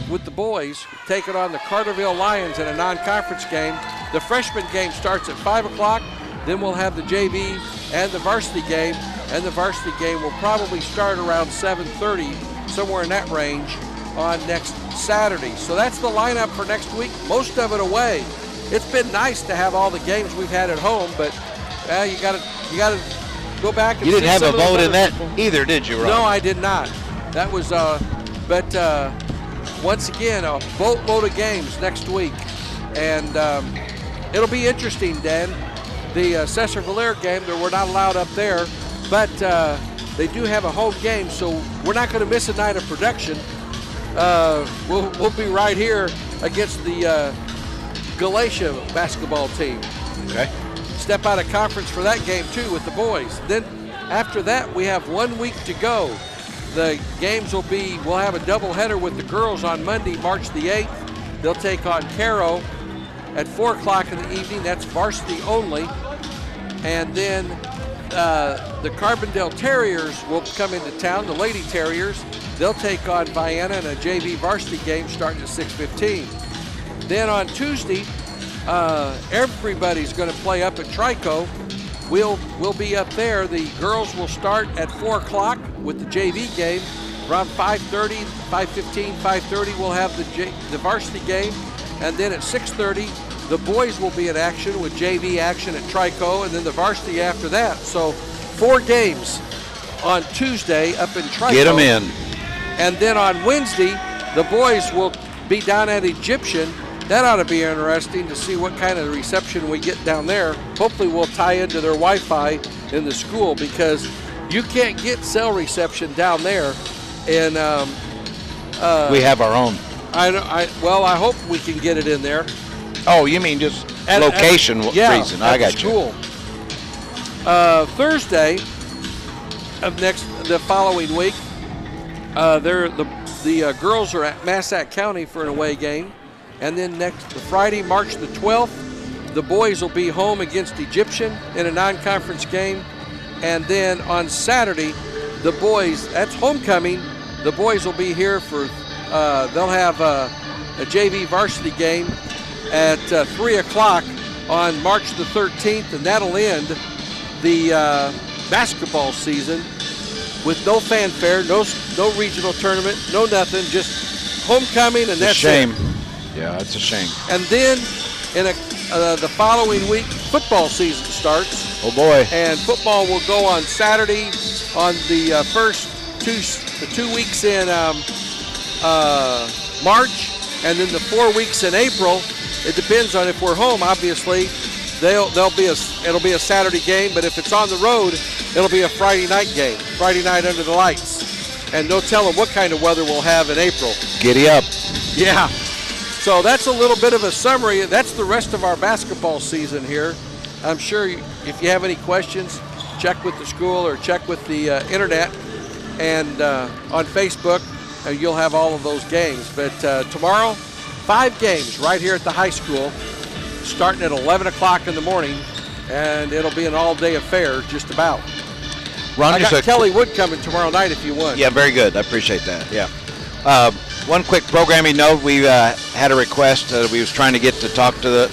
with the boys taking on the Carterville Lions in a non-conference game. The freshman game starts at 5 o'clock. Then we'll have the JV and the varsity game. And the varsity game will probably start around 7:30, somewhere in that range, on next Saturday. So that's the lineup for next week, most of it away. It's been nice to have all the games we've had at home, but you got to go back and you didn't see have some a of vote those in that people. either, did you, Ron? No, I did not. That was, but once again, a boatload of games next week. And it'll be interesting, Dan. The Sesser-Valier game, we're not allowed up there, but they do have a home game, so we're not going to miss a night of production. We'll be right here against the Galatia basketball team. Okay. Step out of conference for that game too with the boys. Then after that, we have 1 week to go. The games we'll have a doubleheader with the girls on Monday, March the 8th. They'll take on Caro at 4 o'clock in the evening. That's varsity only. And then the Carbondale Terriers will come into town, the Lady Terriers. They'll take on Vienna in a JV varsity game starting at 6:15. Then on Tuesday, everybody's going to play up at Trico. We'll be up there. The girls will start at 4 o'clock with the JV game. Around 5:30, 5:15, 5:30, we'll have the varsity game. And then at 6:30, the boys will be in action with JV action at Trico, and then the varsity after that. So 4 games on Tuesday up in Trico. Get them in. And then on Wednesday, the boys will be down at Egyptian. That ought to be interesting to see what kind of reception we get down there. Hopefully we'll tie into their Wi-Fi in the school, because you can't get cell reception down there. And we have our own. I hope we can get it in there. Oh, you mean just location reason? I got you. Cool. Thursday of the following week, the girls are at Massac County for an away game. And then Friday, March the 12th, the boys will be home against Egyptian in a non-conference game. And then on Saturday, the boys, that's homecoming, the boys will be here for, they'll have a JV varsity game at 3 o'clock on March the 13th, and that'll end the basketball season with no fanfare, no regional tournament, no nothing, just homecoming, and that's shame. it. Yeah, it's a shame. And then the following week, football season starts. Oh boy! And football will go on Saturday on the first 2 weeks in March, and then the 4 weeks in April. It depends on if we're home. Obviously, it'll be a Saturday game, but if it's on the road, it'll be a Friday night game. Friday night under the lights, and no telling what kind of weather we'll have in April. Giddy up! Yeah. So that's a little bit of a summary. That's the rest of our basketball season here. I'm sure if you have any questions, check with the school or check with the internet and on Facebook. You'll have all of those games. But tomorrow, 5 games right here at the high school. starting at 11 o'clock in the morning, and it'll be an all-day affair just about. Ron, I got Kelly Wood coming tomorrow night if you want. Yeah, very good. I appreciate that. Yeah. One quick programming note: we had a request. We was trying to get to talk to the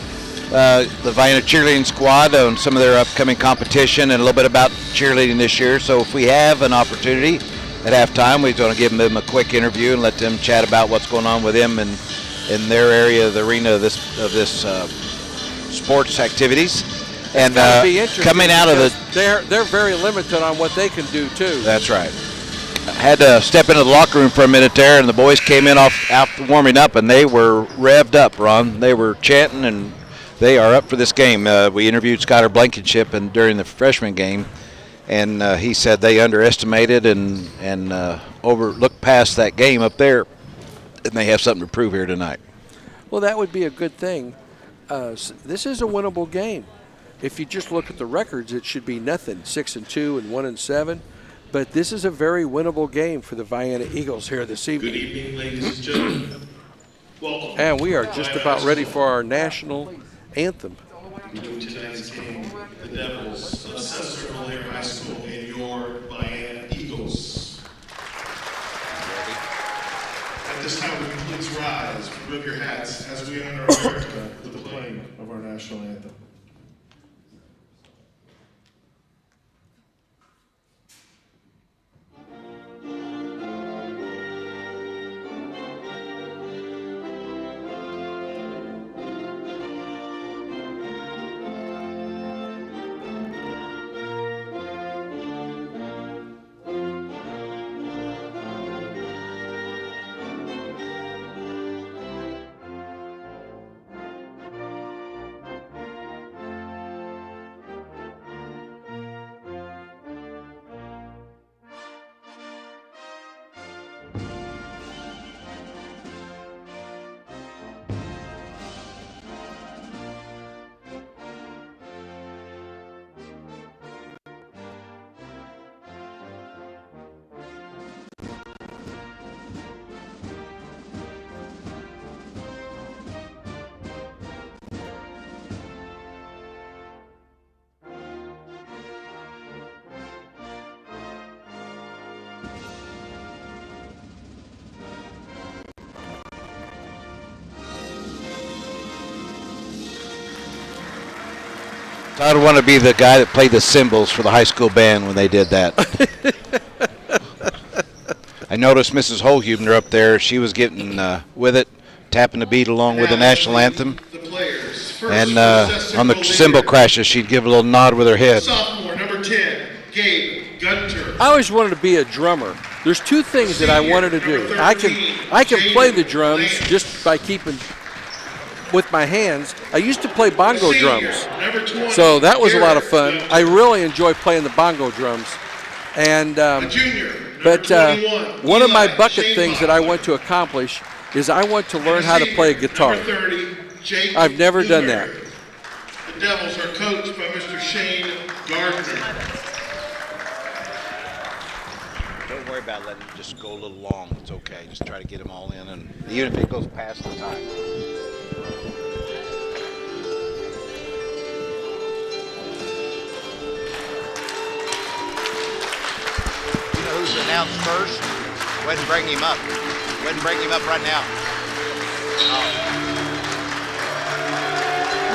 Vienna cheerleading squad on some of their upcoming competition and a little bit about cheerleading this year. So if we have an opportunity at halftime, we're going to give them a quick interview and let them chat about what's going on with them in their area of the arena of this sports activities. And coming out of they're very limited on what they can do too. That's right. I had to step into the locker room for a minute there, and the boys came in after warming up, and they were revved up, Ron. They were chanting, and they are up for this game. We interviewed Skylar Blankenship during the freshman game, and he said they underestimated and overlooked past that game up there, and they have something to prove here tonight. Well, that would be a good thing. This is a winnable game. If you just look at the records, it should be nothing, 6-2 and 1-7. But this is a very winnable game for the Vienna Eagles here this evening. Good evening, ladies and gentlemen. Welcome. And we are just about ready for our national anthem. Between tonight's game, the Devils of Sesser-Valier High School and your Vienna Eagles. At this time, would you please rise, remove your hats as we honor America with the playing of our national anthem. I would want to be the guy that played the cymbals for the high school band when they did that. I noticed Mrs. Holhubner up there. She was getting with it, tapping the beat along with the national anthem. And on the cymbal crashes, she'd give a little nod with her head. Sophomore, number 10, Gabe Gunter. I always wanted to be a drummer. There's two things that I wanted to do. I can play the drums just by keeping with my hands. I used to play bongo drums, so that was a lot of fun. I really enjoy playing the bongo drums. And but one of my bucket things that I want to accomplish is I want to learn how to play a guitar. I've never done that. The Devils are coached by Mr. Shane Gardner. Don't worry about letting it just go a little long. It's okay. Just try to get them all in, and even if it goes past the time. Who's announced first? Go ahead and bring him up. Go ahead and bring him up right now.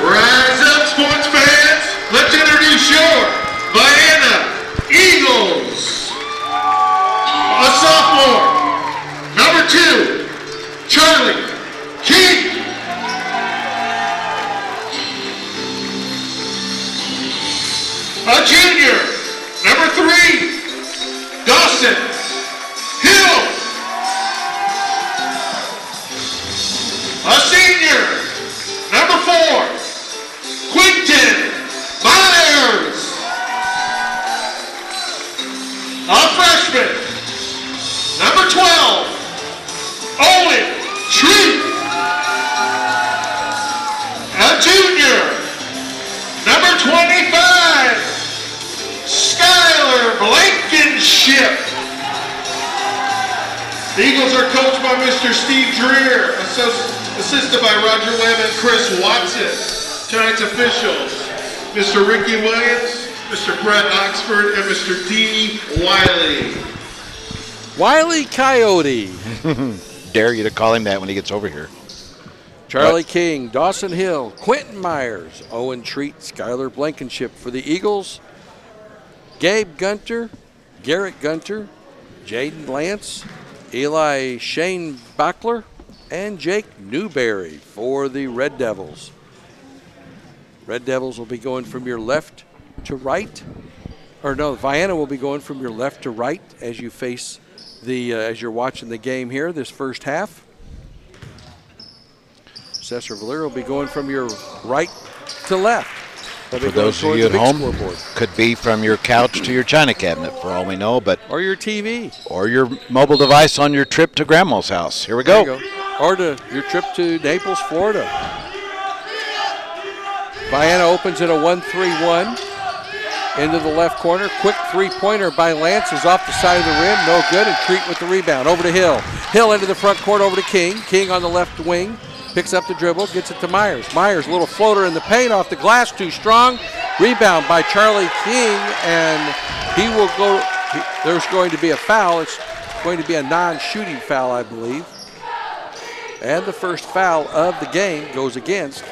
Rise up, sports fans. Let's introduce your Vienna Eagles. A sophomore, number 2, Charlie King. A junior, number 3, Dawson Hill. A senior, number 4, Quinton Myers. A freshman, number 12, Owen Treat. A junior, number 25, Skylar Blankenship. The Eagles are coached by Mr. Steve Dreer, assisted by Roger Webb and Chris Watson. Tonight's officials, Mr. Ricky Williams, Mr. Brett Oxford, and Mr. D. Wiley. Wiley Coyote. Dare you to call him that when he gets over here. Charlie King, Dawson Hill, Quentin Myers, Owen Treat, Skylar Blankenship for the Eagles, Gabe Gunter, Garrett Gunter, Jaden Lance, Eli Shane Bachler, and Jake Newberry for the Red Devils. Red Devils will be going from your left to right. Or no, Vienna will be going from your left to right as you face the, as you're watching the game here, this first half. Sesser-Valier will be going from your right to left. For those of you at home, could be from your couch to your china cabinet for all we know, but or your TV. Or your mobile device on your trip to Grandma's house. Here we There go. you go. Or to your trip to Naples, Florida. Vienna opens in a 1-3-1. Into the left corner. Quick three-pointer by Lance is off the side of the rim. No good. And Treat with the rebound. Over to Hill. Hill into the front court over to King. King on the left wing. Picks up the dribble. Gets it to Myers. Myers, a little floater in the paint off the glass. Too strong. Rebound by Charlie King. And he will go. There's going to be a foul. It's going to be a non-shooting foul, I believe. And the first foul of the game goes against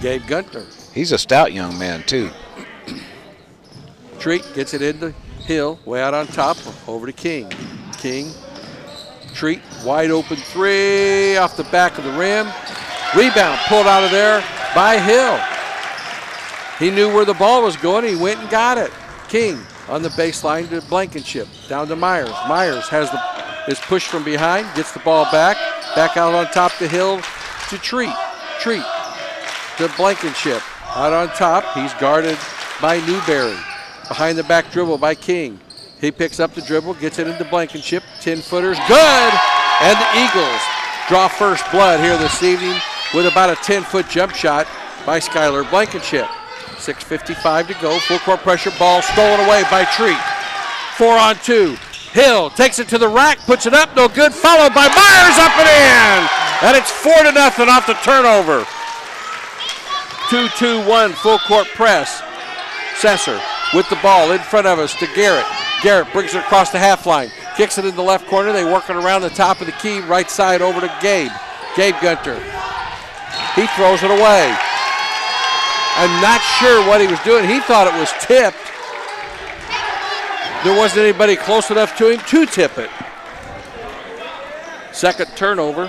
Gabe Guntner. He's a stout young man, too. Treat gets it into Hill, way out on top, over to King. King, Treat, wide open three off the back of the rim. Rebound pulled out of there by Hill. He knew where the ball was going. He went and got it. King on the baseline to Blankenship, down to Myers. Myers is pushed from behind, gets the ball back out on top to Hill to Treat. Treat to Blankenship, out on top. He's guarded by Newberry. Behind the back dribble by King. He picks up the dribble, gets it into Blankenship. 10-footers, good! And the Eagles draw first blood here this evening with about a 10-foot jump shot by Skylar Blankenship. 6:55 to go. Full court pressure, ball stolen away by Treat. 4-on-2. Hill takes it to the rack, puts it up, no good. Followed by Myers, up and in! And it's 4-0 off the turnover. 2-2-1 full court press. Sesser with the ball in front of us to Garrett. Garrett brings it across the half line. Kicks it in the left corner. They work it around the top of the key. Right side over to Gabe. Gabe Gunter. He throws it away. I'm not sure what he was doing. He thought it was tipped. There wasn't anybody close enough to him to tip it. Second turnover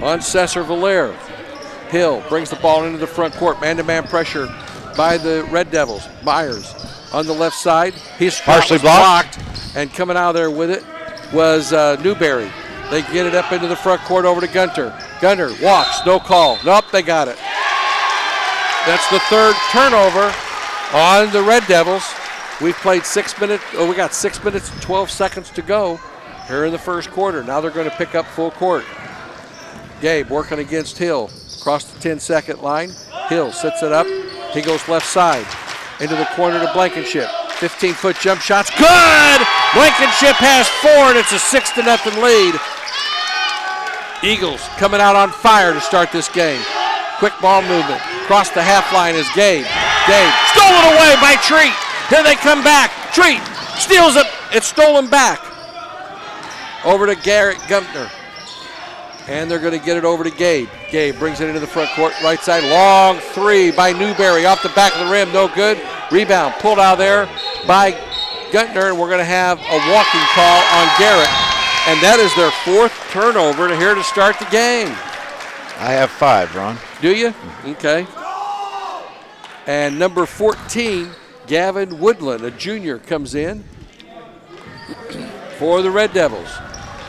on Sesser-Valier. Hill brings the ball into the front court. Man-to-man pressure by the Red Devils. Myers on the left side. He's partially blocked. And coming out of there with it was Newberry. They get it up into the front court over to Gunter. Gunter walks, no call. Nope, they got it. That's the third turnover on the Red Devils. We've played 6 minutes, we got 6 minutes and 12 seconds to go here in the first quarter. Now they're going to pick up full court. Gabe working against Hill. Across the 10-second line. Hill sets it up. He goes left side into the corner to Blankenship. 15-foot jump shots. Good! Blankenship has 4, and it's a 6-0 lead. Eagles coming out on fire to start this game. Quick ball movement. Across the half line is Gabe. Gabe stolen away by Treat. Here they come back. Treat steals it. It's stolen back. Over to Garrett Guntner. And they're going to get it over to Gabe. Gabe brings it into the front court, right side. Long three by Newberry off the back of the rim. No good. Rebound pulled out there by Guntner. And we're going to have a walking call on Garrett. And that is their fourth turnover here to start the game. I have 5, Ron. Do you? Okay. And number 14, Gavin Woodland, a junior, comes in for the Red Devils.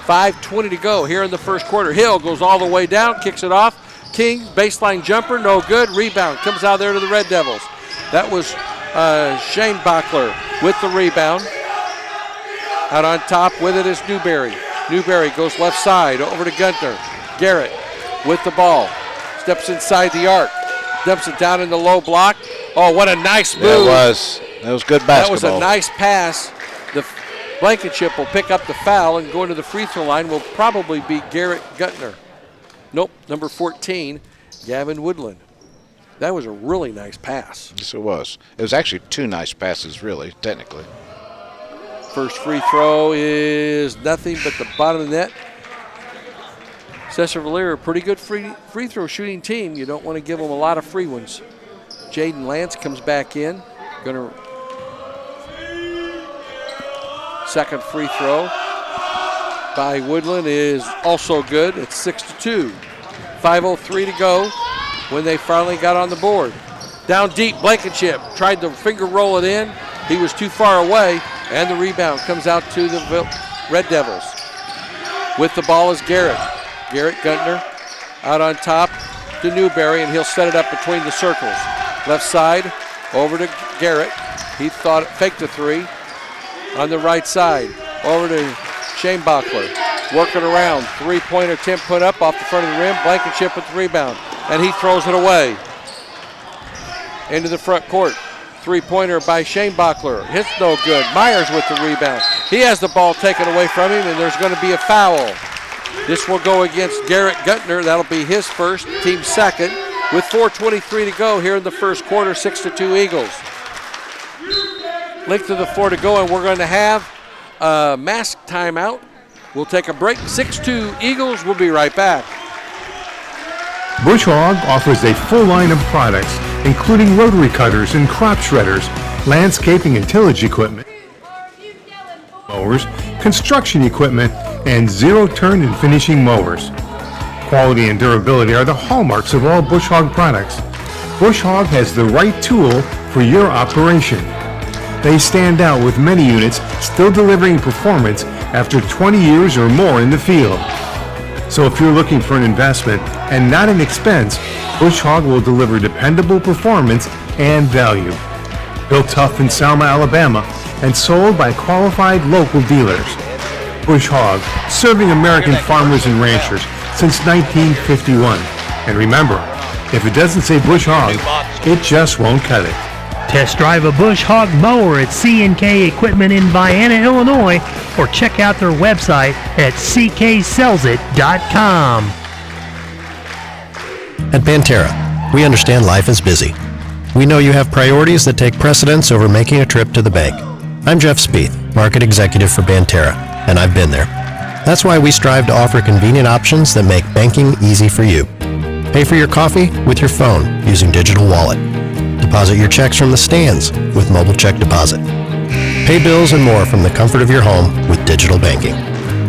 5:20 to go here in the first quarter. Hill goes all the way down, kicks it off. King, baseline jumper, no good. Rebound comes out there to the Red Devils. That was Shane Bachler with the rebound. Out on top with it is Newberry. Newberry goes left side over to Gunther. Garrett with the ball. Steps inside the arc. Dumps it down in the low block. Oh, what a nice move. That was good basketball. That was a nice pass. The Blankenship will pick up the foul, and going to the free throw line will probably be Garrett Guntner. Nope, number 14, Gavin Woodland. That was a really nice pass. Yes, it was. It was actually 2 nice passes, really, technically. First free throw is nothing but the bottom of the net. Sesser-Valier, a pretty good free throw shooting team. You don't want to give them a lot of free ones. Jaden Lance comes back in. Second free throw by Woodland is also good. It's 6-2. 5:03 to go when they finally got on the board. Down deep, Blankenship tried to finger roll it in. He was too far away, and the rebound comes out to the Red Devils. With the ball is Garrett. Garrett Guntner out on top to Newberry, and he'll set it up between the circles. Left side, over to Garrett. He thought it faked a 3. On the right side, over to Shane Bachler. Working around, 3-pointer attempt put up off the front of the rim. Blankenship with the rebound, and he throws it away. Into the front court. 3-pointer by Shane Bachler. Hits no good. Myers with the rebound. He has the ball taken away from him, and there's going to be a foul. This will go against Garrett Guntner. That'll be his first, team second, with 4:23 to go here in the first quarter. 6-2 Eagles. Length of the floor to go, and we're going to have a mask timeout. We'll take a break. 6-2 Eagles. We'll be right back. Bush Hog offers a full line of products, including rotary cutters and crop shredders, landscaping and tillage equipment, mowers, construction equipment, and zero-turn and finishing mowers. Quality and durability are the hallmarks of all Bush Hog products. Bush Hog has the right tool for your operation. They stand out with many units still delivering performance after 20 years or more in the field. So if you're looking for an investment and not an expense, Bush Hog will deliver dependable performance and value. Built tough in Selma, Alabama, and sold by qualified local dealers. Bush Hog, serving American farmers and ranchers since 1951. And remember, if it doesn't say Bush Hog, it just won't cut it. Test drive a Bush Hog mower at C&K Equipment in Vienna, Illinois, or check out their website at cksellsit.com. At Pantera, we understand life is busy. We know you have priorities that take precedence over making a trip to the bank. I'm Jeff Spieth, Market Executive for Pantera, and I've been there. That's why we strive to offer convenient options that make banking easy for you. Pay for your coffee with your phone using Digital Wallet. Deposit your checks from the stands with Mobile Check Deposit. Pay bills and more from the comfort of your home with digital banking.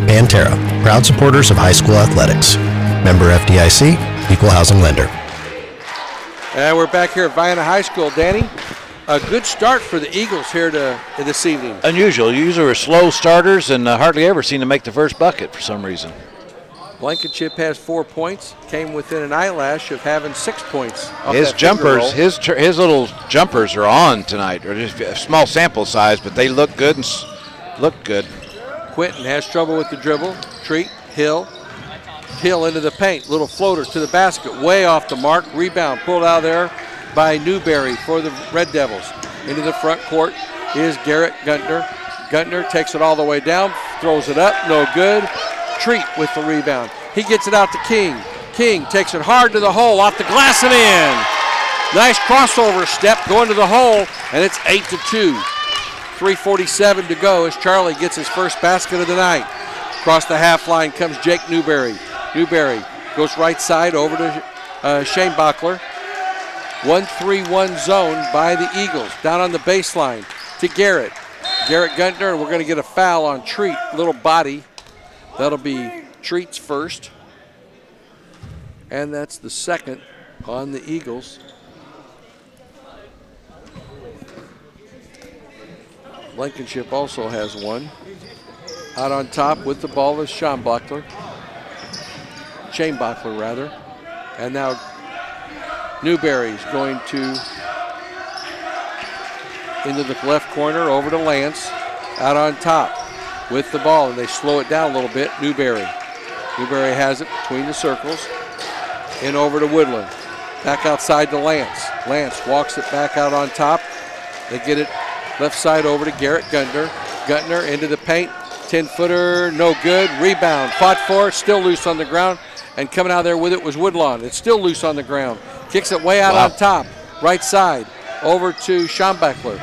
Pantera, proud supporters of high school athletics. Member FDIC, Equal Housing Lender. And we're back here at Vienna High School. Danny, a good start for the Eagles here this evening. Unusual. Usually we're slow starters and hardly ever seem to make the first bucket for some reason. Blankenship has 4 points, came within an eyelash of having 6 points. His jumpers, his little jumpers are on tonight, or just a small sample size, but they look good and look good. Quinton has trouble with the dribble. Treat, Hill into the paint. Little floater to the basket, way off the mark. Rebound pulled out of there by Newberry for the Red Devils. Into the front court is Garrett Guntner. Guntner takes it all the way down, throws it up, no good. Treat with the rebound. He gets it out to King. King takes it hard to the hole, off the glass and in. Nice crossover step going to the hole, and it's 8-2. 3:47 to go as Charlie gets his first basket of the night. Across the half line comes Jake Newberry. Newberry goes right side over to Shane Bachler. 1-3-1 zone by the Eagles. Down on the baseline to Garrett. Garrett Guntner, and we're going to get a foul on Treat. Little body. That'll be Treat's first. And that's the second on the Eagles. Blankenship also has one. Out on top with the ball is Shane Bachler. And now Newberry's going to into the left corner over to Lance. Out on top with the ball, and they slow it down a little bit. Newberry has it between the circles. In over to Woodland. Back outside to Lance. Lance walks it back out on top. They get it left side over to Garrett Guntner. Guntner into the paint. 10-footer, no good. Rebound, fought for, still loose on the ground. And coming out there with it was Woodlawn. It's still loose on the ground. Kicks it way out on top. Right side. Over to Schombeckler.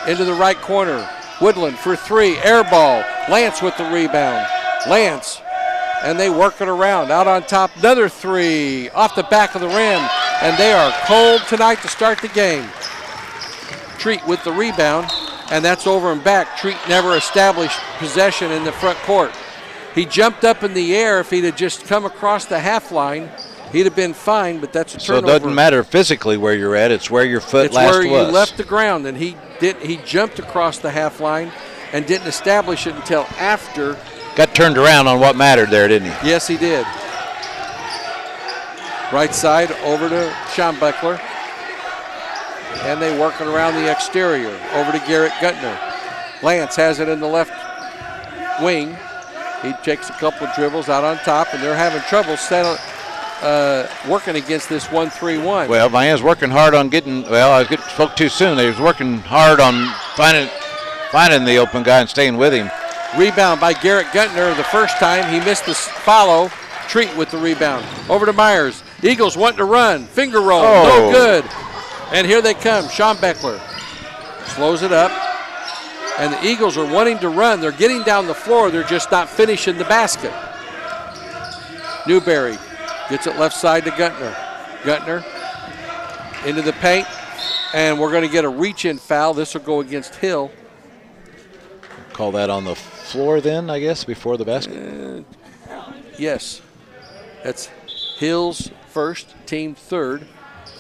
Into the right corner. Woodland for 3. Air ball. Lance with the rebound. Lance. And they work it around. Out on top. Another 3. Off the back of the rim. And they are cold tonight to start the game. Treat with the rebound. And that's over and back. Treat never established possession in the front court. He jumped up in the air. If he'd have just come across the half line, he'd have been fine, but that's a turnover. So it doesn't matter physically where you're at. It's where your foot last was. It's where you left the ground, and he jumped across the half line and didn't establish it until after. Got turned around on what mattered there, didn't he? Yes, he did. Right side over to Schombeckler. And they working around the exterior. Over to Garrett Guntner. Lance has it in the left wing. He takes a couple of dribbles out on top, and they're having trouble working against this 1-3-1. Well, Vienna's working hard on getting, I spoke too soon. They was working hard on finding the open guy and staying with him. Rebound by Garrett Guntner the first time. He missed the follow. Treat with the rebound. Over to Myers. Eagles wanting to run. Finger roll. No good. And here they come. Schombeckler slows it up. And the Eagles are wanting to run. They're getting down the floor. They're just not finishing the basket. Newberry gets it left side to Guntner. Guntner into the paint. And we're going to get a reach-in foul. This will go against Hill. Call that on the floor then, I guess, before the basket? Yes. That's Hill's first, team third.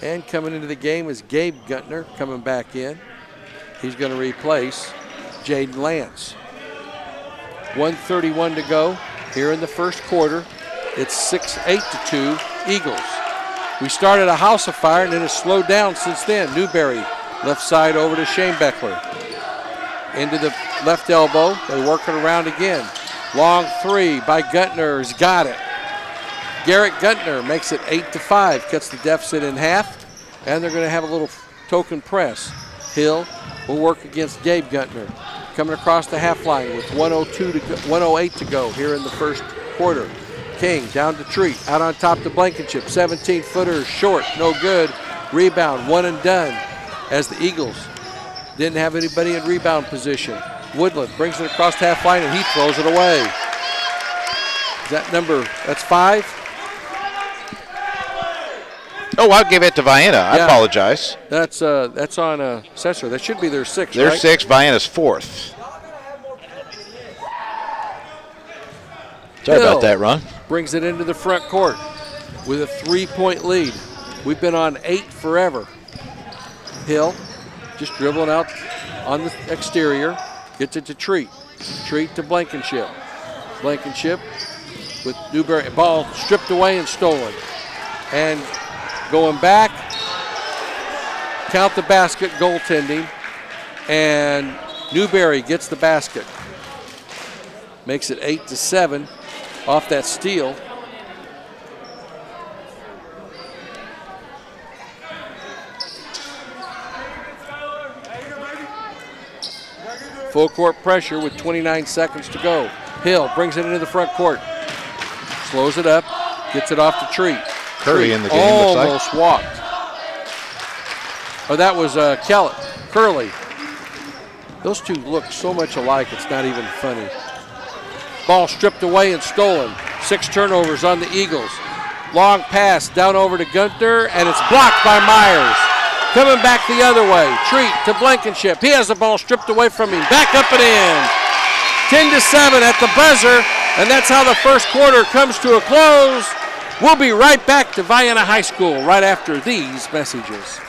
And coming into the game is Gabe Guntner coming back in. He's going to replace Jaden Lance. 1:31 to go here in the first quarter. It's 6-8-2 Eagles. We started a house of fire and it has slowed down since then. Newberry left side over to Schombeckler. Into the left elbow. They work it around again. Long 3 by Guntner has got it. Garrett Guntner makes it 8-5, cuts the deficit in half, and they're going to have a little token press. Hill will work against Gabe Guntner. Coming across the half line with 1:08 to go here in the first quarter. King down to Treat, out on top to Blankenship. 17-footer short, no good. Rebound, one and done, as the Eagles didn't have anybody in rebound position. Woodland brings it across the half line and he throws it away. Is that that's 5? Oh, I'll give it to Vienna. I apologize. That's on Sesser. That should be their 6th, Their right? 6th, Vienna's 4th. Sorry about that, Ron. Brings it into the front court with a 3-point lead. We've been on 8 forever. Hill just dribbling out on the exterior. Gets it to Treat. Treat to Blankenship. Blankenship with Newberry. Ball stripped away and stolen. And going back, count the basket, goaltending, and Newberry gets the basket. Makes it 8-7 off that steal. Full court pressure with 29 seconds to go. Hill brings it into the front court. Slows it up, gets it off to Treat. Curley in the game, almost walked. Oh, that was Curley. Those two look so much alike, it's not even funny. Ball stripped away and stolen. 6 turnovers on the Eagles. Long pass down over to Gunther, and it's blocked by Myers. Coming back the other way. Treat to Blankenship. He has the ball stripped away from him. Back up and in. 10-7 at the buzzer, and that's how the first quarter comes to a close. We'll be right back to Vienna High School right after these messages.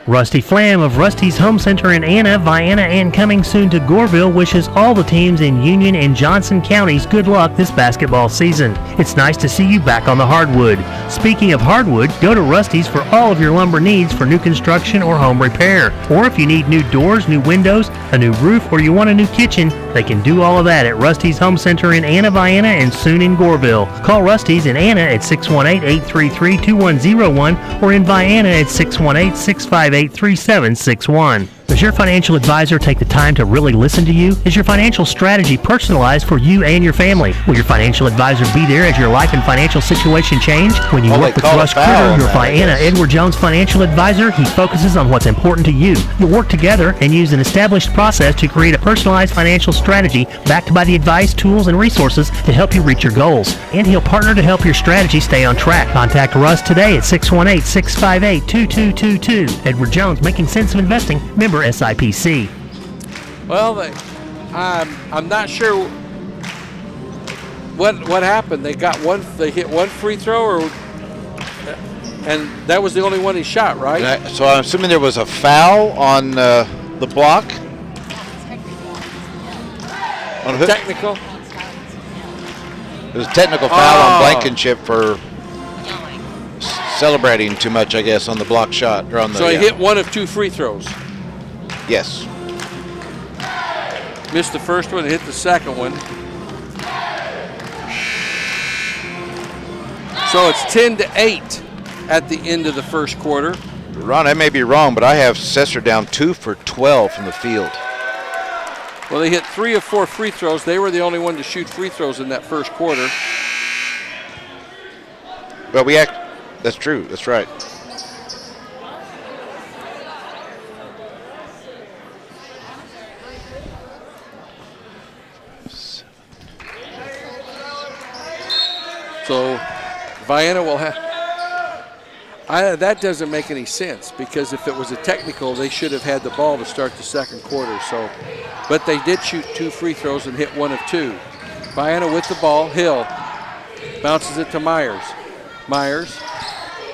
Rusty Flam of Rusty's Home Center in Anna, Vienna, and coming soon to Goreville wishes all the teams in Union and Johnson counties good luck this basketball season. It's nice to see you back on the hardwood. Speaking of hardwood, go to Rusty's for all of your lumber needs for new construction or home repair. Or if you need new doors, new windows, a new roof, or you want a new kitchen, they can do all of that at Rusty's Home Center in Anna, Vienna, and soon in Goreville. Call Rusty's in Anna at 618-833-2101 or in Vienna at 618-658-3761. Does your financial advisor take the time to really listen to you? Is your financial strategy personalized for you and your family? Will your financial advisor be there as your life and financial situation change? When you work with Russ Critter, your Vienna Edward Jones financial advisor, he focuses on what's important to you. You'll work together and use an established process to create a personalized financial strategy backed by the advice, tools, and resources to help you reach your goals. And he'll partner to help your strategy stay on track. Contact Russ today at 618-658-2222. Edward Jones, Making Sense of Investing, member SIPC. Well, I'm not sure what happened. They hit one free throw, and that was the only one he shot, right? So I'm assuming there was a foul on the block. Technical. It was a technical foul on Blankenship for celebrating too much, I guess, on the block shot. Or on the, so he hit one of 2 free throws. Yes. Missed the first one, hit the second one. So it's 10-8 at the end of the first quarter. Ron, I may be wrong, but I have Sesser down 2 for 12 from the field. Well, they hit 3 of 4 free throws. They were the only one to shoot free throws in that first quarter. Well, that's true. That's right. So Vienna will have. That doesn't make any sense, because if it was a technical, they should have had the ball to start the second quarter. So, but they did shoot 2 free throws and hit 1 of 2. Vienna with the ball. Hill bounces it to Myers. Myers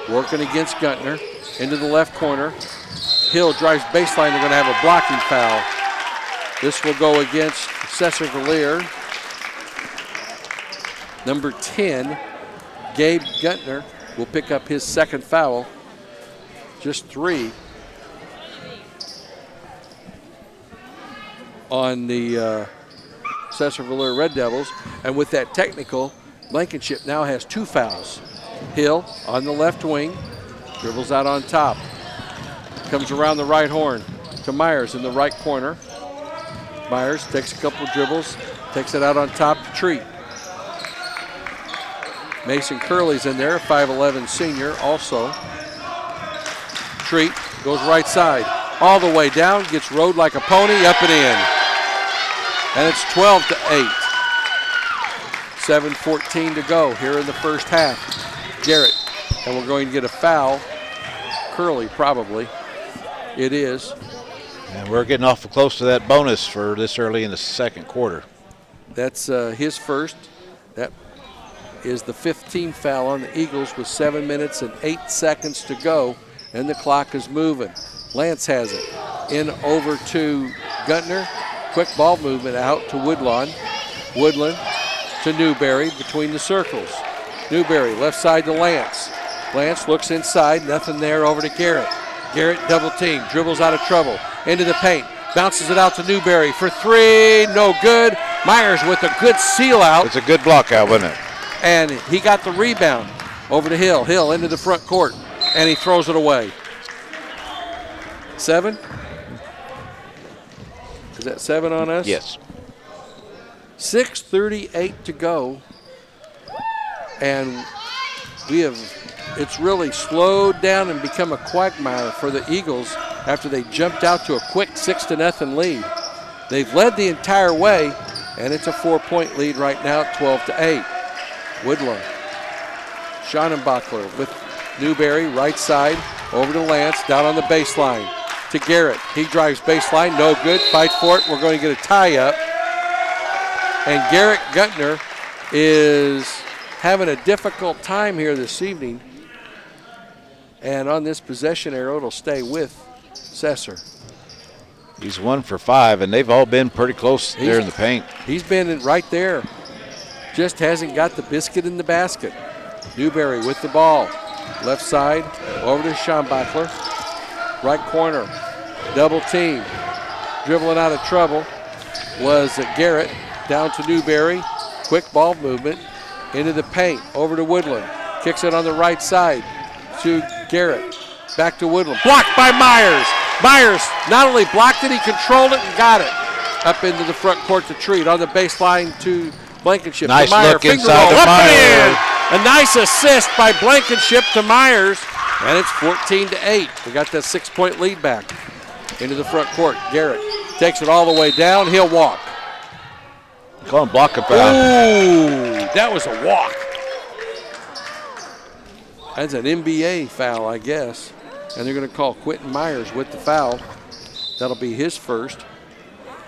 working against Guntner into the left corner. Hill drives baseline. They're going to have a blocking foul. This will go against Sesser-Valier. Number 10, Gabe Guntner, will pick up his second foul. Just 3 on the Sesser-Valier Red Devils. And with that technical, Blankenship now has 2 fouls. Hill on the left wing, dribbles out on top. Comes around the right horn to Myers in the right corner. Myers takes a couple dribbles, takes it out on top to Treat. Mason Curley's in there, 5'11" senior also. Treat goes right side, all the way down, gets rode like a pony, up and in. And it's 12-8. 7:14 to go here in the first half. Garrett, and we're going to get a foul. Curley probably. It is. And we're getting awful close to that bonus for this early in the second quarter. That's his first. That is the 15th foul on the Eagles with 7 minutes and 8 seconds to go, and the clock is moving. Lance has it. In over to Guntner. Quick ball movement out to Woodlawn. Woodland to Newberry between the circles. Newberry left side to Lance. Lance looks inside, nothing there, over to Garrett. Garrett double team, dribbles out of trouble, into the paint, bounces it out to Newberry for 3, no good. Myers with a good seal out. It's a good block out, wasn't it? And he got the rebound over to Hill. Hill into the front court, and he throws it away. 7? Is that 7 on us? Yes. 6:38 to go, and it's really slowed down and become a quagmire for the Eagles after they jumped out to a quick 6-0 lead. They've led the entire way, and it's a 4-point lead right now at 12-8. Woodlawn. Schonenbachler with Newberry, right side, over to Lance, down on the baseline to Garrett. He drives baseline, no good, fight for it. We're going to get a tie-up. And Garrett Guntner is having a difficult time here this evening. And on this possession arrow, it'll stay with Sesser. He's 1 for 5, and they've all been pretty close there in the paint. He's been right there. Just hasn't got the biscuit in the basket. Newberry with the ball. Left side, over to Schonbachler. Right corner, double team. Dribbling out of trouble was Garrett. Down to Newberry. Quick ball movement into the paint. Over to Woodland. Kicks it on the right side to Garrett. Back to Woodland. Blocked by Myers. Myers not only blocked it, he controlled it and got it up into the front court to Treat on the baseline to Blankenship. Nice to Meyer, look finger inside roll, to up Myers. and in. A nice assist by Blankenship to Myers, and it's 14-8. We got that 6-point lead back into the front court. Garrett takes it all the way down. He'll walk. Call him block a foul. Ooh, that was a walk. That's an NBA foul, I guess. And they're going to call Quentin Myers with the foul. That'll be his first.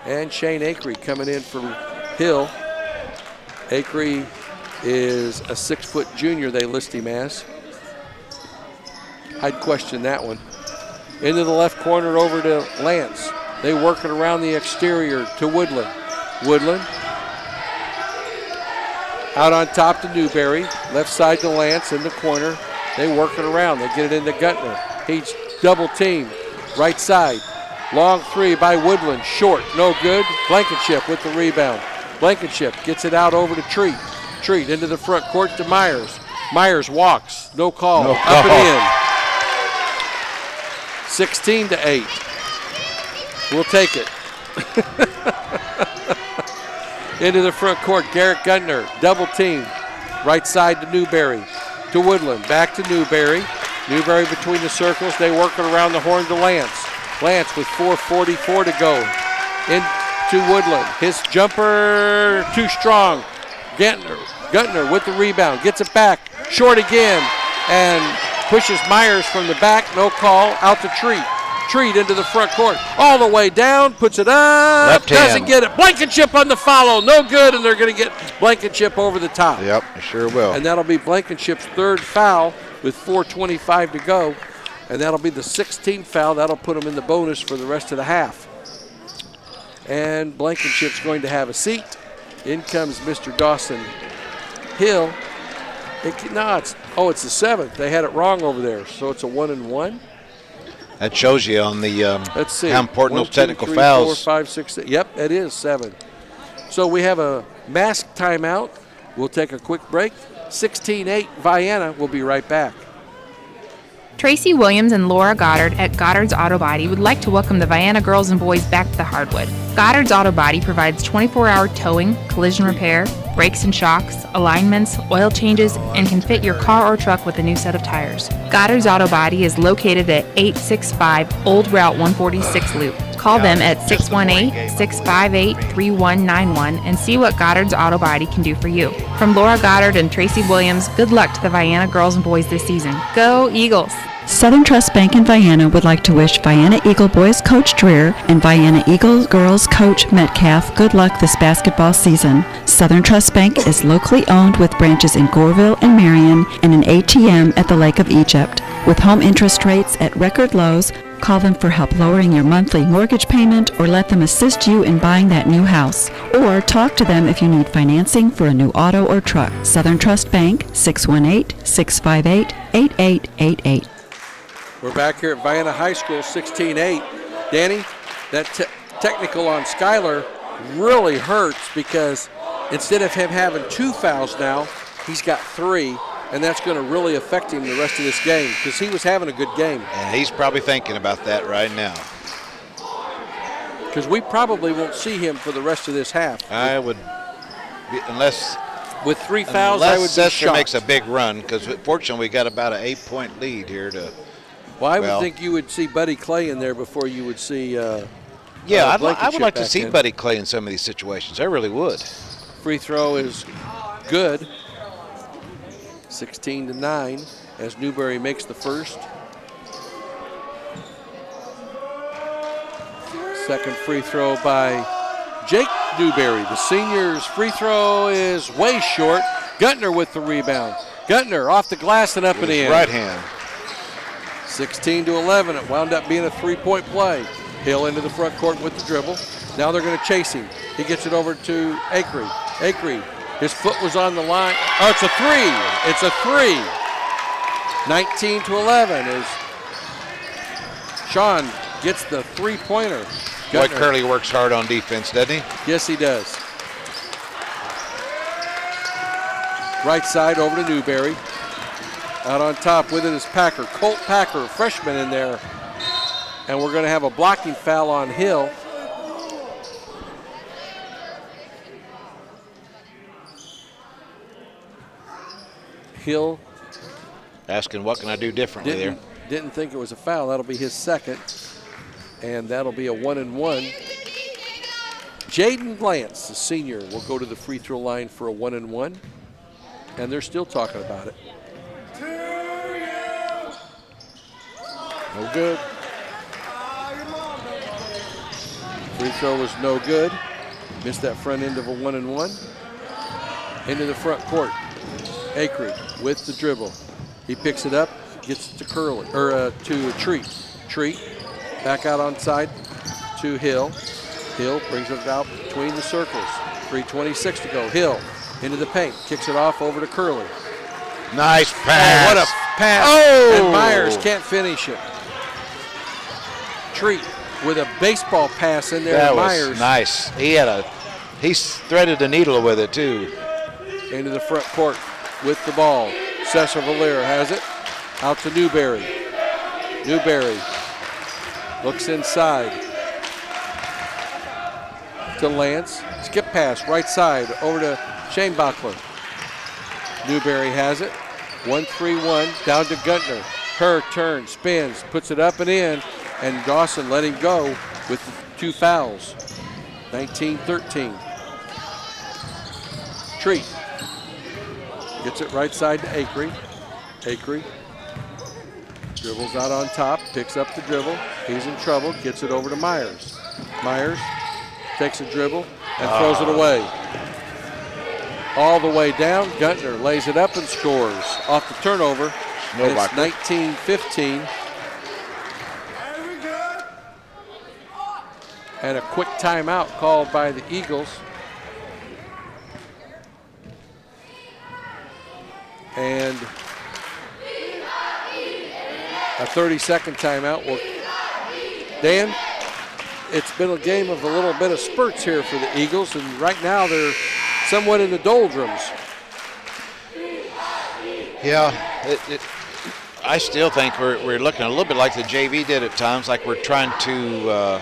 And Shane Acree coming in from Hill. Acree is a 6-foot junior, they list him as. I'd question that one. Into the left corner over to Lance. They work it around the exterior to Woodland. Woodland out on top to Newberry. Left side to Lance in the corner. They work it around. They get it into Guttner. He's double teamed. Right side. Long three by Woodland. Short. No good. Blankenship with the rebound. Blankenship gets it out over to Treat. Treat into the front court to Myers. Myers walks. No call. No Up call. and in. 16-8. We'll take it. Into the front court, Garrett Guntner, double team. Right side to Newberry, to Woodland, back to Newberry. Newberry between the circles, they work it around the horn to Lance. Lance with 4:44 to go. Into Woodland, his jumper too strong. Guntner with the rebound, gets it back, short again, and pushes Myers from the back, no call, out to Treat. Treat into the front court, all the way down, puts it up, Left doesn't hand. get it. Blankenship on the follow, no good, and they're going to get Blankenship over the top. Yep, sure will. And that'll be Blankenship's third foul with 4:25 to go, and that'll be the 16th foul. That'll put them in the bonus for the rest of the half. And Blankenship's going to have a seat. In comes Mr. Dawson Hill. It's the 7th. They had it wrong over there, so it's a 1-and-1. That shows you on the Let's see. how important 1, those technical 2, 3, fouls. 4, 5, 6, 7. Yep, it is 7. So we have a mask timeout. We'll take a quick break. 16-8 Vienna. We'll be right back. Tracy Williams and Laura Goddard at Goddard's Auto Body would like to welcome the Vienna girls and boys back to the hardwood. Goddard's Auto Body provides 24-hour towing, collision repair, brakes and shocks, alignments, oil changes, and can fit your car or truck with a new set of tires. Goddard's Auto Body is located at 865 Old Route 146 Loop. Call them at 618-658-3191 and see what Goddard's Auto Body can do for you. From Laura Goddard and Tracy Williams, good luck to the Vienna girls and boys this season. Go Eagles! Southern Trust Bank in Vienna would like to wish Vienna Eagle boys coach Dreer and Vienna Eagle girls coach Metcalf good luck this basketball season. Southern Trust Bank is locally owned with branches in Goreville and Marion and an ATM at the Lake of Egypt. With home interest rates at record lows, call them for help lowering your monthly mortgage payment or let them assist you in buying that new house. Or talk to them if you need financing for a new auto or truck. Southern Trust Bank, 618-658-8888. We're back here at Vienna High School, 16-8. Danny, that technical on Skyler really hurts because instead of him having 2 fouls now, he's got 3, and that's going to really affect him the rest of this game because he was having a good game. And he's probably thinking about that right now. Because we probably won't see him for the rest of this half. I would, unless with 3 fouls, I would be Sesser shocked. makes a big run, because fortunately we got about an 8-point lead here to. Well, I would think you would see Buddy Clay in there before you would see. I would Blankenship like to back see in. Buddy Clay in some of these situations. I really would. Free throw is good. 16-9 as Newberry makes the first. Second free throw by Jake Newberry. The senior's free throw is way short. Guntner with the rebound. Guntner off the glass and up and in. Right hand. 16-11. It wound up being a 3-point play. Hill into the front court with the dribble. Now they're going to chase him. He gets it over to Acree. Acree, his foot was on the line. Oh, it's a 3. It's a 3. 19-11 as Sean gets the 3-pointer. Boy, Curley works hard on defense, doesn't he? Yes, he does. Right side over to Newberry. Out on top with it is Packer. Colt Packer, freshman in there. And we're going to have a blocking foul on Hill. Hill asking what can I do differently there. Didn't think it was a foul. That'll be his second. And that'll be a 1-and-1. Jaden Lance, the senior, will go to the free throw line for a 1-and-1. And they're still talking about it. No good. Free throw was no good. Missed that front end of a 1-and-1. Into the front court. Acree with the dribble. He picks it up, gets it to Curley, or to Treat. Treat back out on side to Hill. Hill brings it out between the circles. 3:26 to go. Hill into the paint, kicks it off over to Curley. Nice pass. Oh, what a pass. Oh! And Myers can't finish it. Treat with a baseball pass in there. That Myers. was nice. He threaded the needle with it too. Into the front court with the ball. Sesser-Valier has it. Out to Newberry. Newberry looks inside to Lance. Skip pass right side over to Schaenbachler. Newberry has it. 1-3-1 down to Guntner. Her turns, spins, puts it up and in, and Dawson letting go with the 2 fouls. 19-13. Treat gets it right side to Acree. Acree dribbles out on top, picks up the dribble. He's in trouble, gets it over to Myers. Myers takes a dribble and throws it away. All the way down, Guntner lays it up and scores off the turnover. And it's 19-15. And a quick timeout called by the Eagles. And a 30-second timeout. Well, Dan, it's been a game of a little bit of spurts here for the Eagles, and right now they're somewhat in the doldrums. Yeah, I still think we're looking a little bit like the JV did at times, like we're trying to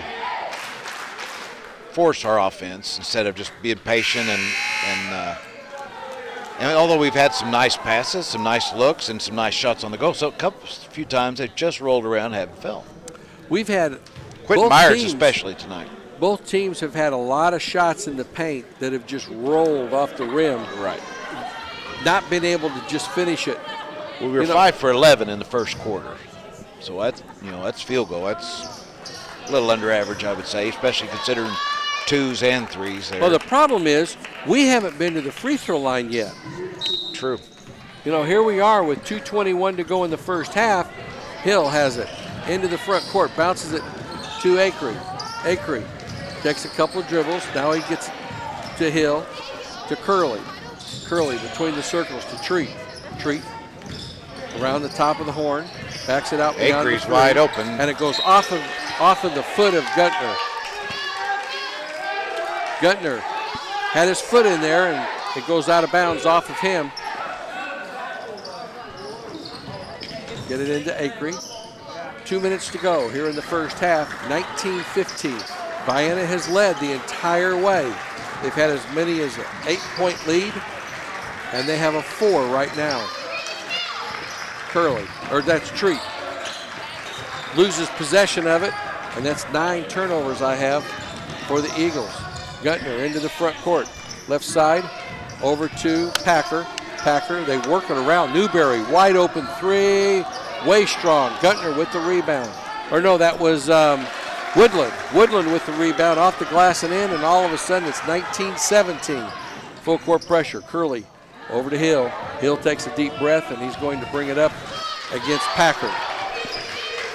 force our offense instead of just being patient and although we've had some nice passes, some nice looks, and some nice shots on the goal, so a few times they've just rolled around and haven't fell. We've had Quentin Myers especially tonight. Both teams have had a lot of shots in the paint that have just rolled off the rim. Right. Not been able to just finish it. Well, we were 5 for 11 in the first quarter, so that's field goal. That's a little under average, I would say, especially considering 2s and 3s there. Well, the problem is we haven't been to the free throw line yet. True. Here we are with 2:21 to go in the first half. Hill has it into the front court, bounces it to Acree. Acree takes a couple of dribbles. Now he gets to Hill, to Curley. Curley between the circles to Treat. Treat around the top of the horn, backs it out. Acree's wide open. And it goes off of the foot of Guntner. Guntner had his foot in there, and it goes out of bounds off of him. Get it into Acree. 2 minutes to go here in the first half, 19-15. Vienna has led the entire way. They've had as many as an 8-point lead, and they have a 4 right now. Curley, or that's Treat, loses possession of it, and that's 9 turnovers I have for the Eagles. Guntner into the front court. Left side, over to Packer. Packer, they work it around. Newberry, wide open 3, way strong. Guntner with the rebound. Or no, that was Woodland. Woodland with the rebound off the glass and in, and all of a sudden it's 19-17. Full court pressure. Curley over to Hill. Hill takes a deep breath, and he's going to bring it up against Packer.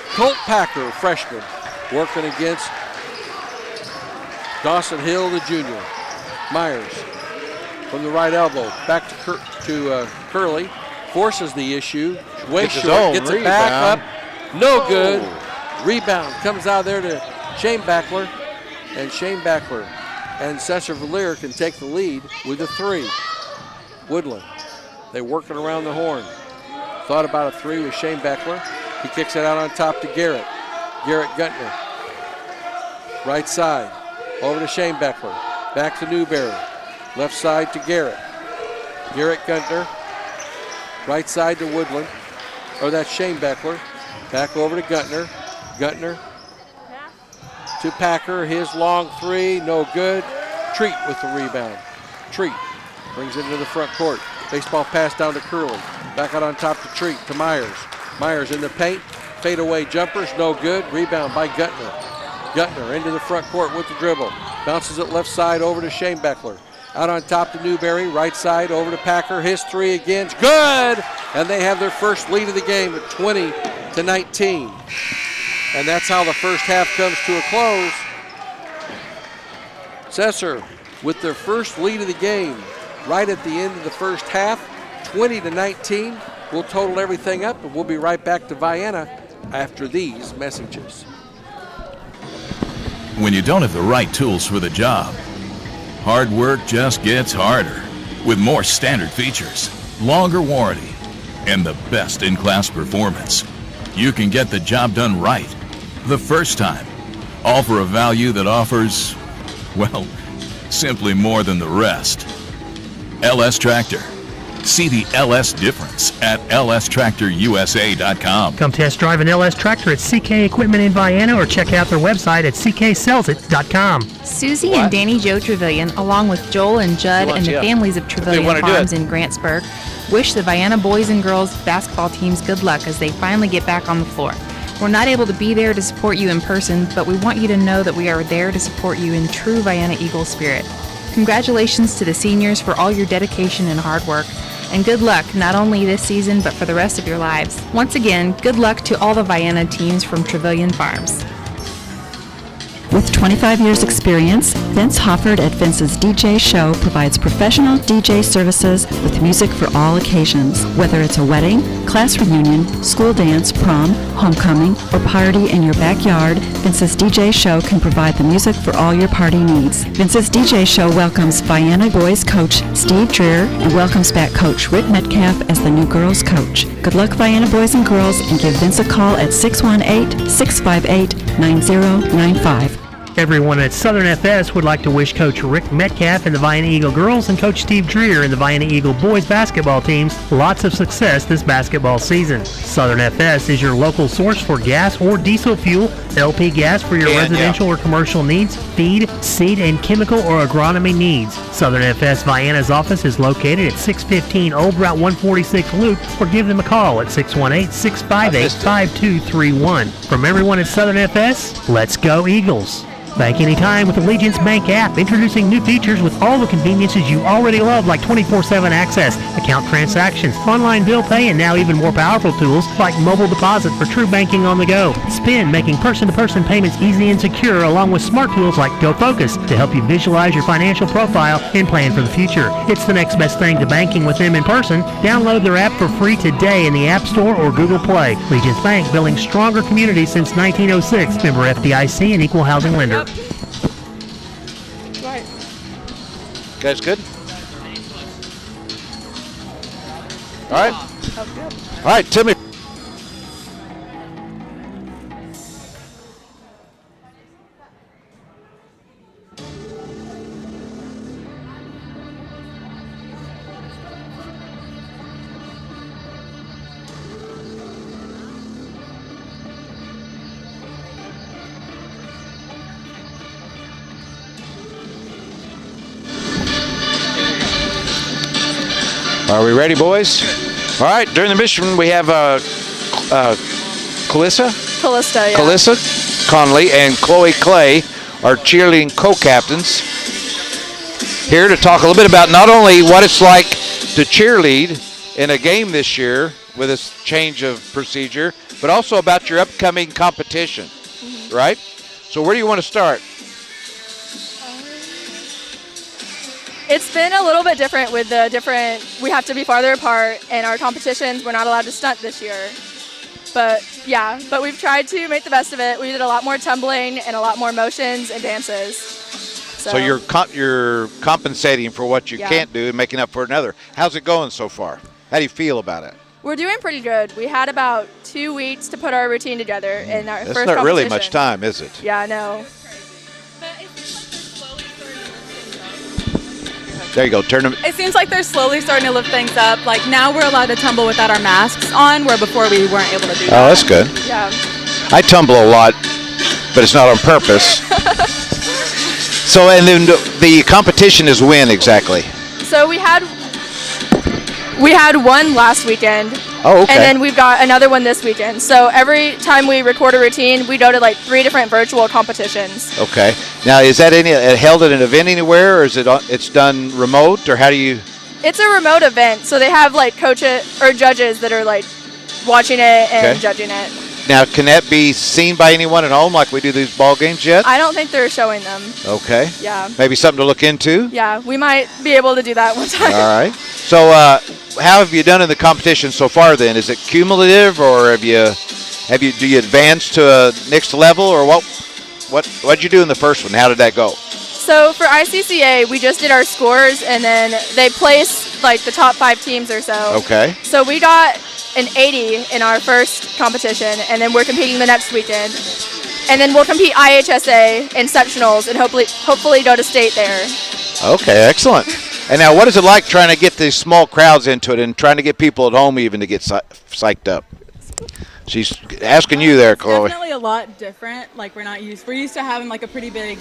Colt Packer, freshman, working against Dawson Hill, the junior. Myers from the right elbow, back to Curley, forces the issue, way short, gets it back up, no good. Rebound comes out there to Schaenbachler, and Schaenbachler and Sesser-Valier can take the lead with a 3. Woodland, they work it around the horn. Thought about a 3 with Schaenbachler. He kicks it out on top to Garrett. Garrett Guntner. Right side, over to Shane Beckler. Back to Newberry. Left side to Garrett. Garrett Guntner. Right side to Woodland. Or that's Shane Beckler. Back over to Guntner. Guntner to Packer. His long three, no good. Treat with the rebound. Treat brings it into the front court. Baseball pass down to Curley. Back out on top to Treat, to Myers. Myers in the paint. Fadeaway jumpers, no good. Rebound by Guntner. Guntner into the front court with the dribble. Bounces it left side over to Shane Beckler. Out on top to Newberry. Right side over to Packer. His three again's good. And they have their first lead of the game at 20-19. And that's how the first half comes to a close. Sesser with their first lead of the game right at the end of the first half, 20-19. We'll total everything up and we'll be right back to Vienna after these messages. When you don't have the right tools for the job, hard work just gets harder. With more standard features, longer warranty, and the best in-class performance, you can get the job done right the first time, all for a value that offers, well, simply more than the rest. LS Tractor. See the LS difference at lstractorusa.com. Come test drive an LS tractor at CK Equipment in Vienna or check out their website at cksellsit.com. Susie and Danny Joe Trevelyan, along with Joel and Judd and the families of Trevelyan Farms in Grantsburg, wish the Vienna boys and girls basketball teams good luck as they finally get back on the floor. We're not able to be there to support you in person, but we want you to know that we are there to support you in true Vienna Eagle spirit. Congratulations to the seniors for all your dedication and hard work. And good luck, not only this season, but for the rest of your lives. Once again, good luck to all the Vienna teams from Trevelyan Farms. With 25 years experience, Vince Hofford at Vince's DJ Show provides professional DJ services with music for all occasions. Whether it's a wedding, class reunion, school dance, prom, homecoming, or party in your backyard, Vince's DJ Show can provide the music for all your party needs. Vince's DJ Show welcomes Vienna boys coach Steve Dreer and welcomes back coach Rick Metcalf as the new girls coach. Good luck, Vienna boys and girls, and give Vince a call at 618-658-9095. Everyone at Southern FS would like to wish Coach Rick Metcalf and the Vienna Eagle girls and Coach Steve Dreer and the Vienna Eagle boys basketball teams lots of success this basketball season. Southern FS is your local source for gas or diesel fuel, LP gas for your residential or commercial needs, feed, seed, and chemical or agronomy needs. Southern FS Vienna's office is located at 615 Old Route 146 Loop, or give them a call at 618-658-5231. From everyone at Southern FS, let's go Eagles. Bank anytime with the Allegiance Bank app, introducing new features with all the conveniences you already love, like 24/7 access, account transactions, online bill pay, and now even more powerful tools like mobile deposit for true banking on the go. Spin, making person-to-person payments easy and secure, along with smart tools like GoFocus to help you visualize your financial profile and plan for the future. It's the next best thing to banking with them in person. Download their app for free today in the App Store or Google Play. Allegiance Bank, building stronger communities since 1906. Member FDIC and equal housing lender. Right. Guys good? All right. All right, Timmy. Are we ready, boys? All right, during the mission, we have Calissa Conley and Chloe Clay, our cheerleading co-captains, here to talk a little bit about not only what it's like to cheerlead in a game this year with this change of procedure, but also about your upcoming competition, right? So where do you want to start? It's been a little bit different with we have to be farther apart, and our competitions, we're not allowed to stunt this year. But we've tried to make the best of it. We did a lot more tumbling and a lot more motions and dances. So you're compensating for what you can't do and making up for another. How's it going so far? How do you feel about it? We're doing pretty good. We had about 2 weeks to put our routine together in our That's first not really competition. much time, is it? Yeah, I know. There you go. Turn them. It seems like they're slowly starting to lift things up. Like now we're allowed to tumble without our masks on, where before we weren't able to do that. Oh, that's good. Yeah. I tumble a lot, but it's not on purpose. So, and then the competition is when exactly? So we had one last weekend. Oh, okay. And then we've got another one this weekend. So every time we record a routine, we go to like 3 different virtual competitions. Okay. Now, is that held at an event anywhere, or is it's done remote, or how do you? It's a remote event, so they have like coaches or judges that are like watching it and judging it. Now, can that be seen by anyone at home like we do these ball games yet? I don't think they're showing them. Okay. Yeah. Maybe something to look into? Yeah, we might be able to do that one time. All right. So, how have you done in the competition so far then? Is it cumulative, or do you advance to a next level, or what'd you do in the first one? How did that go? So for ICCA, we just did our scores, and then they placed like the top 5 teams or so. Okay. So we got an 80 in our first competition, and then we're competing the next weekend. And then we'll compete IHSA in sectionals and hopefully go to state there. Okay, excellent. And now what is it like trying to get these small crowds into it and trying to get people at home even to get psyched up? She's asking you there, Chloe. Definitely a lot different. Like we're used to having like a pretty big,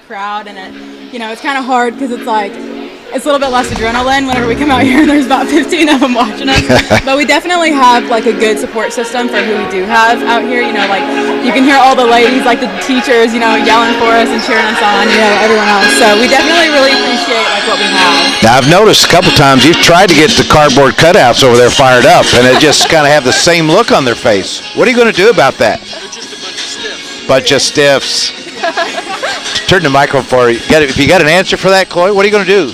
crowd, and it's kind of hard because it's a little bit less adrenaline whenever we come out here and there's about 15 of them watching us. But we definitely have like a good support system for who we do have out here. Like you can hear all the ladies, like the teachers, yelling for us and cheering us on, everyone else. So we definitely really appreciate like what we have. Now I've noticed a couple times you've tried to get the cardboard cutouts over there fired up, and it just kind of have the same look on their face. What are you going to do about that? Bunch of stiffs. Turn the microphone for you. If you got an answer for that, Chloe, what are you going to do?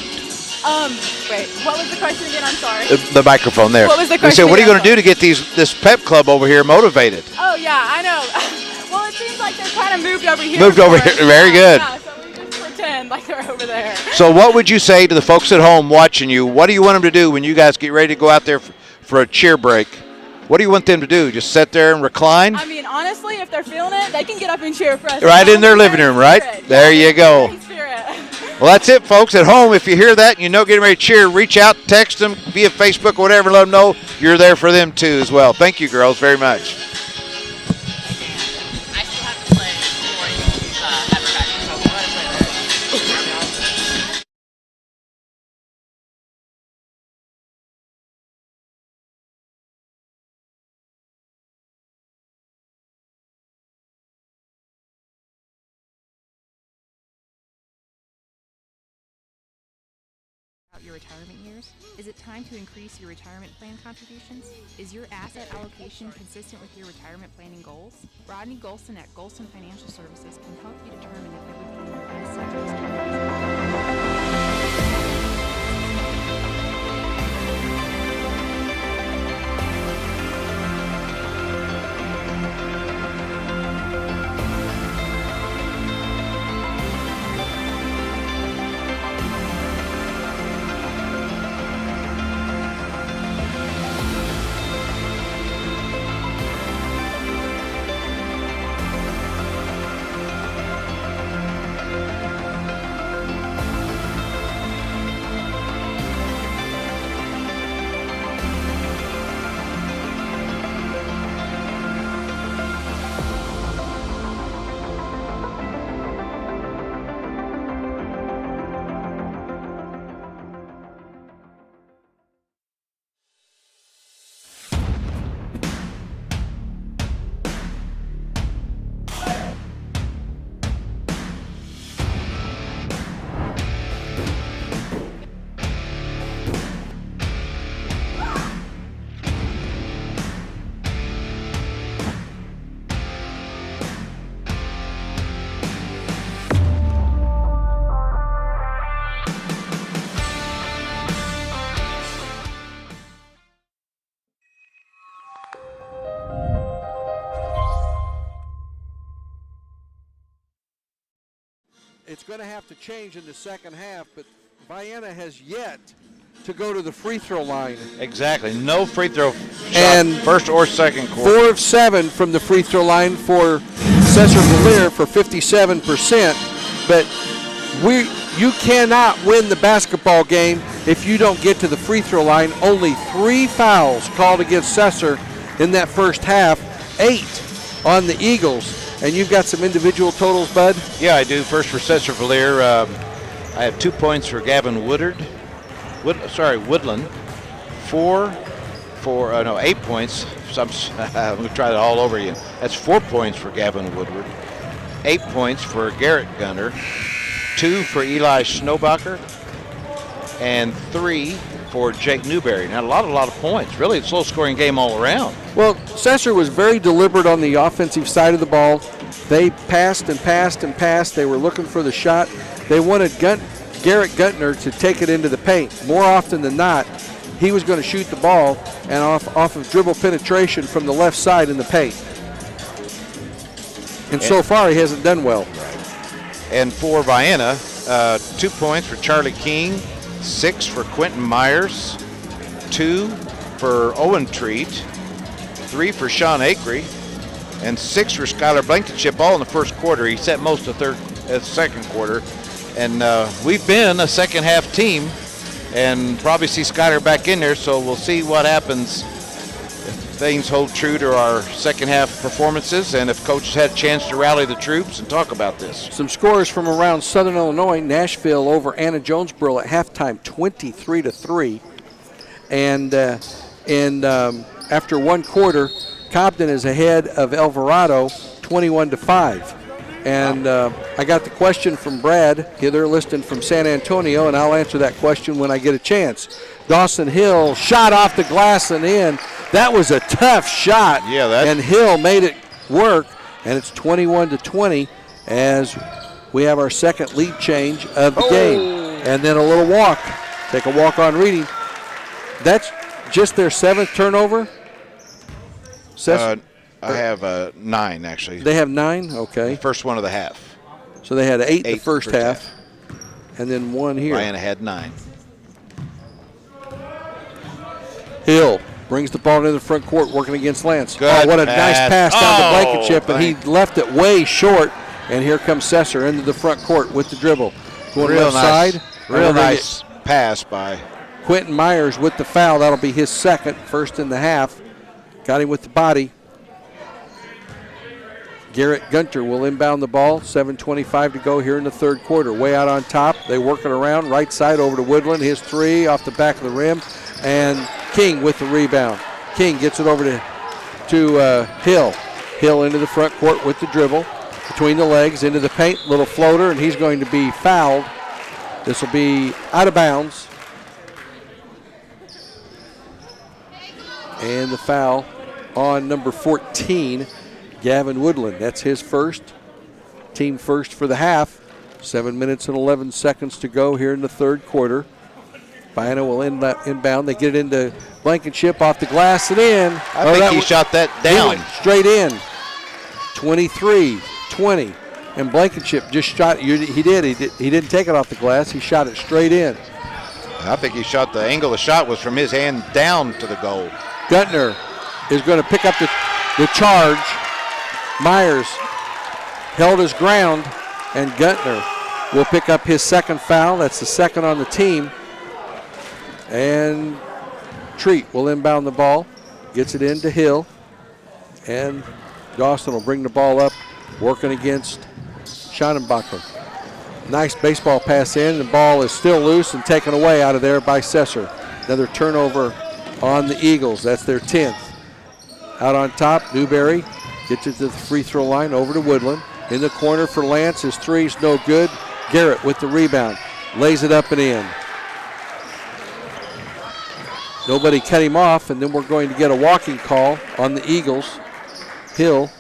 Wait, what was the question again? I'm sorry. The microphone there. What was the You question said, what are you again? going to do to get this pep club over here motivated? Oh yeah, I know. Well, it seems like they're kind of moved over here. Moved over here. Very good. Yeah, so we just pretend like they're over there. So what would you say to the folks at home watching you? What do you want them to do when you guys get ready to go out there for a cheer break? What do you want them to do? Just sit there and recline? I mean, honestly, if they're feeling it, they can get up and cheer for us. Right in their living room, right? There you go. Well, that's it, folks. At home, if you hear that and getting ready to cheer, reach out, text them via Facebook or whatever, let them know you're there for them too as well. Thank you, girls, very much. Your retirement years? Is it time to increase your retirement plan contributions? Is your asset allocation consistent with your retirement planning goals? Rodney Golson at Golson Financial Services can help you determine if everything in your best It's going to have to change in the second half, but Vienna has yet to go to the free throw line. Exactly. No free throw shot, And first or second quarter. 4 of 7 from the free throw line for Sesser-Valier for 57%. But you cannot win the basketball game if you don't get to the free throw line. Only 3 fouls called against Sesser in that first half, 8 on the Eagles. And you've got some individual totals, Bud? Yeah, I do. First for Sesser-Valier, I have 2 points for Gavin Woodland. 8 points. I'm going to try that all over again. That's 4 points for Gavin Woodward. 8 points for Garrett Gunter. 2 for Eli Snowbacher. And 3 for Jake Newberry. Now, a lot of points. Really, it's a low-scoring game all around. Well, Sesser was very deliberate on the offensive side of the ball. They passed and passed and passed. They were looking for the shot. They wanted Garrett Guntner to take it into the paint. More often than not, he was going to shoot the ball and off of dribble penetration from the left side in the paint. And so far, he hasn't done well. And for Vienna, 2 points for Charlie King, 6 for Quentin Myers, 2 for Owen Treat, 3 for Sean Akery, and 6 for Skylar Blankenship, all in the first quarter. He set most of the second quarter. And we've been a second half team and probably see Skylar back in there, so we'll see what happens if things hold true to our second half performances and if coaches had a chance to rally the troops and talk about this. Some scores from around Southern Illinois. Nashville over Anna Jonesboro at halftime, 23-3. And after one quarter, Cobden is ahead of Alvarado, 21-5. And I got the question from Brad. They're listening from San Antonio, and I'll answer that question when I get a chance. Dawson Hill shot off the glass and in. That was a tough shot. Yeah, and Hill made it work, and it's 21-20 as we have our second lead change of the game. And then a little walk. Take a walk on Reading. That's just their 7th turnover. I have 9, actually. They have 9? Okay. First one of the half. So they had 8 the first half. And then 1 here. Vienna had 9. Hill brings the ball into the front court, working against Lance. Good what a pass. nice pass down to Blankenship, and he thank- left it way short. And here comes Sesser into the front court with the dribble. Going Real left nice, side. real nice pass by Quentin Myers with the foul. That'll be his second, first in the half. Got him with the body. Garrett Gunter will inbound the ball. 7:25 to go here in the third quarter. Way out on top. They work it around. Right side over to Woodland. His 3 off the back of the rim. And King with the rebound. King gets it over to Hill. Hill into the front court with the dribble. Between the legs, into the paint. Little floater, and he's going to be fouled. This will be out of bounds. And the foul on number 14. Gavin Woodland, that's his first, team first for the half. 7 minutes and 11 seconds to go here in the third quarter. Vienna will inbound. They get it into Blankenship off the glass and in. I think he shot that down. Straight in. 23-20. And Blankenship just shot it. He didn't take it off the glass. He shot it straight in. I think he shot, the angle of the shot was from his hand down to the goal. Guntner is going to pick up the charge. Myers held his ground, and Guntner will pick up his second foul. That's the second on the team. And Treat will inbound the ball, gets it into Hill, and Dawson will bring the ball up, working against Schonenbacher. Nice baseball pass in. The ball is still loose and taken away out of there by Sesser. Another turnover on the Eagles. That's their 10th. Out on top, Newberry gets it to the free throw line, over to Woodland. In the corner for Lance, his 3's no good. Garrett with the rebound, lays it up and in. Nobody cut him off, and then we're going to get a walking call on the Eagles. Hill,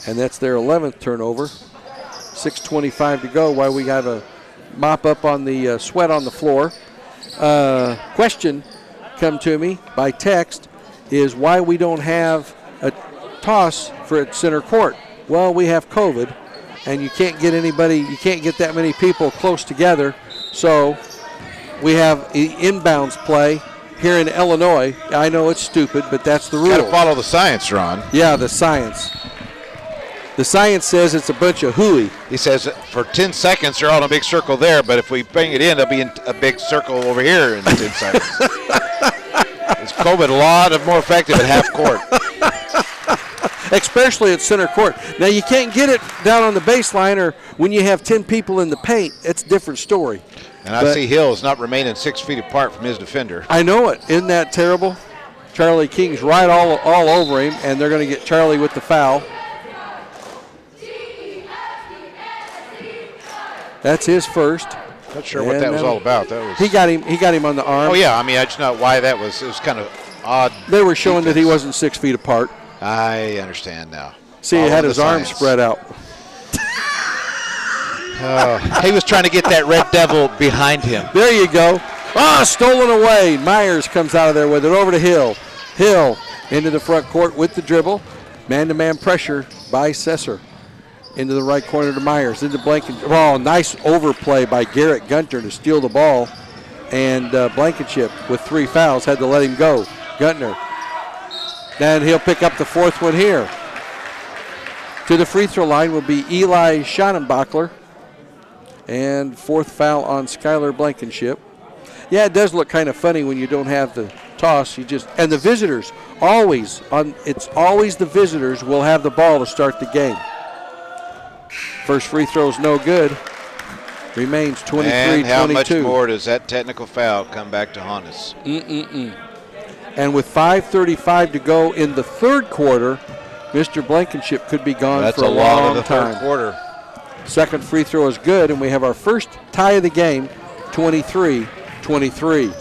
and that's their 11th turnover. 6:25 to go while we have a mop up on the sweat on the floor. Question come to me by text is why we don't have a toss for at center court. Well, we have COVID, and you can't get that many people close together, so we have inbounds play here in Illinois. I know it's stupid, but that's the rule. Got to follow the science, Ron. Yeah, the science. The science says it's a bunch of hooey. He says for 10 seconds they're all in a big circle there, but if we bring it in, it'll be in a big circle over here in 10 seconds. It's COVID a lot more effective at half court. Especially at center court. Now, you can't get it down on the baseline or when you have 10 people in the paint. It's a different story. And I see Hills not remaining 6 feet apart from his defender. I know it. Isn't that terrible? Charlie King's right all over him, and they're going to get Charlie with the foul. That's his first. Not sure what that was all about. That was he got him on the arm. Oh yeah, I mean I just know why that was. It was kind of odd. They were showing that he wasn't 6 feet apart. I understand now. See, he had his arms spread out. He was trying to get that Red Devil behind him. There you go. Stolen away. Myers comes out of there with it over to Hill. Hill into the front court with the dribble. Man-to-man pressure by Sesser. Into the right corner to Myers. Into Blankenship. Oh, nice overplay by Garrett Gunter to steal the ball. And Blankenship with 3 fouls had to let him go. Gunter. Then he'll pick up the 4th one here. To the free throw line will be Eli Schonenbachler. And 4th foul on Skylar Blankenship. Yeah, it does look kind of funny when you don't have the toss. And the visitors it's always the visitors will have the ball to start the game. First free throw's no good. Remains 23-22. And how much more does that technical foul come back to haunt us? And with 5:35 to go in the third quarter, Mr. Blankenship could be gone for a long time. That's a lot of the third quarter. Second free throw is good, and we have our first tie of the game, 23-23.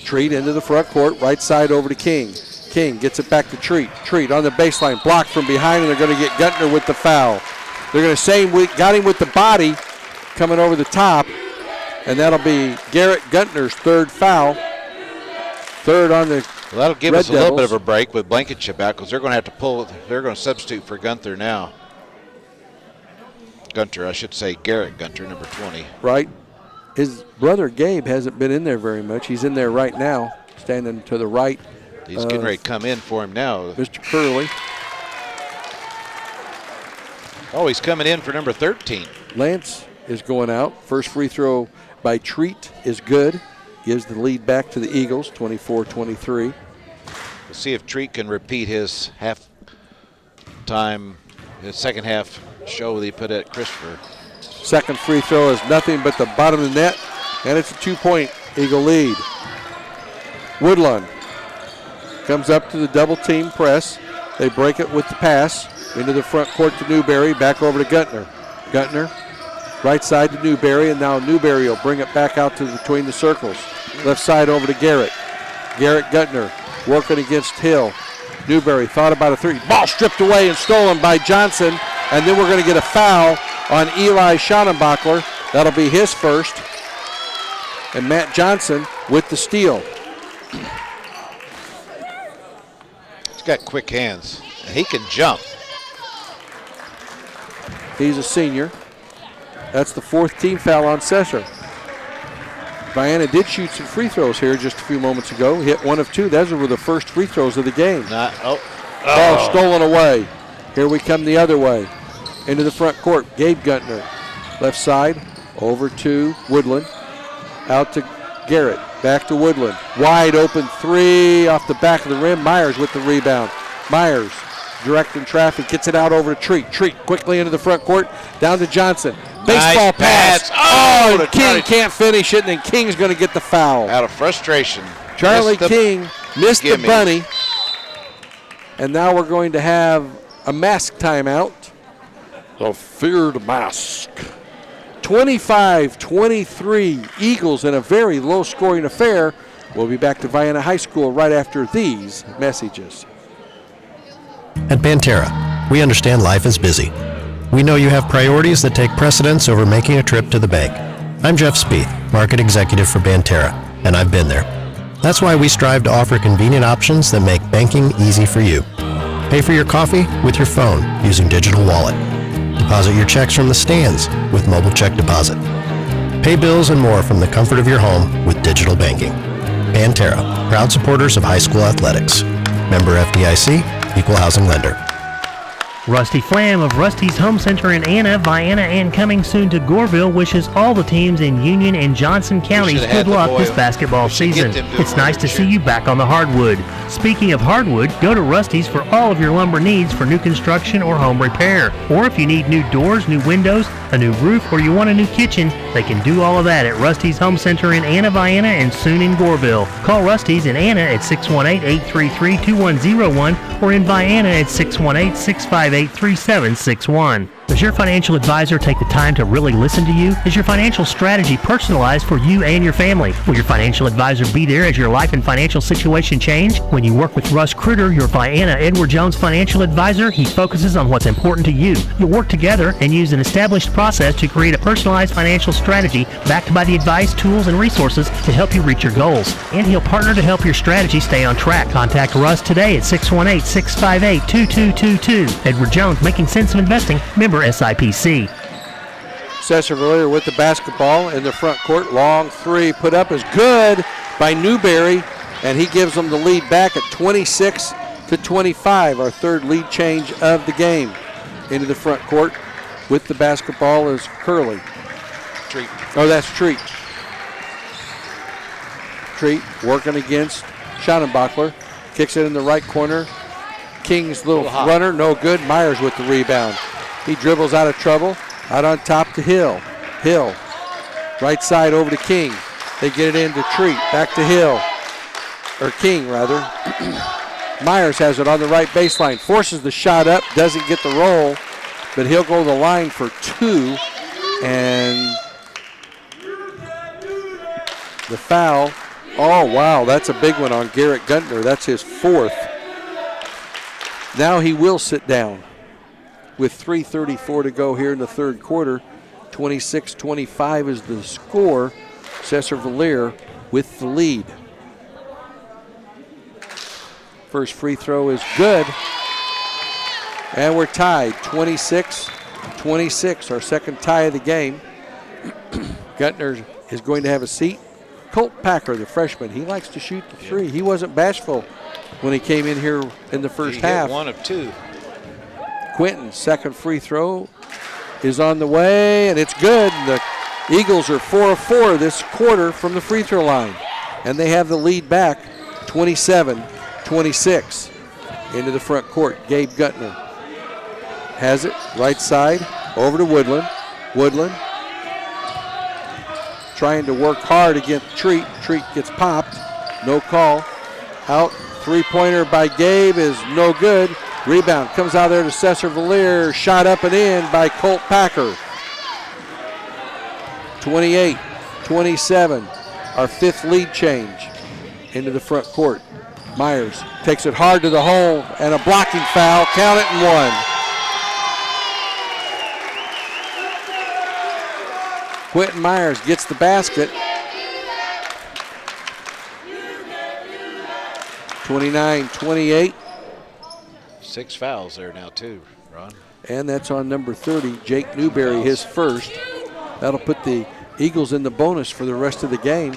Treat into the front court, right side over to King. King gets it back to Treat. Treat on the baseline, blocked from behind, and they're going to get Guntner with the foul. They're going to say we got him with the body coming over the top, and that'll be Garrett Guntner's 3rd foul. 3rd on the Well, that'll give us a Devils. little bit of a break with Blankenship out because they're going to have to pull. They're going to substitute for Gunther now. Gunter, I should say Garrett Gunter, number 20. Right. His brother Gabe hasn't been in there very much. He's in there right now, standing to the right. He's getting ready to come in for him now. Mr. Curley. Oh, he's coming in for number 13. Lance is going out. First free throw by Treat is good. Gives the lead back to the Eagles, 24-23. We'll see if Treat can repeat his second half show that he put at Christopher. Second free throw is nothing but the bottom of the net, and it's a 2-point Eagle lead. Woodlawn comes up to the double team press. They break it with the pass into the front court to Newberry, back over to Guntner. Guntner, right side to Newberry, and now Newberry will bring it back out to between the circles. Left side over to Garrett. Garrett Guntner working against Hill. Newberry thought about a 3. Ball stripped away and stolen by Johnson, and then we're going to get a foul on Eli Schonenbachler. That'll be his first. And Matt Johnson with the steal. He's got quick hands, and he can jump. He's a senior. That's the 4th team foul on Sesser. Vienna did shoot some free throws here just a few moments ago. Hit 1 of 2. Those were the first free throws of the game. Ball stolen away. Here we come the other way. Into the front court, Gabe Guntner. Left side, over to Woodland. Out to Garrett, back to Woodland. Wide open 3 off the back of the rim. Myers with the rebound. Myers directing traffic, gets it out over to Treat. Treat quickly into the front court, down to Johnson. Baseball Nice pass. pass. And King can't finish it, and then King's going to get the foul. Out of frustration. Charlie King missed the gimme. bunny. And now we're going to have a mask timeout. The feared mask. 25-23 Eagles in a very low-scoring affair. We'll be back to Vienna High School right after these messages. At Pantera, we understand life is busy. We know you have priorities that take precedence over making a trip to the bank. I'm Jeff Spieth, Market Executive for Pantera, and I've been there. That's why we strive to offer convenient options that make banking easy for you. Pay for your coffee with your phone using Digital Wallet. Deposit your checks from the stands with Mobile Check Deposit. Pay bills and more from the comfort of your home with digital banking. Banterra, proud supporters of high school athletics. Member FDIC, equal housing lender. Rusty Flam of Rusty's Home Center in Anna, Vienna, and coming soon to Goreville wishes all the teams in Union and Johnson counties good luck this basketball season. It's nice to see you back on the hardwood. Speaking of hardwood, go to Rusty's for all of your lumber needs for new construction or home repair. Or if you need new doors, new windows, a new roof, or you want a new kitchen, they can do all of that at Rusty's Home Center in Anna, Vienna, and soon in Goreville. Call Rusty's in Anna at 618-833-2101 or in Vienna at 618-658-3761. Does your financial advisor take the time to really listen to you? Is your financial strategy personalized for you and your family? Will your financial advisor be there as your life and financial situation change? When you work with Russ Critter, your Vienna Edward Jones financial advisor, he focuses on what's important to you. You'll work together and use an established process to create a personalized financial strategy backed by the advice, tools, and resources to help you reach your goals. And he'll partner to help your strategy stay on track. Contact Russ today at 618-658-2222. Edward Jones, Making Sense of Investing, member SIPC. Sesser-Valier with the basketball in the front court. Long three put up is good by Newberry, and he gives them the lead back at 26-25. Our third lead change of the game. Into the front court with the basketball is Curley. Treat. Oh, that's Treat. Treat working against Schonenbachler. Kicks it in the right corner. King's little runner, no good. Myers with the rebound. He dribbles out of trouble. Out on top to Hill. Hill. Right side over to King. They get it into Treat. Back to Hill. Or King, rather. Myers has it on the right baseline. Forces the shot up. Doesn't get the roll. But he'll go to the line for two. And the foul. Oh, wow. That's a big one on Garrett Guntner. That's his fourth. Now he will sit down. With 3:34 to go here in the third quarter. 26-25 is the score. Sesser-Valier with the lead. First free throw is good. And we're tied, 26-26, our second tie of the game. Guntner is going to have a seat. Colt Packer, the freshman, he likes to shoot the three. He wasn't bashful when he came in here in the first half. Hit one of two. Quinton's second free throw is on the way, and it's good. The Eagles are 4 of 4 this quarter from the free throw line, and they have the lead back 27-26 into the front court. Gabe Guntner has it right side over to Woodland. Woodland trying to work hard against Treat. Treat gets popped. No call. Out. Three-pointer by Gabe is no good. Rebound comes out there to Sesser-Valier. Shot up and in by Colt Packer. 28-27. Our fifth lead change into the front court. Myers takes it hard to the hole and a blocking foul. Count it and one. Quentin Myers gets the basket. 29-28. 6 fouls there now too, Ron. And that's on number 30, Jake Newberry, his first. That'll put the Eagles in the bonus for the rest of the game.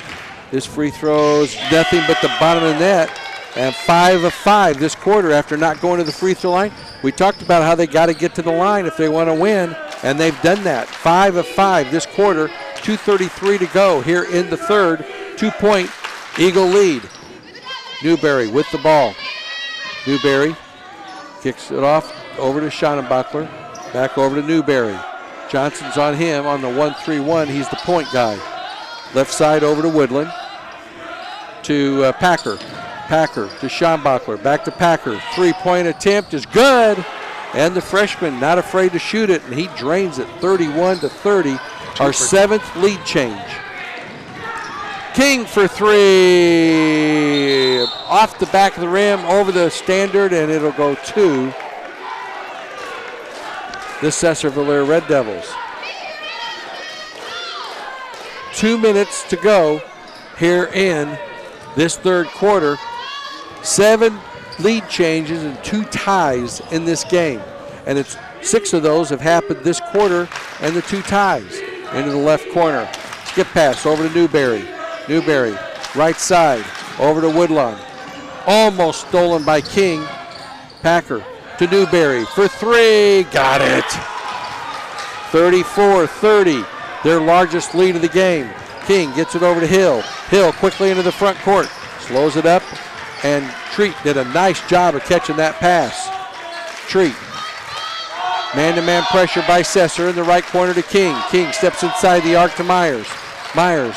This free throw's nothing but the bottom of the net. And 5 of 5 this quarter after not going to the free throw line. We talked about how they got to get to the line if they want to win, and they've done that. 5 of 5 this quarter, 2:33 to go here in the third. 2-point Eagle lead. Newberry with the ball. Newberry kicks it off over to Schonenbachler. Back over to Newberry. Johnson's on him on the 1-3-1. He's the point guy. Left side over to Woodland. To Packer. Packer to Schonenbachler. Back to Packer. Three-point attempt is good. And the freshman not afraid to shoot it. And he drains it 31-30. Our seventh lead change. King for three. Off the back of the rim, over the standard, and it'll go to the Sesser-Valier Red Devils. 2 minutes to go here in this third quarter. 7 lead changes and 2 ties in this game. And it's 6 of those have happened this quarter and the 2 ties. Into the left corner. skip pass over to Newberry. Newberry, right side, over to Woodlawn. Almost stolen by King. Packer to Newberry for three. Got it. 34-30, their largest lead of the game. King gets it over to Hill. Hill quickly into the front court. Slows it up, and Treat did a nice job of catching that pass. Treat. Man-to-man pressure by Sesser in the right corner to King. King steps inside the arc to Myers. Myers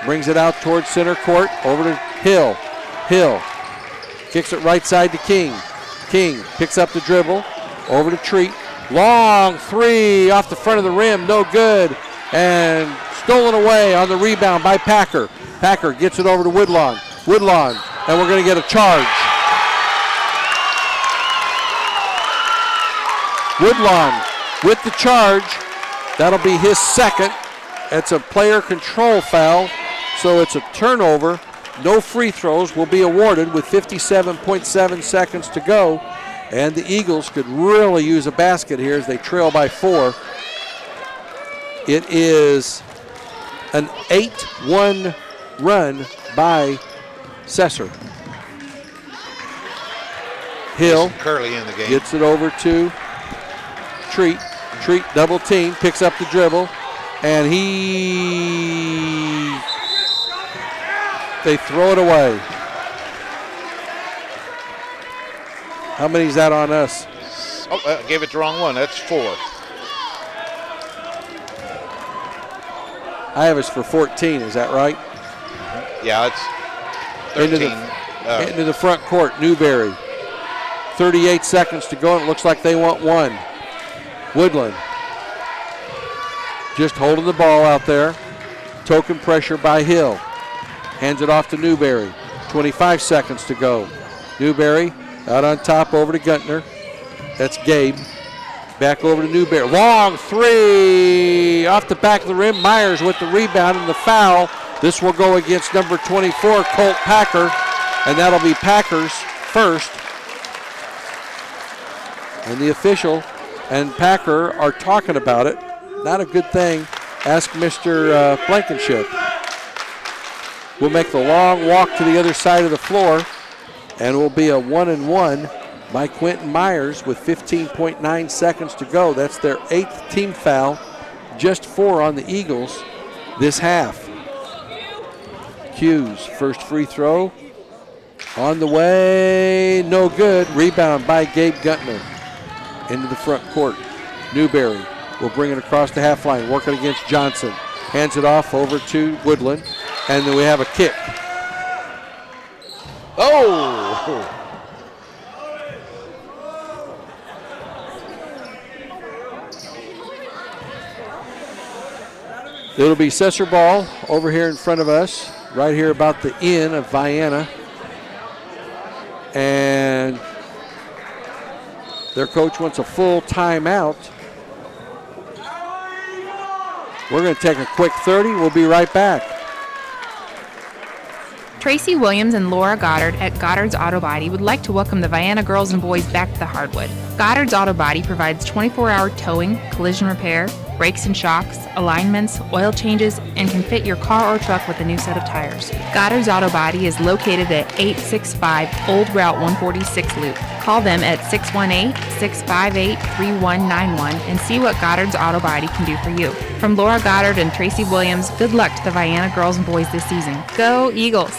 brings it out towards center court, over to Hill. Hill kicks it right side to King. King picks up the dribble, over to Treat. Long three off the front of the rim, no good. And stolen away on the rebound by Packer. Packer gets it over to Woodlawn. Woodlawn, and we're going to get a charge. Woodlawn with the charge. That'll be his second. It's a player control foul, so it's a turnover. No free throws will be awarded with 57.7 seconds to go. And the Eagles could really use a basket here as they trail by 4. It is an 8-1 run by Sesser. Hill Curley in the game. Gets it over to Treat. Treat double team, picks up the dribble, and they throw it away. How many is that on us? Oh, I gave it the wrong one. That's 4. I have us for 14, is that right? Yeah, it's 13. Into the front court, Newberry. 38 seconds to go, and it looks like they want one. Woodland just holding the ball out there. Token pressure by Hill. Hands it off to Newberry. 25 seconds to go. Newberry out on top over to Guntner. That's Gabe. Back over to Newberry. Long three off the back of the rim. Myers with the rebound and the foul. This will go against number 24, Colt Packer, and that'll be Packer's first. And the official and Packer are talking about it. Not a good thing. Ask Mr. Blankenship. We'll make the long walk to the other side of the floor, and it will be a 1-and-1 by Quentin Myers with 15.9 seconds to go. That's their 8th team foul, just 4 on the Eagles this half. Hughes, first free throw on the way, no good. Rebound by Gabe Guntner into the front court. Newberry will bring it across the half line, working against Johnson. Hands it off over to Woodland, and then we have a kick. Oh! It'll be Sesser ball over here in front of us, right here about the end of Vienna. And their coach wants a full timeout. We're going to take a quick 30. We'll be right back. Tracy Williams and Laura Goddard at Goddard's Auto Body would like to welcome the Vienna girls and boys back to the hardwood. Goddard's Auto Body provides 24-hour towing, collision repair, brakes and shocks, alignments, oil changes, and can fit your car or truck with a new set of tires. Goddard's Auto Body is located at 865 Old Route 146 Loop. Call them at 618-658-3191 and see what Goddard's Auto Body can do for you. From Laura Goddard and Tracy Williams, good luck to the Vienna girls and boys this season. Go Eagles!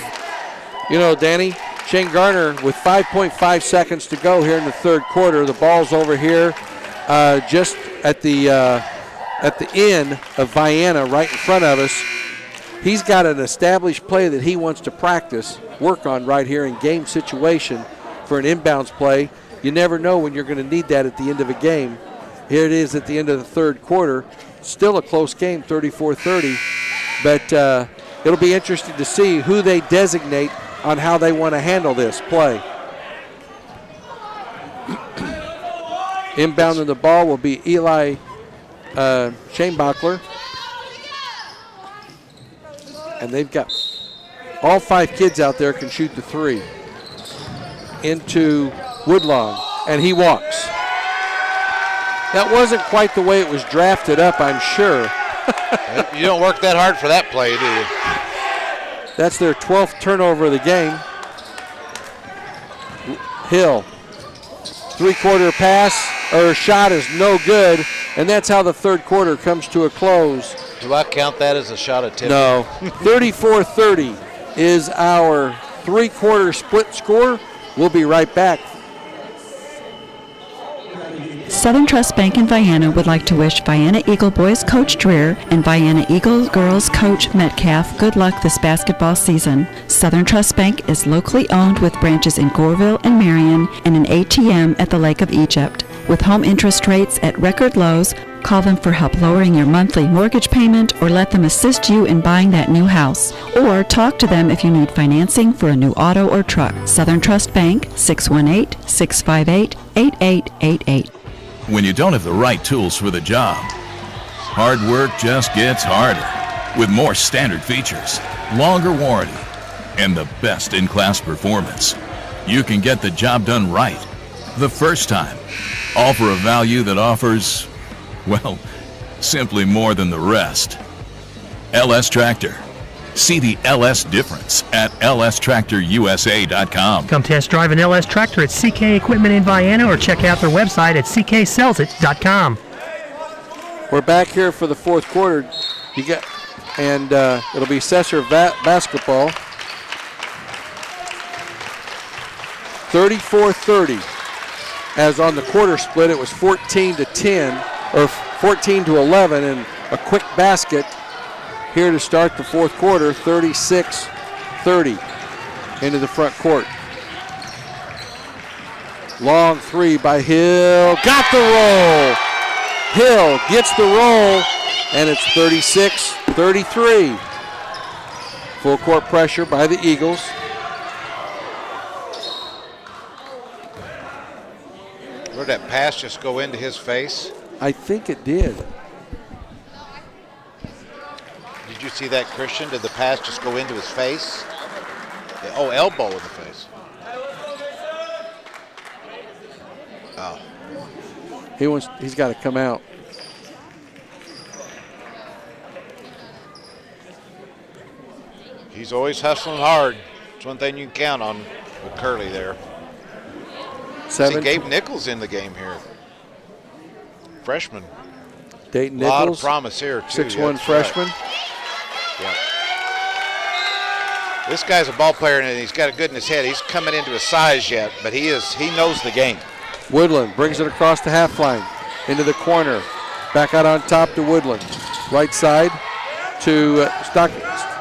You know, Danny, Shane Garner with 5.5 seconds to go here in the third quarter. The ball's over here just at the end of Vienna, right in front of us. He's got an established play that he wants to practice, work on right here in game situation for an inbounds play. You never know when you're going to need that at the end of a game. Here it is at the end of the third quarter. Still a close game, 34-30. But it'll be interesting to see who they designate on how they want to handle this play. Inbounding the ball will be Eli Schaenbachler. And they've got all 5 kids out there can shoot the 3. Into Woodlawn, and he walks. That wasn't quite the way it was drafted up, I'm sure. You don't work that hard for that play, do you? That's their 12th turnover of the game. Hill, three-quarter pass or shot is no good, and that's how the third quarter comes to a close. Do I count that as a shot attempt? No. 34-30 is our three-quarter split score. We'll be right back. Southern Trust Bank in Vienna would like to wish Vienna Eagle boys coach Dreer and Vienna Eagle girls coach Metcalf good luck this basketball season. Southern Trust Bank is locally owned with branches in Goreville and Marion and an ATM at the Lake of Egypt. With home interest rates at record lows, call them for help lowering your monthly mortgage payment or let them assist you in buying that new house. Or talk to them if you need financing for a new auto or truck. Southern Trust Bank, 618-658-8888. When you don't have the right tools for the job, hard work just gets harder. With more standard features, longer warranty, and the best in-class performance, you can get the job done right the first time, all for a value that offers, well, simply more than the rest. LS Tractor. See the LS difference at lstractorusa.com. Come test drive an LS tractor at CK Equipment in Vienna or check out their website at cksellsit.com. We're back here for the fourth quarter. It'll be Sesser basketball. 34-30. As on the quarter split, it was 14-10 or 14-11, and a quick basket here to start the fourth quarter. 36-30 into the front court. Long three by Hill. Got the roll. Hill gets the roll, and it's 36-33. Full court pressure by the Eagles. Did that pass just go into his face? I think it did. Did you see that, Christian? Did the pass just go into his face? Oh, elbow in the face. Oh. He's got to come out. He's always hustling hard. It's one thing you can count on with Curley there. See Gabe Nichols in the game here. Freshman. Dayton Nichols. A lot of Nichols, promise here, too. 6'1" freshman. Right. Yeah. This guy's a ball player, and he's got it good in his head. He's coming into his size yet, but he knows the game. Woodland brings it across the half line into the corner. Back out on top to Woodland. Right side to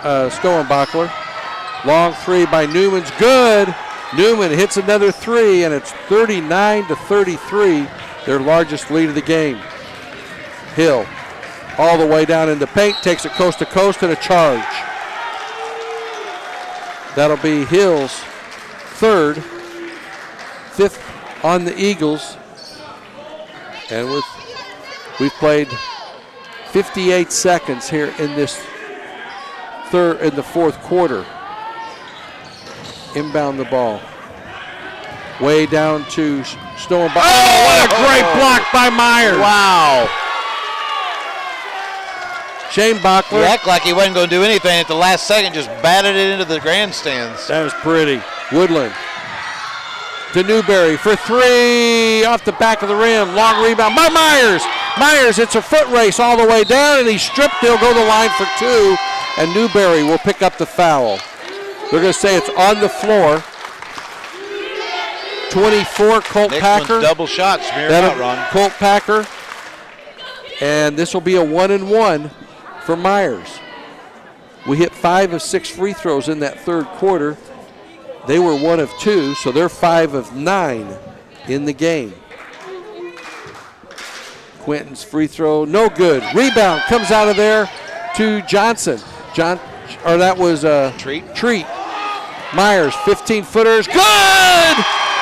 Stoenbachler. Long three by Newman's good. Newman hits another three, and it's 39-33, their largest lead of the game. Hill all the way down in the paint, takes it coast to coast, and a charge. That'll be Hill's third, fifth on the Eagles. And we've played 58 seconds here in this the fourth quarter. Inbound the ball. Way down to Stoenbachler. Oh, what a great block by Myers. Wow. Shane Bachler. He acted like he wasn't going to do anything at the last second, just batted it into the grandstands. That was pretty. Woodland to Newberry for three off the back of the rim. Long rebound by Myers. Myers, it's a foot race all the way down, and he's stripped. He'll go to the line for two, and Newberry will pick up the foul. They're going to say it's on the floor. 24, Colt Next Packer. one's double shot, smeared out, Ron. Colt Packer. And this will be a 1-and-1 for Myers. We hit 5 of 6 free throws in that third quarter. They were 1 of 2, so they're 5 of 9 in the game. Quentin's free throw, no good. Rebound comes out of there to Johnson. That was Treat. Myers, 15-footers, good!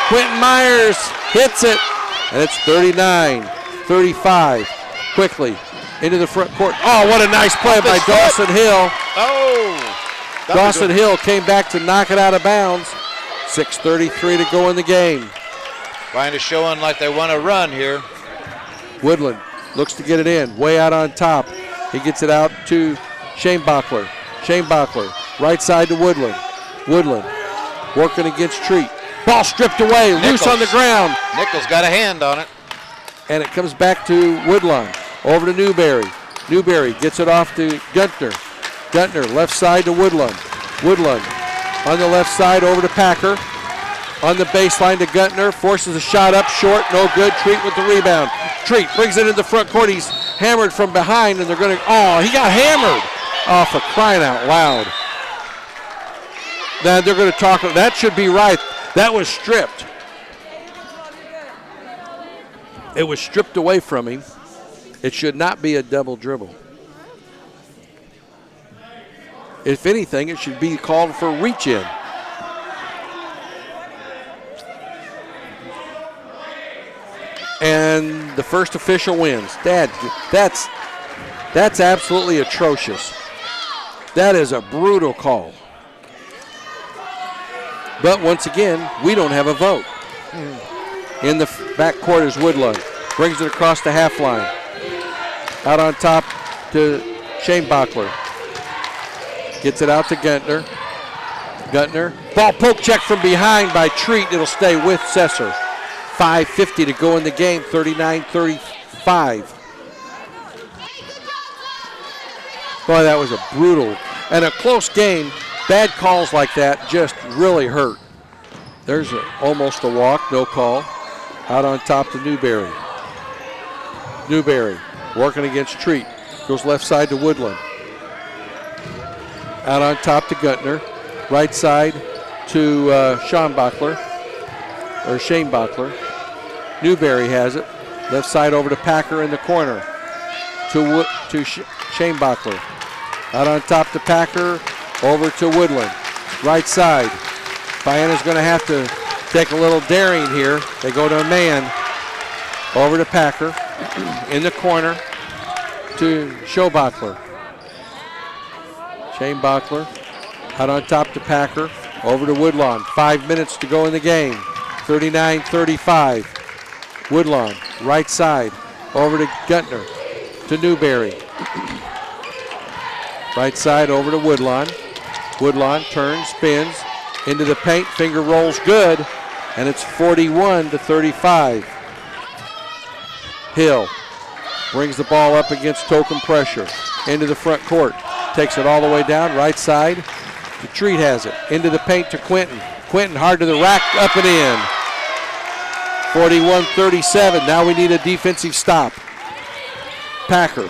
Quentin Myers hits it, and it's 39-35. Quickly into the front court. Oh, what a nice play by Dawson Hill. Oh! Dawson Hill came back to knock it out of bounds. 6:33 to go in the game. Trying to showing like they want to run here. Woodland looks to get it in. Way out on top. He gets it out to Shane Bachler. Shane Bachler, right side to Woodland. Woodland working against Treat. Ball stripped away, loose on the ground. Nichols got a hand on it. And it comes back to Woodlawn. Over to Newberry. Newberry gets it off to Guntner. Guntner, left side to Woodlawn. Woodlawn on the left side over to Packer. On the baseline to Guntner, forces a shot up short, no good. Treat with the rebound. Treat brings it in the front court. He's hammered from behind, and they're going to, he got hammered. Oh, for crying out loud. Now they're going to talk, that should be right. That was stripped. It was stripped away from him. It should not be a double dribble. If anything, it should be called for reach in. And the first official wins. That's absolutely atrocious. That is a brutal call. But once again, we don't have a vote. In the backcourt is Woodland. Brings it across the half line. Out on top to Shane Bachler. Gets it out to Guntner. Guntner. Ball poke check from behind by Treat. It'll stay with Sesser. 5:50 to go in the game, 39-35. Boy, that was a brutal and a close game. Bad calls like that just really hurt. There's almost a walk, no call. Out on top to Newberry. Newberry working against Treat. Goes left side to Woodland. Out on top to Guntner. Right side to Shane Bachler. Newberry has it. Left side over to Packer in the corner. To Shane Bachler. Out on top to Packer. Over to Woodland. Right side. Vienna's going to have to take a little daring here. They go to a man. Over to Packer. In the corner to Schobachler. Shane Bachler. Out on top to Packer. Over to Woodlawn. 5 minutes to go in the game. 39-35. Woodlawn, right side. Over to Guntner. To Newberry. Right side over to Woodlawn. Woodlawn turns, spins. Into the paint, finger rolls good. And it's 41-35. Hill brings the ball up against token pressure. Into the front court. Takes it all the way down, right side. The Treat has it. Into the paint to Quentin. Quentin hard to the rack, up and in. 41-37. Now we need a defensive stop. Packer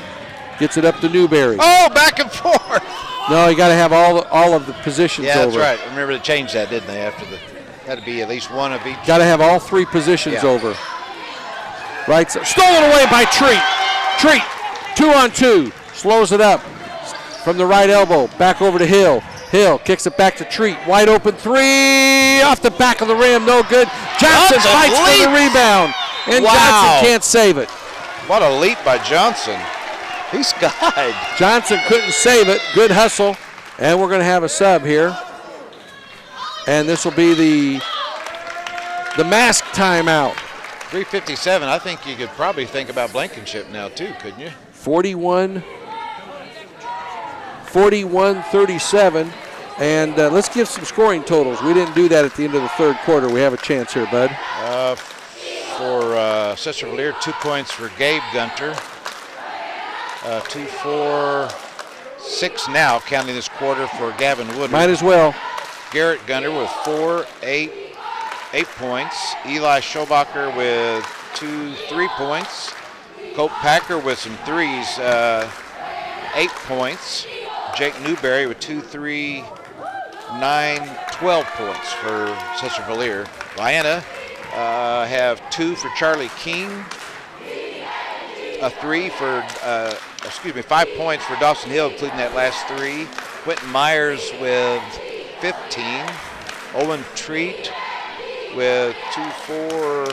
gets it up to Newberry. Oh, back and forth. No, you got to have all of the positions over. Yeah, that's right. Remember to change that, didn't they? Had to be at least one of each. Got to have all three positions over. Right side. Stolen away by Treat. Treat, 2-on-2. Slows it up from the right elbow. Back over to Hill. Hill kicks it back to Treat. Wide open three. Off the back of the rim. No good. Johnson fights for the rebound. And Johnson can't save it. What a leap by Johnson. He skied. Johnson couldn't save it. Good hustle. And we're going to have a sub here. And this will be the mask timeout. 3:57. I think you could probably think about Blankenship now too, couldn't you? 41-37. And let's give some scoring totals. We didn't do that at the end of the third quarter. We have a chance here, bud. For Sesser-Valier, 2 points for Gabe Gunter. 2, 4, 6 now, counting this quarter for Gavin Woodward. Might as well. Garrett Gunter with 4, 8 points. Eli Schobacher with 2 3 points. Colt Packer with some threes, 8 points. Jake Newberry with 2, 3, 9, 12 points for Sesser-Valier. Vienna have 2 for Charlie King. 5 points for Dawson Hill, including that last 3. Quentin Myers with 15. Owen Treat with 2, 4,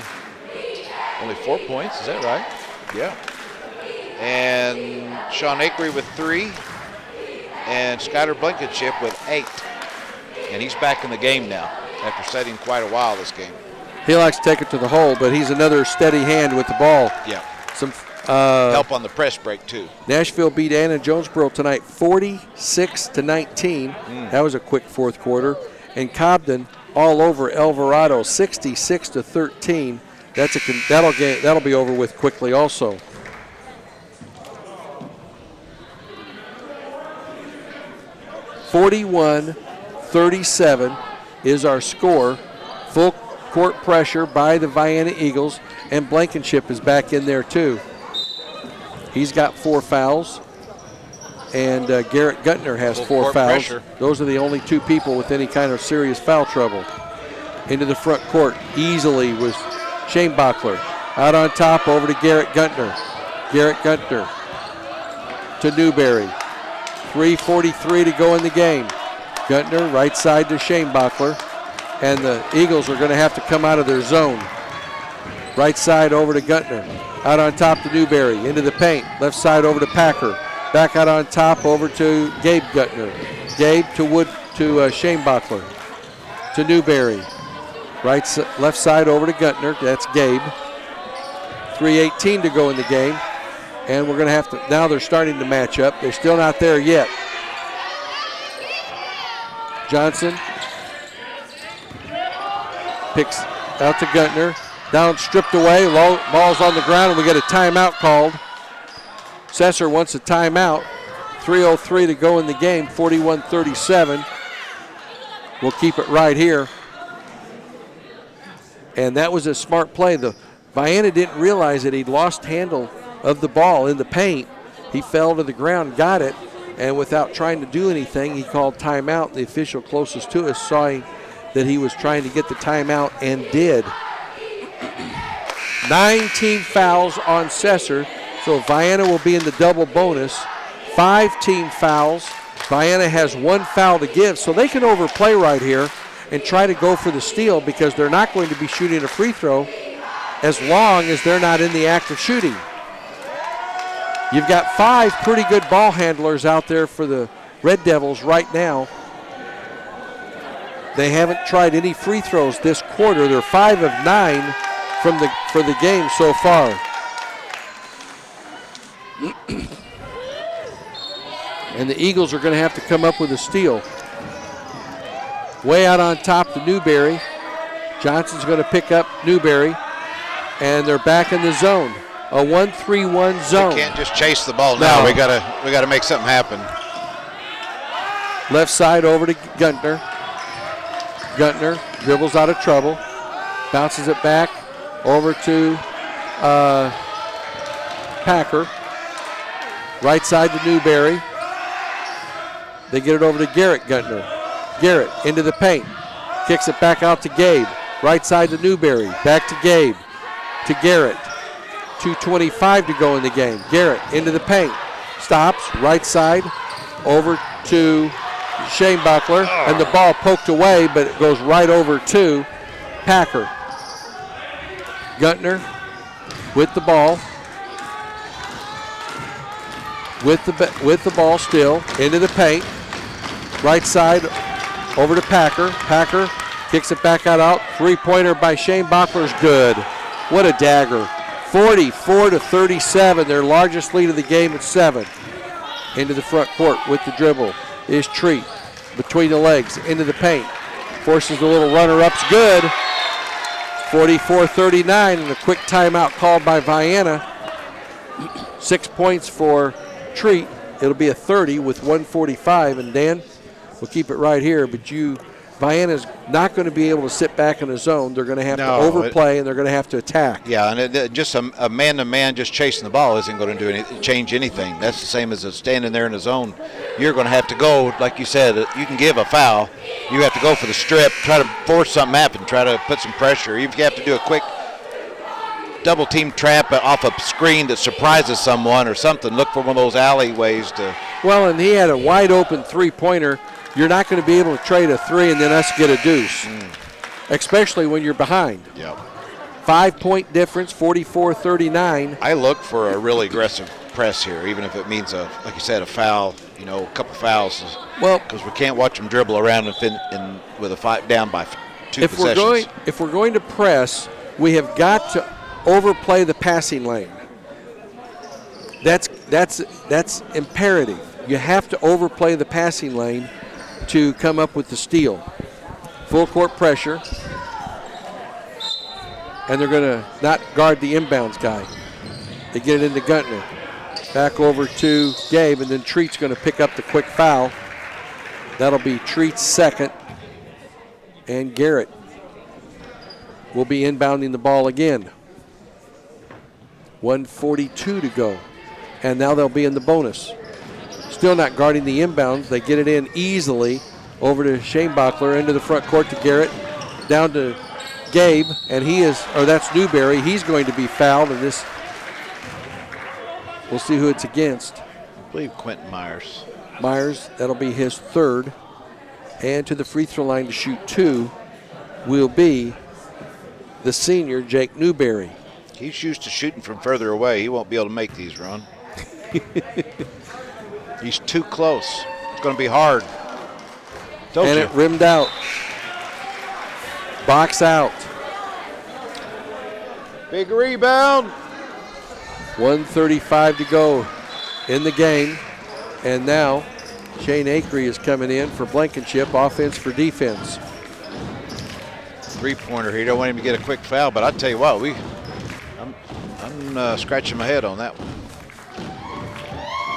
only 4 points, is that right? Yeah. And Sean Akery with 3. And Skyler Blankenship with 8. And he's back in the game now after setting quite a while this game. He likes to take it to the hole, but he's another steady hand with the ball. Yeah. help on the press break, too. Nashville beat Anna Jonesboro tonight 46-19. That was a quick fourth quarter. And Cobden all over Alvarado 66-13. That'll be over with quickly also. (41-37) is our score. Full court pressure by the Vienna Eagles, and Blankenship is back in there too. He's got 4 fouls, and Garrett Guntner has 4 fouls. Pressure. Those are the only 2 people with any kind of serious foul trouble. Into the front court easily was Shane Bachler. Out on top over to Garrett Guntner. Garrett Guntner to Newberry. 3:43 to go in the game. Guntner right side to Shane Bachler. And the Eagles are going to have to come out of their zone. Right side over to Guntner. Out on top to Newberry. Into the paint. Left side over to Packer. Back out on top over to Gabe Guntner. Gabe to Shane Bachler. To Newberry. Left side over to Guntner. That's Gabe. 3:18 to go in the game. And we're going to have to, now they're starting to match up. They're still not there yet. Johnson picks out to Guntner. Down, stripped away. Ball's on the ground, and we get a timeout called. Sesser wants a timeout. 3:03 to go in the game. 41-37. We'll keep it right here. And that was a smart play. The Vienna didn't realize that he'd lost handle of the ball in the paint. He fell to the ground, got it, and without trying to do anything, he called timeout. The official closest to us saw that he was trying to get the timeout and did. 9 fouls on Sesser, so Vienna will be in the double bonus. 5 team fouls. Vienna has 1 foul to give, so they can overplay right here and try to go for the steal because they're not going to be shooting a free throw as long as they're not in the act of shooting. You've got 5 pretty good ball handlers out there for the Red Devils right now. They haven't tried any free throws this quarter. They're 5 of 9 for the game so far. And the Eagles are going to have to come up with a steal. Way out on top to Newberry. Johnson's going to pick up Newberry, and they're back in the zone. A 1-3-1 zone. We can't just chase the ball now. No. We gotta make something happen. Left side over to Guntner. Guntner dribbles out of trouble. Bounces it back over to Packer. Right side to Newberry. They get it over to Garrett Guntner. Garrett into the paint. Kicks it back out to Gabe. Right side to Newberry. Back to Gabe. To Garrett. 2:25 to go in the game. Garrett into the paint. Stops. Right side over to Shane Bachler. And the ball poked away, but it goes right over to Packer. Guntner with the ball. With the ball still. Into the paint. Right side over to Packer. Packer kicks it back out. Three-pointer by Shane Bachler's good. What a dagger. 44-37, their largest lead of the game at 7. Into the front court with the dribble is Treat. Between the legs, into the paint. Forces the little runner-ups, good. 44-39, and a quick timeout called by Vienna. 6 points for Treat. It'll be a 30 with 1:45, and Dan, we'll keep it right here, but Vienna's not going to be able to sit back in the zone. They're going to have to overplay, and they're going to have to attack. Yeah, and just a man-to-man just chasing the ball isn't going to change anything. That's the same as standing there in the zone. You're going to have to go, like you said, you can give a foul. You have to go for the strip, try to force something happen, try to put some pressure. If you have to do a quick double-team trap off a screen that surprises someone or something, look for one of those alleyways to. Well, and he had a wide-open three-pointer. You're not going to be able to trade a 3 and then us get a deuce, especially when you're behind. Yep. 5-point difference, 44-39. I look for a really aggressive press here, even if it means, like you said, a foul, a couple fouls. Well, because we can't watch them dribble around with a 5 down by 2 possessions. If we're going to press, we have got to overplay the passing lane. that's imperative. You have to overplay the passing lane to come up with the steal. Full court pressure. And they're going to not guard the inbounds guy. They get it into Guntner. Back over to Gabe, and then Treat's going to pick up the quick foul. That'll be Treat's second. And Garrett will be inbounding the ball again. 1:42 to go. And now they'll be in the bonus. Still not guarding the inbounds. They get it in easily over to Shane Bachler, into the front court to Garrett, down to Gabe, and that's Newberry. He's going to be fouled, and this, we'll see who it's against. I believe Quentin Myers. Myers, that'll be his third. And to the free throw line to shoot 2 will be the senior, Jake Newberry. He's used to shooting from further away. He won't be able to make these, Ron. He's too close. It's going to be hard. And it rimmed out. Box out. Big rebound. 1:35 to go in the game. And now Shane Acree is coming in for Blankenship, offense for defense. Three-pointer here. Don't want him to get a quick foul, but I tell you what, I'm scratching my head on that one.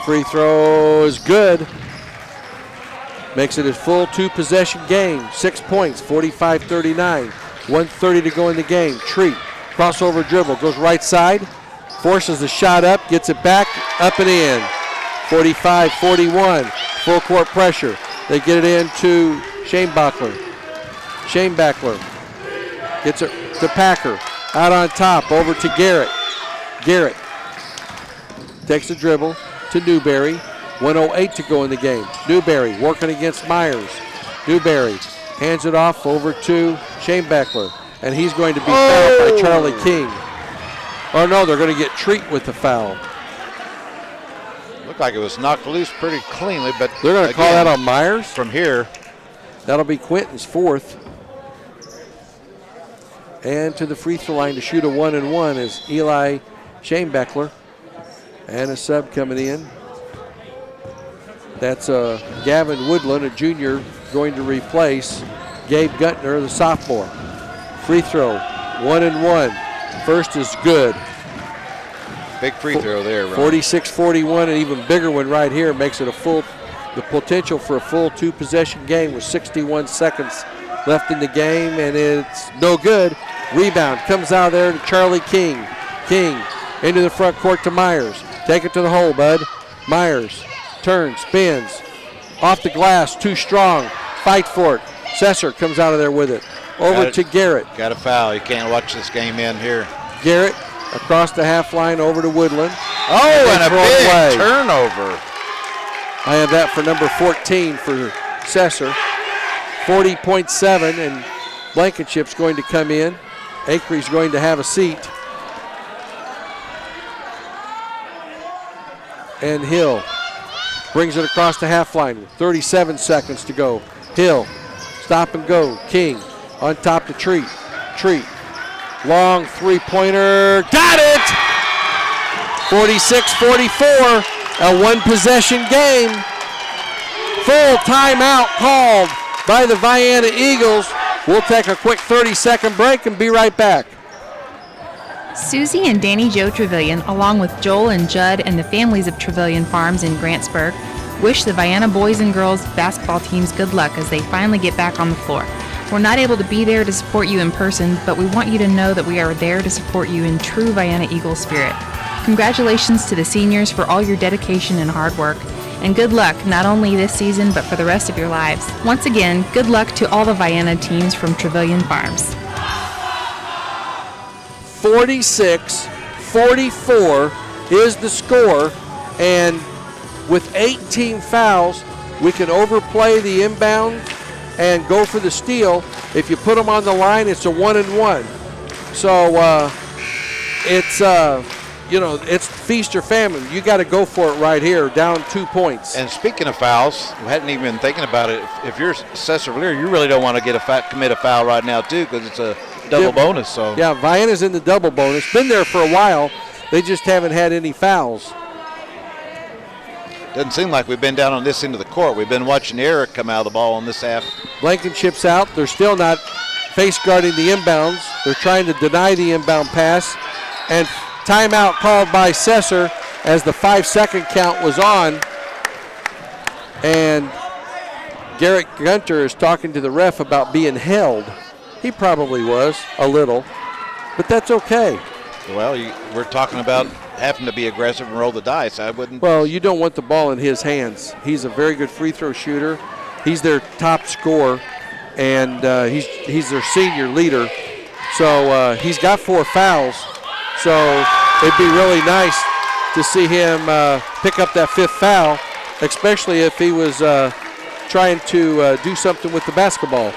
Free throw is good. Makes it a full 2-possession game. 6 points, 45-39. 1:30 to go in the game. Treat, crossover dribble, goes right side, forces the shot up, gets it back, up and in. 45-41, full court pressure. They get it in to Shane Bachler. Shane Bachler gets it to Packer. Out on top, over to Garrett. Garrett takes the dribble to Newberry. 1:08 to go in the game. Newberry working against Myers. Newberry hands it off over to Shane Bachler, and he's going to be fouled by Charlie King. Oh no, they're going to get Treat with the foul. Looked like it was knocked loose pretty cleanly, but they're going to call that on Myers from here. That'll be Quentin's fourth. And to the free throw line to shoot a 1-and-1 is Eli Shane Bachler, and a sub coming in. That's Gavin Woodland, a junior, going to replace Gabe Guntner, the sophomore. Free throw, 1-and-1. First is good. Big free throw there, Ron. 46-41, an even bigger one right here makes it the potential for a full 2-possession game with 61 seconds left in the game, and it's no good. Rebound comes out there to Charlie King. King into the front court to Myers. Take it to the hole, bud. Myers turns, spins, off the glass, too strong, fight for it. Sesser comes out of there with it. Over to Garrett. Got a foul. You can't watch this game in here. Garrett across the half line over to Woodland. Oh, and a big turnover. I have that for number 14 for Sesser. 40.7, and Blankenship's going to come in. Acree's going to have a seat. And Hill brings it across the half line with 37 seconds to go. Hill, stop and go. King on top to Treat. Treat, long three-pointer, got it! 46-44, a one-possession game. Full timeout called by the Vienna Eagles. We'll take a quick 30-second break and be right back. Susie and Danny Joe Trevelyan, along with Joel and Judd and the families of Trevelyan Farms in Grantsburg, wish the Vienna boys and girls basketball teams good luck as they finally get back on the floor. We're not able to be there to support you in person, but we want you to know that we are there to support you in true Vienna Eagle spirit. Congratulations to the seniors for all your dedication and hard work, and good luck not only this season but for the rest of your lives. Once again, good luck to all the Vienna teams from Trevelyan Farms. 46-44 is the score, and with 18 fouls, we can overplay the inbound and go for the steal. If you put them on the line, it's a 1-and-1. So it's feast or famine. You got to go for it right here, down 2 points. And speaking of fouls, we hadn't even been thinking about it. If you're Sesser-Valier, you really don't want to commit a foul right now too, because it's a double bonus. So yeah, Vienna's in the double bonus. Been there for a while. They just haven't had any fouls. Doesn't seem like we've been down on this end of the court. We've been watching Eric come out of the ball on this half. Blankenship's out. They're still not face guarding the inbounds. They're trying to deny the inbound pass. And timeout called by Sesser as the 5-second count was on. And Garrett Gunter is talking to the ref about being held. He probably was, a little. But that's okay. Well, we're talking about having to be aggressive and roll the dice. I wouldn't. Well, you don't want the ball in his hands. He's a very good free throw shooter. He's their top scorer, and he's their senior leader. So he's got 4 fouls. So it'd be really nice to see him pick up that 5th foul, especially if he was trying to do something with the basketball.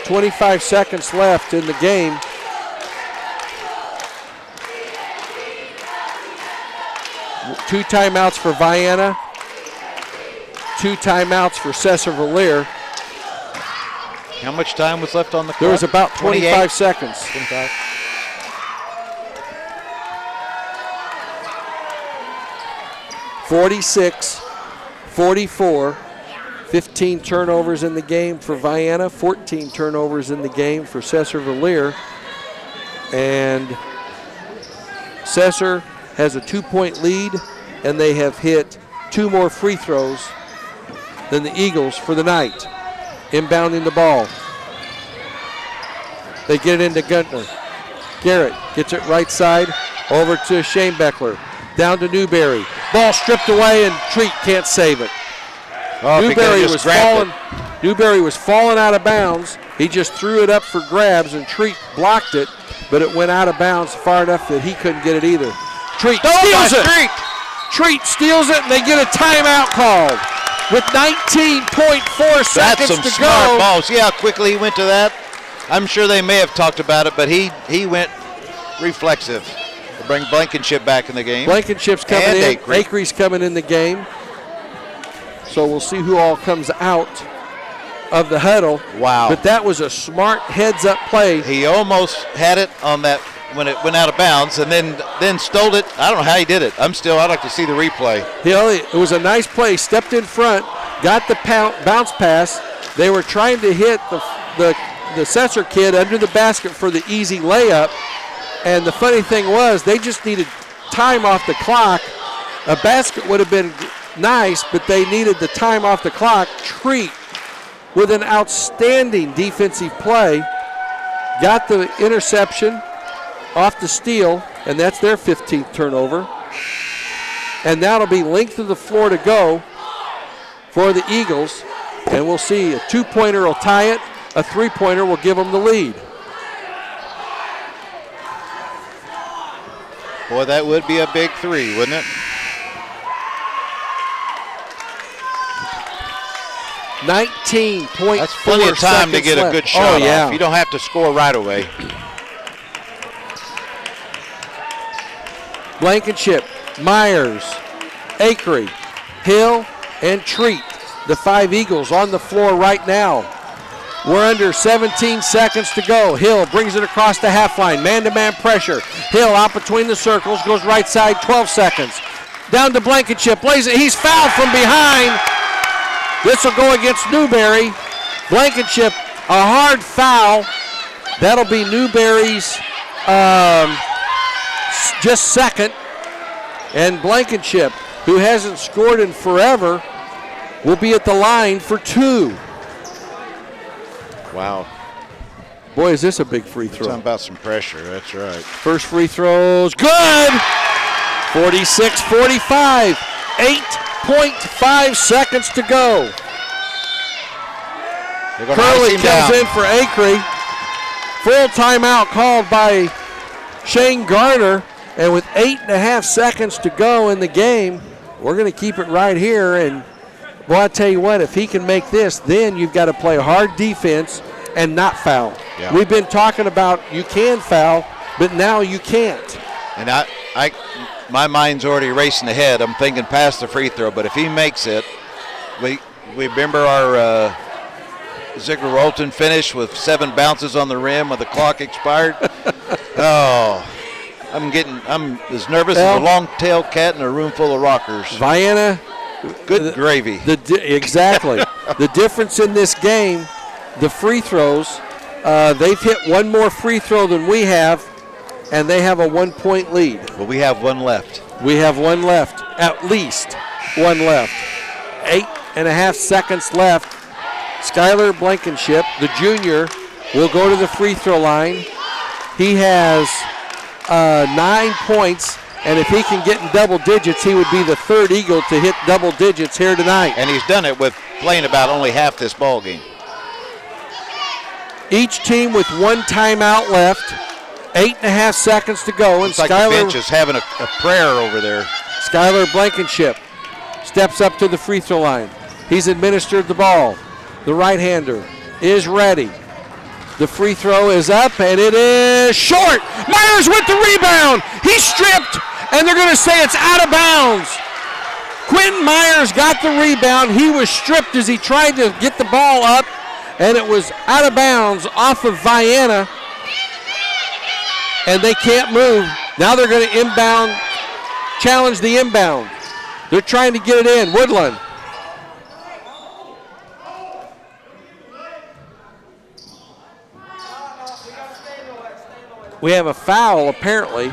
25 seconds left in the game. Two timeouts for Vienna. 2 timeouts for Sesser-Valier. How much time was left on the clock? There was about 25 seconds. 25. (46-44). 15 turnovers in the game for Vienna, 14 turnovers in the game for Sesser-Valier. And Sesser has a 2-point lead, and they have hit 2 more free throws than the Eagles for the night. Inbounding the ball. They get it into Guntner. Garrett gets it right side over to Shane Beckler. Down to Newberry. Ball stripped away, and Treat can't save it. Oh, Newberry was falling out of bounds. He just threw it up for grabs, and Treat blocked it, but it went out of bounds far enough that he couldn't get it either. Treat steals it. Treat steals it, and they get a timeout called with 19.4 seconds to go. That's some smart balls. See how quickly he went to that? I'm sure they may have talked about it, but he went reflexive to bring Blankenship back in the game. Blankenship's coming in. Acree's coming in the game. So we'll see who all comes out of the huddle. Wow. But that was a smart heads-up play. He almost had it on that when it went out of bounds and then stole it. I don't know how he did it. I'd like to see the replay. It was a nice play. Stepped in front, got the bounce pass. They were trying to hit the Sesser kid under the basket for the easy layup. And the funny thing was they just needed time off the clock. A basket would have been nice, but they needed the time off the clock. Treat, with an outstanding defensive play, got the interception off the steal, and that's their 15th turnover. And that'll be length of the floor to go for the Eagles. And we'll see a 2-pointer will tie it, a 3-pointer will give them the lead. Boy, that would be a big 3, wouldn't it? 19.4 That's plenty of time to get left. a good shot off. You don't have to score right away. Blankenship, Myers, Acree, Hill, and Treat. The 5 Eagles on the floor right now. We're under 17 seconds to go. Hill brings it across the half line. Man-to-man pressure. Hill out between the circles, goes right side, 12 seconds. Down to Blankenship, lays it. He's fouled from behind. This will go against Newberry. Blankenship, a hard foul. That'll be Newberry's just second. And Blankenship, who hasn't scored in forever, will be at the line for 2. Wow. Boy, is this a big free throw. Talking about some pressure, that's right. First free throw's good. 46-45. 8.5 seconds to go. Curley comes in for Acree. Full timeout called by Shane Garner. And with 8.5 seconds to go in the game, we're going to keep it right here. And, boy, I tell you what, if he can make this, then you've got to play hard defense and not foul. Yeah. We've been talking about you can foul, but now you can't. And my mind's already racing ahead. I'm thinking past the free throw, but if he makes it, we remember our Ziegler Rolton finish with 7 bounces on the rim when the clock expired. Oh, I'm as nervous as a long-tailed cat in a room full of rockers. Vienna. Good gravy. Exactly. The difference in this game, the free throws, they've hit one more free throw than we have, and they have a 1-point lead. But we have one left. We have one left, at least one left. 8.5 seconds left. Skylar Blankenship, the junior, will go to the free throw line. He has 9 points, and if he can get in double digits, he would be the third Eagle to hit double digits here tonight. And he's done it with playing about only half this ball game. Each team with one timeout left. 8.5 seconds to go. Looks like the bench is having a prayer over there. Skylar Blankenship steps up to the free throw line. He's administered the ball. The right-hander is ready. The free throw is up, and it is short. Myers with the rebound. He's stripped, and they're going to say it's out of bounds. Quentin Myers got the rebound. He was stripped as he tried to get the ball up, and it was out of bounds off of Vienna, and they can't move. Now they're going to inbound, challenge the inbound. They're trying to get it in. Woodland. We have a foul, apparently.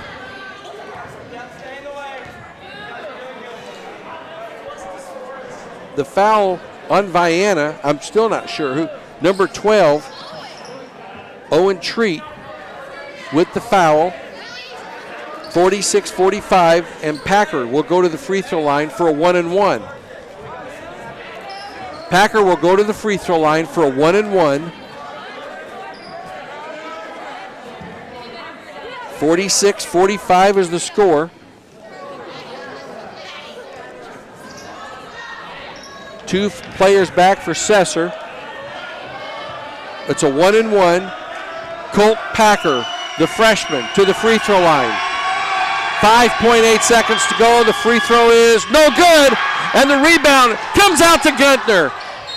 The foul on Vienna, I'm still not sure who. Number 12, Owen Treat with the foul. 46-45, and Packer will go to the free throw line for a 1-and-1. Packer will go to the free throw line for a 1-and-1. 46-45 is the score. Two players back for Sesser. It's a 1-and-1. Colt Packer, the freshman, to the free throw line. 5.8 seconds to go. The free throw is no good. And the rebound comes out to Guntner.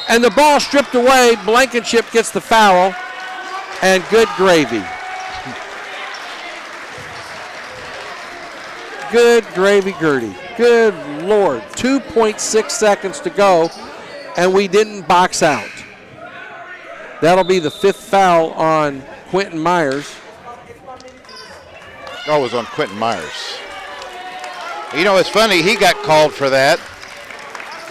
And the ball stripped away. Blankenship gets the foul. And good gravy. Good gravy, Gertie. Good Lord. 2.6 seconds to go, and we didn't box out. That'll be the fifth foul on Quentin Myers. Oh, it was on Quentin Myers. You know, it's funny, he got called for that,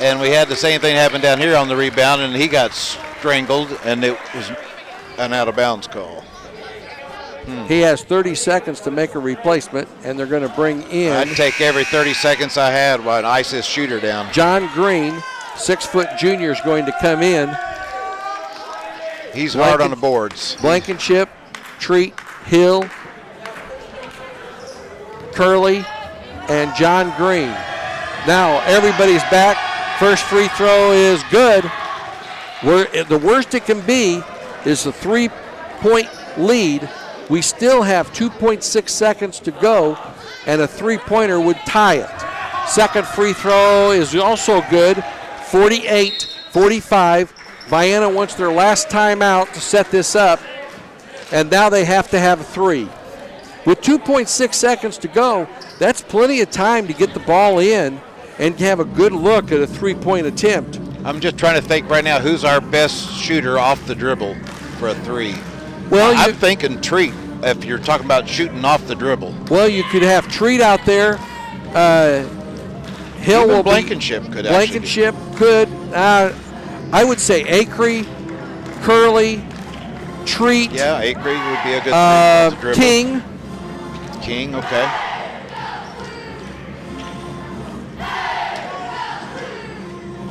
and we had the same thing happen down here on the rebound, and he got strangled, and it was an out-of-bounds call. He has 30 seconds to make a replacement, and they're going to bring in. I'd take every 30 seconds I had while ice this shooter down. John Green, 6-foot junior, is going to come in. He's hard on the boards. Blankenship, Treat, Hill, Curley, and John Green. Now everybody's back. First free throw is good. The worst it can be is a 3-point lead. We still have 2.6 seconds to go, and a three-pointer would tie it. Second free throw is also good, 48-45. Vienna wants their last timeout to set this up, and now they have to have a three. With 2.6 seconds to go, that's plenty of time to get the ball in and have a good look at a three-point attempt. I'm just trying to think right now who's our best shooter off the dribble for a three. Well, I'm thinking Treat if you're talking about shooting off the dribble. Well, you could have Treat out there. Hill Even will Blankenship could. Blankenship could. I would say Acree, Curley, Treat. Yeah, Acree would be a good off the dribble. King, okay.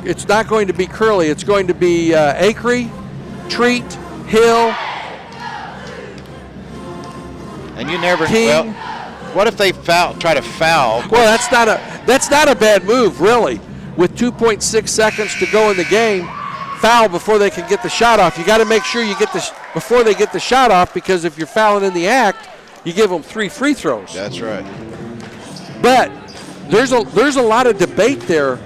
It's not going to be Curley. It's going to be Acree, Treat, Hill. And you never. King. Well, what if they try to foul? Well, that's not a bad move, really. With 2.6 seconds to go in the game, foul before they can get the shot off. You got to make sure you get this before they get the shot off, because if you're fouling in the act, you give them 3 free throws. That's right. But there's a lot of debate there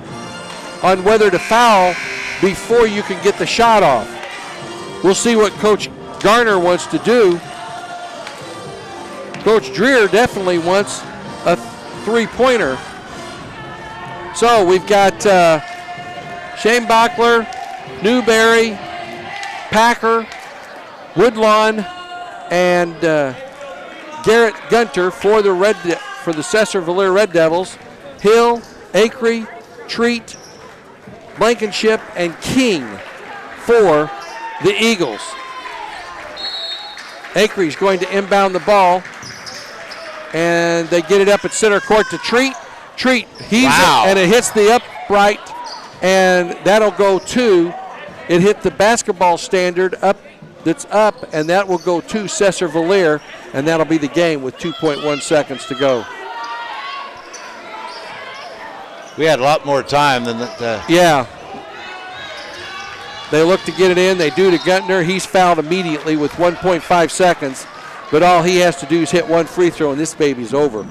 on whether to foul before you can get the shot off. We'll see what Coach Garner wants to do. Coach Dreer definitely wants a three-pointer. So we've got Shane Bachler, Newberry, Packer, Woodlawn, and Garrett Gunter for the Sesser-Valier Red Devils. Hill, Acree, Treat, Blankenship, and King for the Eagles. Acree's going to inbound the ball, and they get it up at center court to Treat. Treat heaves it, and it hits the upright, and that'll go to. It hit the basketball standard that's up, and that will go to Sesser-Valier, and that'll be the game with 2.1 seconds to go. We had a lot more time than that. Yeah. They look to get it in. They do to Guntner. He's fouled immediately with 1.5 seconds, but all he has to do is hit one free throw, and this baby's over.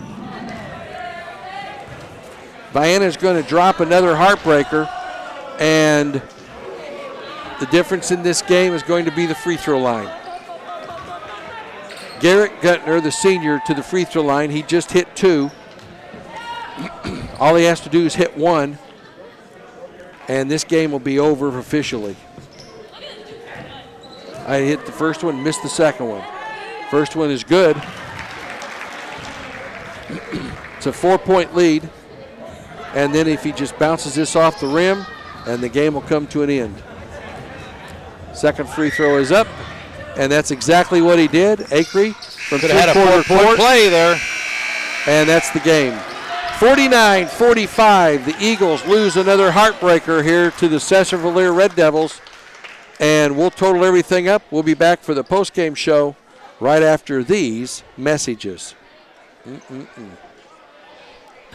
Vienna's going to drop another heartbreaker, and the difference in this game is going to be the free throw line. Garrett Guntner, the senior, to the free throw line. He just hit 2. All he has to do is hit 1, and this game will be over officially. I hit the first one, missed the second one. First one is good. It's a 4-point lead, and then if he just bounces this off the rim, and the game will come to an end. Second free throw is up, and that's exactly what he did. Acree from could have had a 4-point play there. And that's the game. 49-45, the Eagles lose another heartbreaker here to the Sesser-Valier Red Devils. And we'll total everything up. We'll be back for the post-game show right after these messages.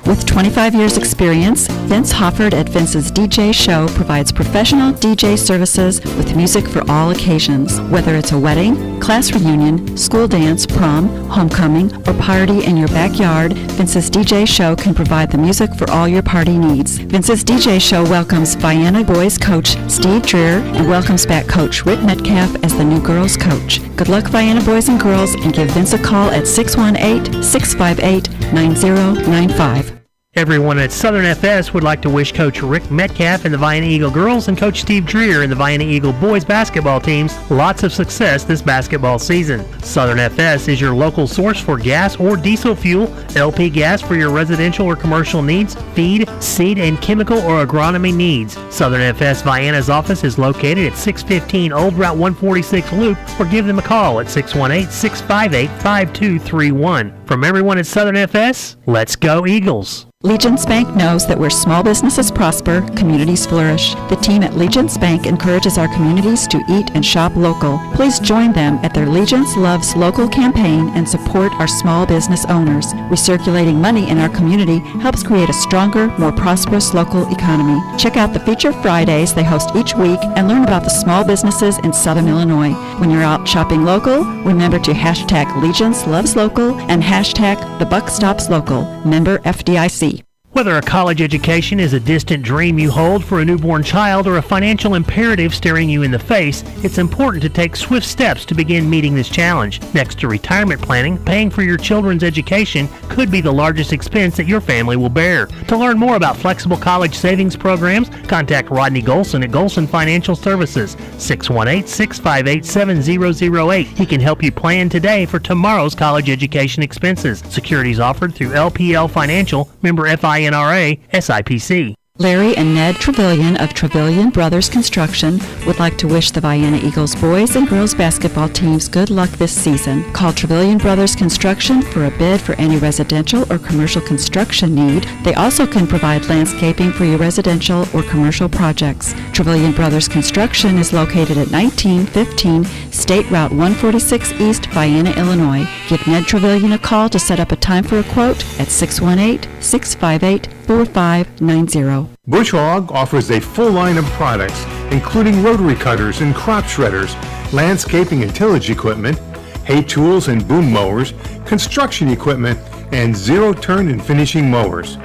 With 25 years experience, Vince Hofford at Vince's DJ Show provides professional DJ services with music for all occasions. Whether it's a wedding, class reunion, school dance, prom, homecoming, or party in your backyard, Vince's DJ Show can provide the music for all your party needs. Vince's DJ Show welcomes Vienna boys coach Steve Dreer and welcomes back coach Rick Metcalf as the new girls coach. Good luck, Vienna boys and girls, and give Vince a call at 618-658-9095. Everyone at Southern FS would like to wish Coach Rick Metcalf and the Vienna Eagle girls and Coach Steve Dreer and the Vienna Eagle boys basketball teams lots of success this basketball season. Southern FS is your local source for gas or diesel fuel, LP gas for your residential or commercial needs, feed, seed, and chemical or agronomy needs. Southern FS Vienna's office is located at 615 Old Route 146 Loop, or give them a call at 618-658-5231. From everyone at Southern FS, let's go Eagles! Legence Bank knows that where small businesses prosper, communities flourish. The team at Legence Bank encourages our communities to eat and shop local. Please join them at their Legence Loves Local campaign and support our small business owners. Recirculating money in our community helps create a stronger, more prosperous local economy. Check out the Feature Fridays they host each week and learn about the small businesses in Southern Illinois. When you're out shopping local, remember to hashtag Legence Loves Local and hashtag The Buck Stops Local. Member FDIC. Whether a college education is a distant dream you hold for a newborn child or a financial imperative staring you in the face, it's important to take swift steps to begin meeting this challenge. Next to retirement planning, paying for your children's education could be the largest expense that your family will bear. To learn more about flexible college savings programs, contact Rodney Golson at Golson Financial Services, 618-658-7008. He can help you plan today for tomorrow's college education expenses. Securities offered through LPL Financial, member FINRA, SIPC. Larry and Ned Trevelyan of Trevelyan Brothers Construction would like to wish the Vienna Eagles boys and girls basketball teams good luck this season. Call Trevelyan Brothers Construction for a bid for any residential or commercial construction need. They also can provide landscaping for your residential or commercial projects. Trevelyan Brothers Construction is located at 1915 State Route 146 East, Vienna, Illinois. Give Ned Trevelyan a call to set up a time for a quote at 618-658-4590. Bush Hog offers a full line of products, including rotary cutters and crop shredders, landscaping and tillage equipment, hay tools and boom mowers, construction equipment, and zero-turn and finishing mowers.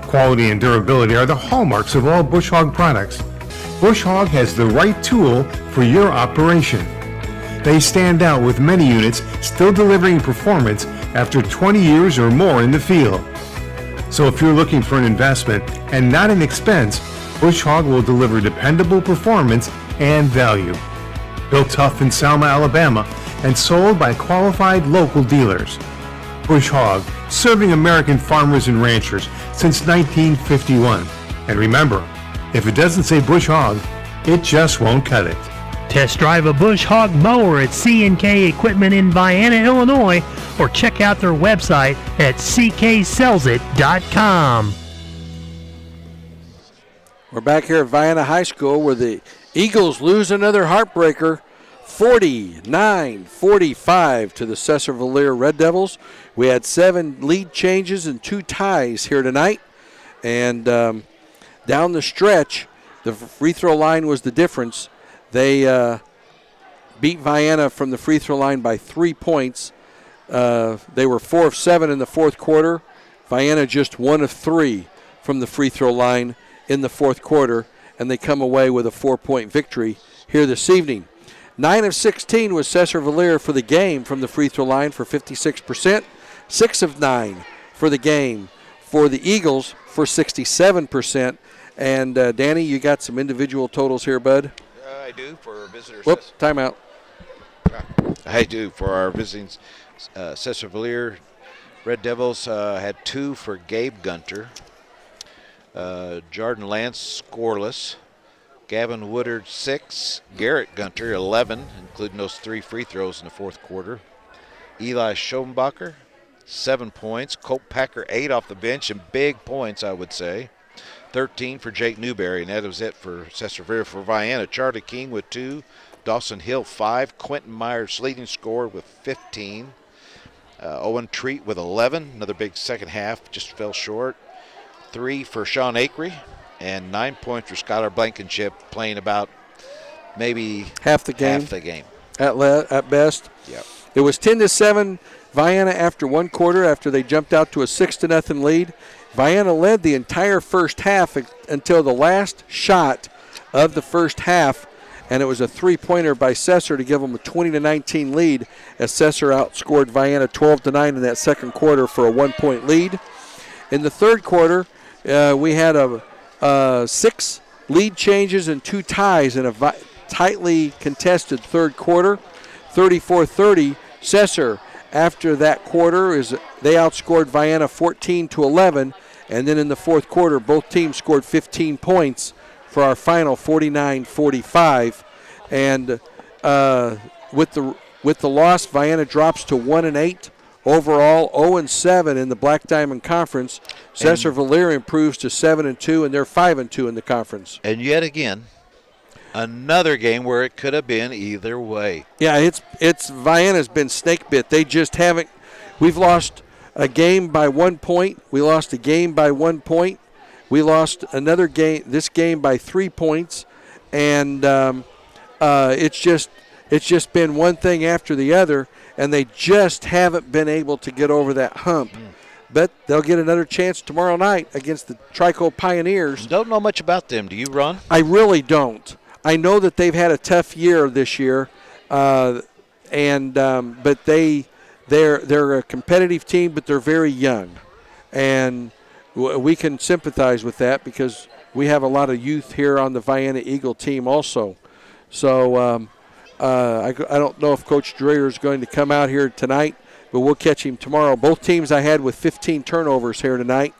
Quality and durability are the hallmarks of all Bush Hog products. Bush Hog has the right tool for your operation. They stand out with many units still delivering performance after 20 years or more in the field. So if you're looking for an investment and not an expense, Bush Hog will deliver dependable performance and value. Built tough in Selma, Alabama, and sold by qualified local dealers. Bush Hog, serving American farmers and ranchers since 1951. And remember, if it doesn't say Bush Hog, it just won't cut it. Test drive a Bush Hog mower at C&K Equipment in Vienna, Illinois, or check out their website at cksellsit.com. We're back here at Vienna High School where the Eagles lose another heartbreaker, 49-45 to the Sesser-Valier Red Devils. We had 7 lead changes and 2 ties here tonight. And down the stretch, the free throw line was the difference. They beat Vienna from the free throw line by 3 points. They were 4 of 7 in the fourth quarter. Vienna just 1 of 3 from the free throw line in the fourth quarter, and they come away with a 4-point victory here this evening. 9 of 16 was Sesser-Valier for the game from the free throw line for 56%. 6 of 9 for the game for the Eagles for 67%. And, Danny, you got some individual totals here, bud? I do for our visitors. Whoops, timeout. I do for our visiting Sesser-Valier Red Devils. Had 2 for Gabe Gunter. Jordan Lance scoreless. Gavin Woodard 6. Garrett Gunter 11, including those 3 free throws in the fourth quarter. Eli Schoenbacher 7 points. Colt Packer 8 off the bench, and big points, I would say. 13 for Jake Newberry, and that was it for Sesser-Valier. For Vienna, Charlie King with 2. Dawson Hill 5. Quentin Myers leading scorer with 15. Owen Treat with 11. Another big second half, just fell short. 3 for Sean Akery, and 9 points for Skylar Blankenship, playing about maybe half the game. At best. Yep. It was 10-7 Vienna after one quarter, after they jumped out to a 6-0 lead. Vienna led the entire first half until the last shot of the first half, and it was a 3-pointer by Sesser to give them a 20-19 lead, as Sesser outscored Vienna 12-9 in that second quarter for a 1-point lead. In the third quarter, we had 6 lead changes and 2 ties in a tightly contested third quarter. 34-30, Sesser, after that quarter, they outscored Vienna 14-11, and then in the fourth quarter, both teams scored 15 points for our final 49-45. And with the loss, Vienna drops to 1-8. Overall, 0-7 in the Black Diamond Conference. Sesser-Valier improves to 7-2, and they're 5-2 in the conference. And yet again, another game where it could have been either way. Yeah, it's Vienna's been snake bit. They just haven't. We've lost a game by 1 point. We lost a game by 1 point. We lost another game. This game by 3 points, and it's just been one thing after the other, and they just haven't been able to get over that hump. But they'll get another chance tomorrow night against the Trico Pioneers. Don't know much about them. Do you, Ron? I really don't. I know that they've had a tough year this year, but they're a competitive team, but they're very young, and we can sympathize with that because we have a lot of youth here on the Vienna Eagle team also. So I don't know if Coach Dreyer is going to come out here tonight, but we'll catch him tomorrow. Both teams I had with 15 turnovers here tonight.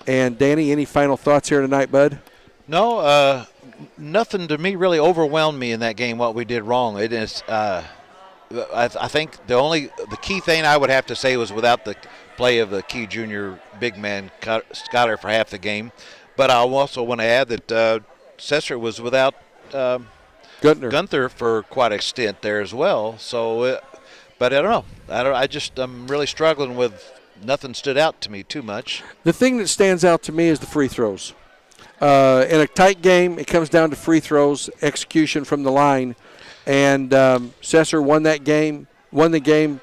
And, Danny, any final thoughts here tonight, bud? No, nothing to me really overwhelmed me in that game what we did wrong. It is I think the key thing I would have to say was without the play of the key junior big man Skyler for half the game. But I also want to add that Sesser was without Gunther for quite an extent there as well. So, but I don't know. I'm really struggling with nothing stood out to me too much. The thing that stands out to me is the free throws. In a tight game, it comes down to free throws, execution from the line, and Sesser won the game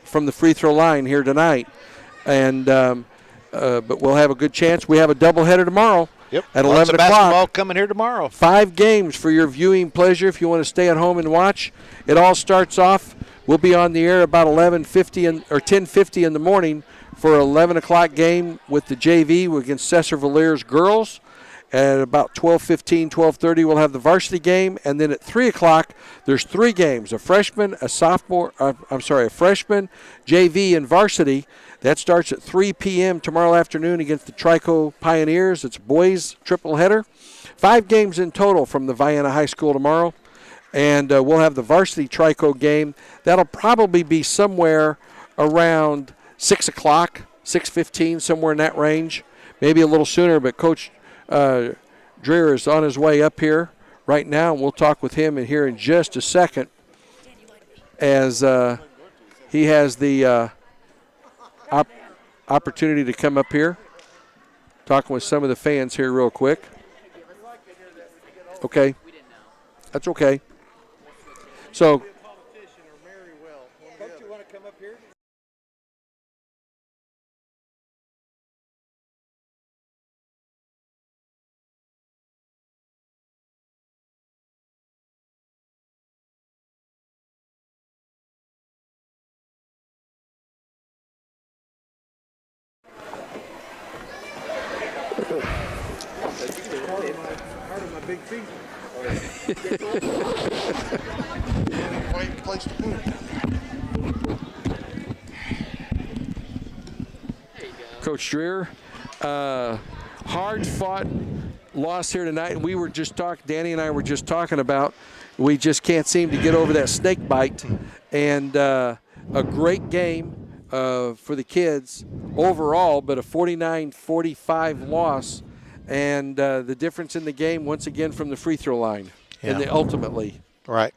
from the free throw line here tonight. And but we'll have a good chance. We have a doubleheader tomorrow. Yep. At Lots 11 of o'clock. basketball coming here tomorrow. 5 games for your viewing pleasure if you want to stay at home and watch. It all starts off We'll be on the air about 10:50 in the morning for an 11 o'clock game with the JV against Sesser-Valier's girls. At about 12:15, 12:30, we'll have the varsity game. And then at 3 o'clock, there's 3 games, a freshman, a freshman, JV, and varsity. That starts at 3 p.m. tomorrow afternoon against the Trico Pioneers. It's boys triple header. 5 games in total from the Vienna High School tomorrow. And we'll have the varsity Trico game. That'll probably be somewhere around 6 o'clock, 6:15, somewhere in that range. Maybe a little sooner, but Coach Dreer is on his way up here right now, and we'll talk with him here in just a second as he has the opportunity to come up here. Talking with some of the fans here real quick. Okay. That's okay. So, big feet. Place to put it. Coach Dreer, hard fought loss here tonight. We were just Danny and I were just talking about, we just can't seem to get over that snake bite. And a great game for the kids overall, but a 49-45 loss. And the difference in the game, once again, from the free throw line. Yeah. And ultimately. Right.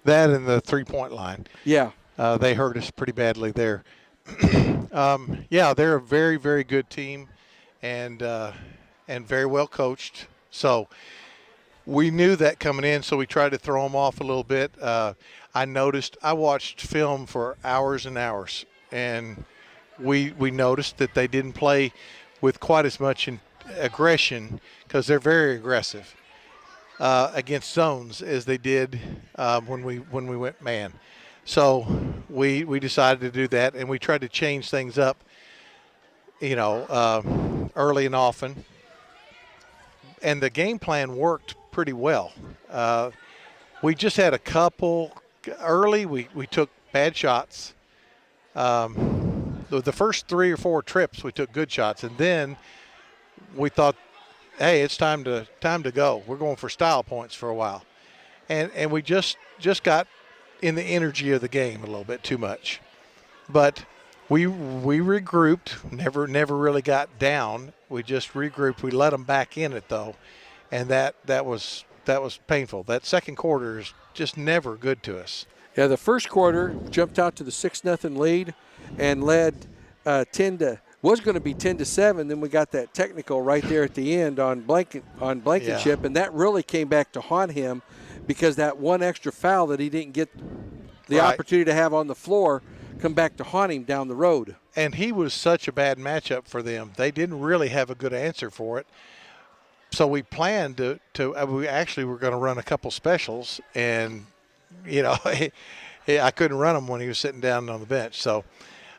That and the three-point line. Yeah. They hurt us pretty badly there. Yeah, they're a very, very good team and very well coached. So we knew that coming in, so we tried to throw them off a little bit. I watched film for hours and hours, and we noticed that they didn't play with quite as much aggression, because they're very aggressive against zones as they did when we went man. So we decided to do that, and we tried to change things up, early and often. And the game plan worked pretty well. We just had a couple early. We took bad shots. The first 3 or 4 trips we took good shots, and then we thought, hey, it's time to go. We're going for style points for a while, and we just got in the energy of the game a little bit too much. But we regrouped. Never really got down. We just regrouped. We let them back in it though, and that was painful. That second quarter is just never good to us. Yeah, the first quarter jumped out to the 6-0 lead and led 10-7. Then we got that technical right there at the end on Blankenship, and that really came back to haunt him, because that one extra foul that he didn't get the opportunity to have on the floor come back to haunt him down the road. And he was such a bad matchup for them. They didn't really have a good answer for it. So we planned we actually were going to run a couple specials, and I couldn't run them when he was sitting down on the bench. So.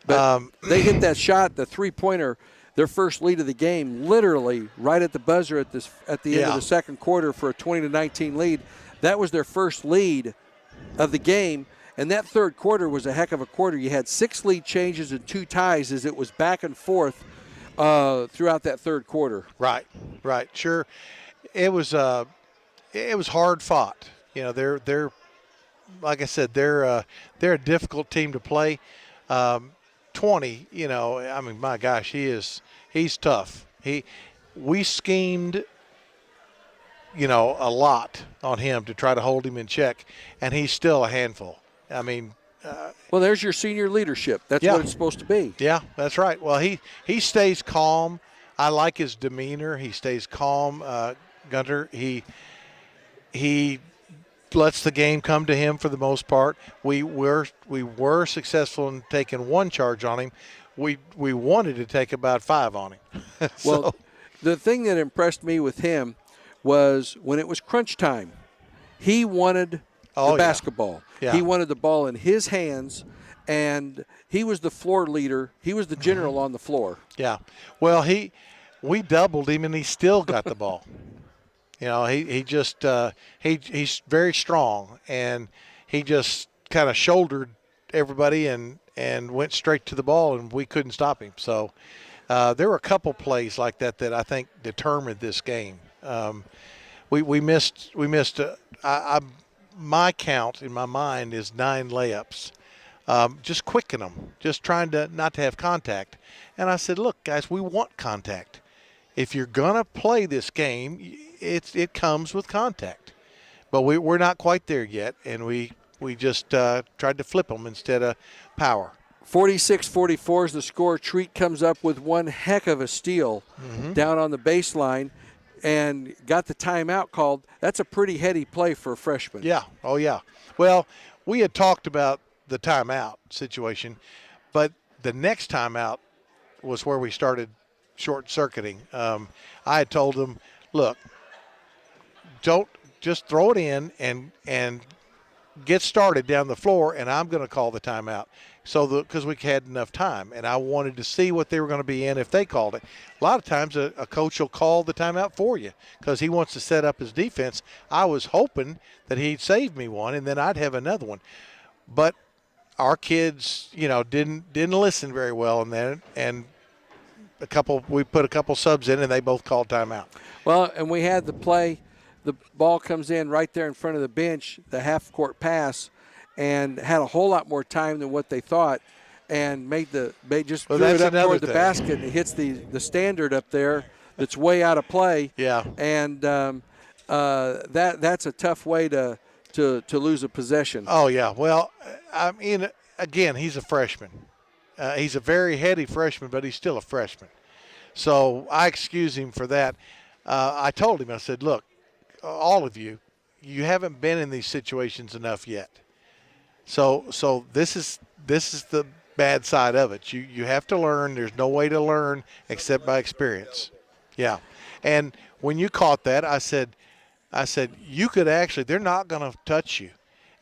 But they hit that shot, the three-pointer, their first lead of the game, literally right at the buzzer at the end of the second quarter for a 20-19 lead. That was their first lead of the game, and that third quarter was a heck of a quarter. You had 6 lead changes and 2 ties as it was back and forth throughout that third quarter. Right, sure. It was hard fought. They're like I said, they're a difficult team to play. 20, my gosh, he's tough. We schemed, a lot on him to try to hold him in check, and he's still a handful. Well, there's your senior leadership. That's what it's supposed to be. Yeah, that's right. Well, he stays calm. I like his demeanor. He stays calm, Gunter. He lets the game come to him for the most part. We were successful in taking 1 charge on him. We wanted to take about 5 on him. Well, the thing that impressed me with him was when it was crunch time, he wanted the basketball. Yeah. He wanted the ball in his hands, and he was the floor leader. He was the general on the floor. Yeah. Well, we doubled him, and he still got the ball. You know, he just he's very strong, and he just kind of shouldered everybody and went straight to the ball, and we couldn't stop him. So there were a couple plays like that I think determined this game. We missed. My count in my mind is 9 layups. Just quicking them, just trying to not to have contact. And I said, look, guys, we want contact. If you're going to play this game, it comes with contact. But we're not quite there yet, and we just tried to flip them instead of power. 46-44 is the score. Treat comes up with one heck of a steal down on the baseline and got the timeout called. That's a pretty heady play for a freshman. Yeah. Oh, yeah. Well, we had talked about the timeout situation, but the next timeout was where we started short-circuiting. I had told them, look, don't just throw it in and get started down the floor, and I'm going to call the timeout. So because we had enough time, and I wanted to see what they were going to be in if they called it. A lot of times a coach will call the timeout for you because he wants to set up his defense. I was hoping that he'd save me one, and then I'd have another one. But our kids, didn't listen very well in there, and we put a couple subs in, and they both called timeout. Well, and we had the play. The ball comes in right there in front of the bench, the half-court pass, and had a whole lot more time than what they thought, and just threw it up toward the basket, and it hits the standard up there that's way out of play. Yeah. And that's a tough way to lose a possession. Oh, yeah. Well, I mean, again, he's a freshman. He's a very heady freshman, but he's still a freshman. So I excuse him for that. I told him, I said, look, all of you haven't been in these situations enough yet. So this is the bad side of it. You have to learn. There's no way to learn except by experience. Yeah. And when you caught that, I said you could actually, they're not going to touch you.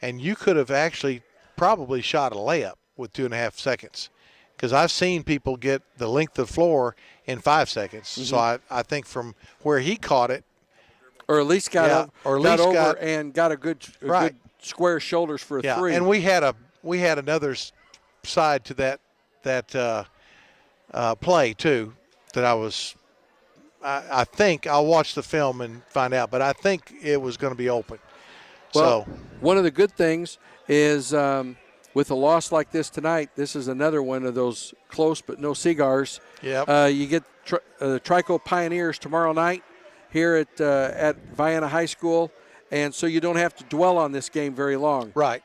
And you could have actually probably shot a layup with 2.5 seconds. Because I've seen people get the length of floor in 5 seconds. So I think from where he caught it, or at least got over and got a good square shoulders for a three. And we had another side to that play too that I think I'll watch the film and find out, but I think it was going to be open. Well, one of the good things is with a loss like this tonight, this is another one of those close but no cigars. Yep. You get the Trico Pioneers tomorrow night here at Vienna High School, and so you don't have to dwell on this game very long. Right.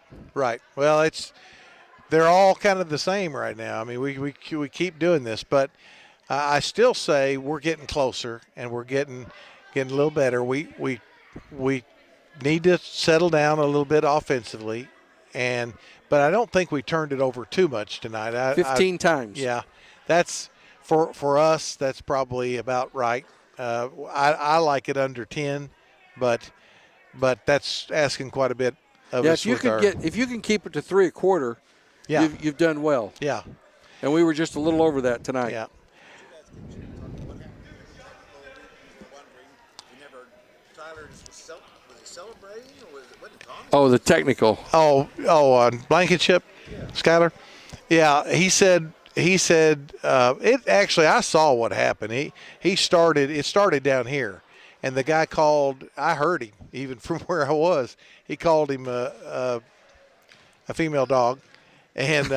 Well, they're all kind of the same right now. I mean, we keep doing this, but I still say we're getting closer and we're getting a little better. We need to settle down a little bit offensively, but I don't think we turned it over too much tonight. 15 times. Yeah, that's for us. That's probably about right. I like it under 10, but that's asking quite a bit of us. If you can keep it to 3 1/4, you've done well. Yeah, and we were just a little over that tonight. Yeah. Oh, the technical. On Blankenship, Skyler. Yeah, he said it actually. I saw what happened. It started down here, and the guy called. I heard him even from where I was. He called him a female dog, and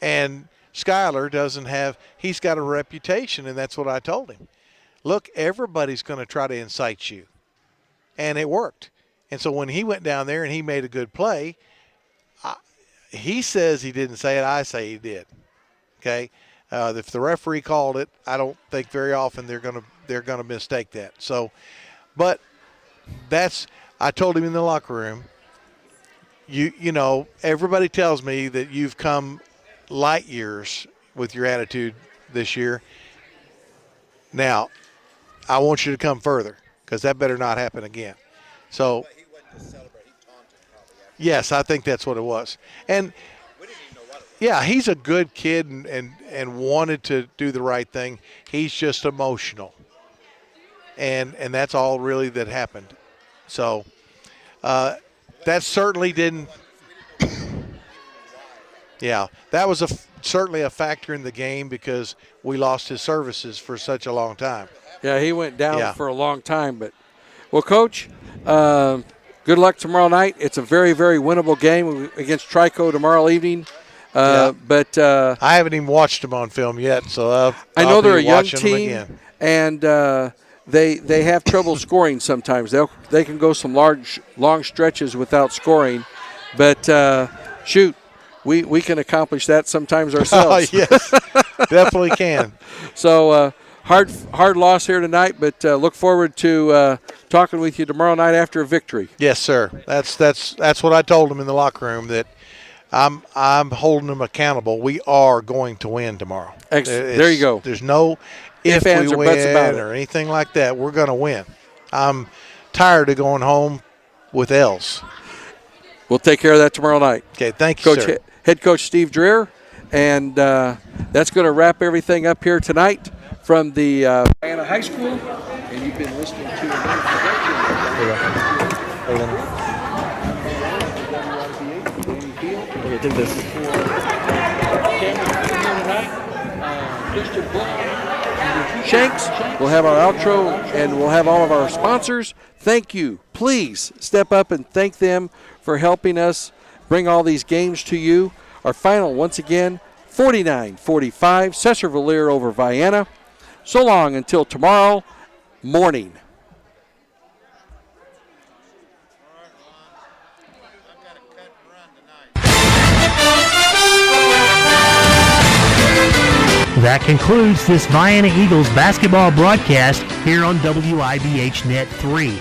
and Skyler doesn't have. He's got a reputation, and that's what I told him. Look, everybody's going to try to incite you, and it worked. And so when he went down there and he made a good play, he says he didn't say it. I say he did. Okay, if the referee called it, I don't think very often they're gonna mistake that. So, but I told him in the locker room. You know, everybody tells me that you've come light years with your attitude this year. Now, I want you to come further because that better not happen again. So. Yes, I think that's what it was. And yeah, he's a good kid and wanted to do the right thing. He's just emotional. And that's all really that happened. So that certainly didn't yeah, that was certainly a factor in the game because we lost his services for such a long time. Yeah, he went down for a long time. But, well, Coach, good luck tomorrow night. It's a very, very winnable game against Trico tomorrow evening. But I haven't even watched them on film yet, so I know they're a young them team, again. and they have trouble scoring sometimes. They can go some long stretches without scoring, but shoot, we can accomplish that sometimes ourselves. Yes, definitely can. So hard loss here tonight, but look forward to talking with you tomorrow night after a victory. Yes, sir. That's what I told them in the locker room, that I'm holding them accountable. We are going to win tomorrow. There you go. There's no if we win or anything like that. We're going to win. I'm tired of going home with L's. We'll take care of that tomorrow night. Okay, thank you, sir. Head Coach Steve Dreer, and that's going to wrap everything up here tonight from the Vienna High School. And you've been listening to another Shanks. We'll have our outro, and we'll have all of our sponsors. Thank you. Please step up and thank them for helping us bring all these games to you. Our final, once again, 49-45, Sesser-Valier over Vienna. So long until tomorrow morning. That concludes this Vienna Eagles basketball broadcast here on WIBH Net 3.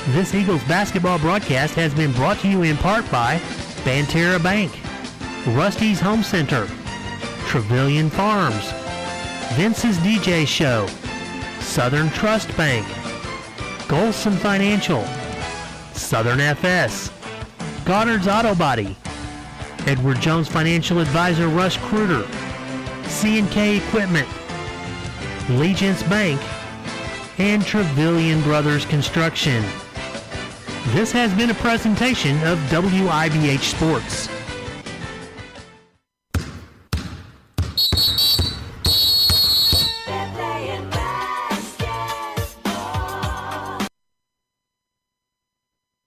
This Eagles basketball broadcast has been brought to you in part by Banterra Bank, Rusty's Home Center, Trevelyan Farms, Vince's DJ Show, Southern Trust Bank, Golson Financial, Southern FS, Goddard's Auto Body, Edward Jones Financial Advisor Russ Kruger, C&K Equipment, Legence Bank, and Trevelyan Brothers Construction. This has been a presentation of WIBH Sports.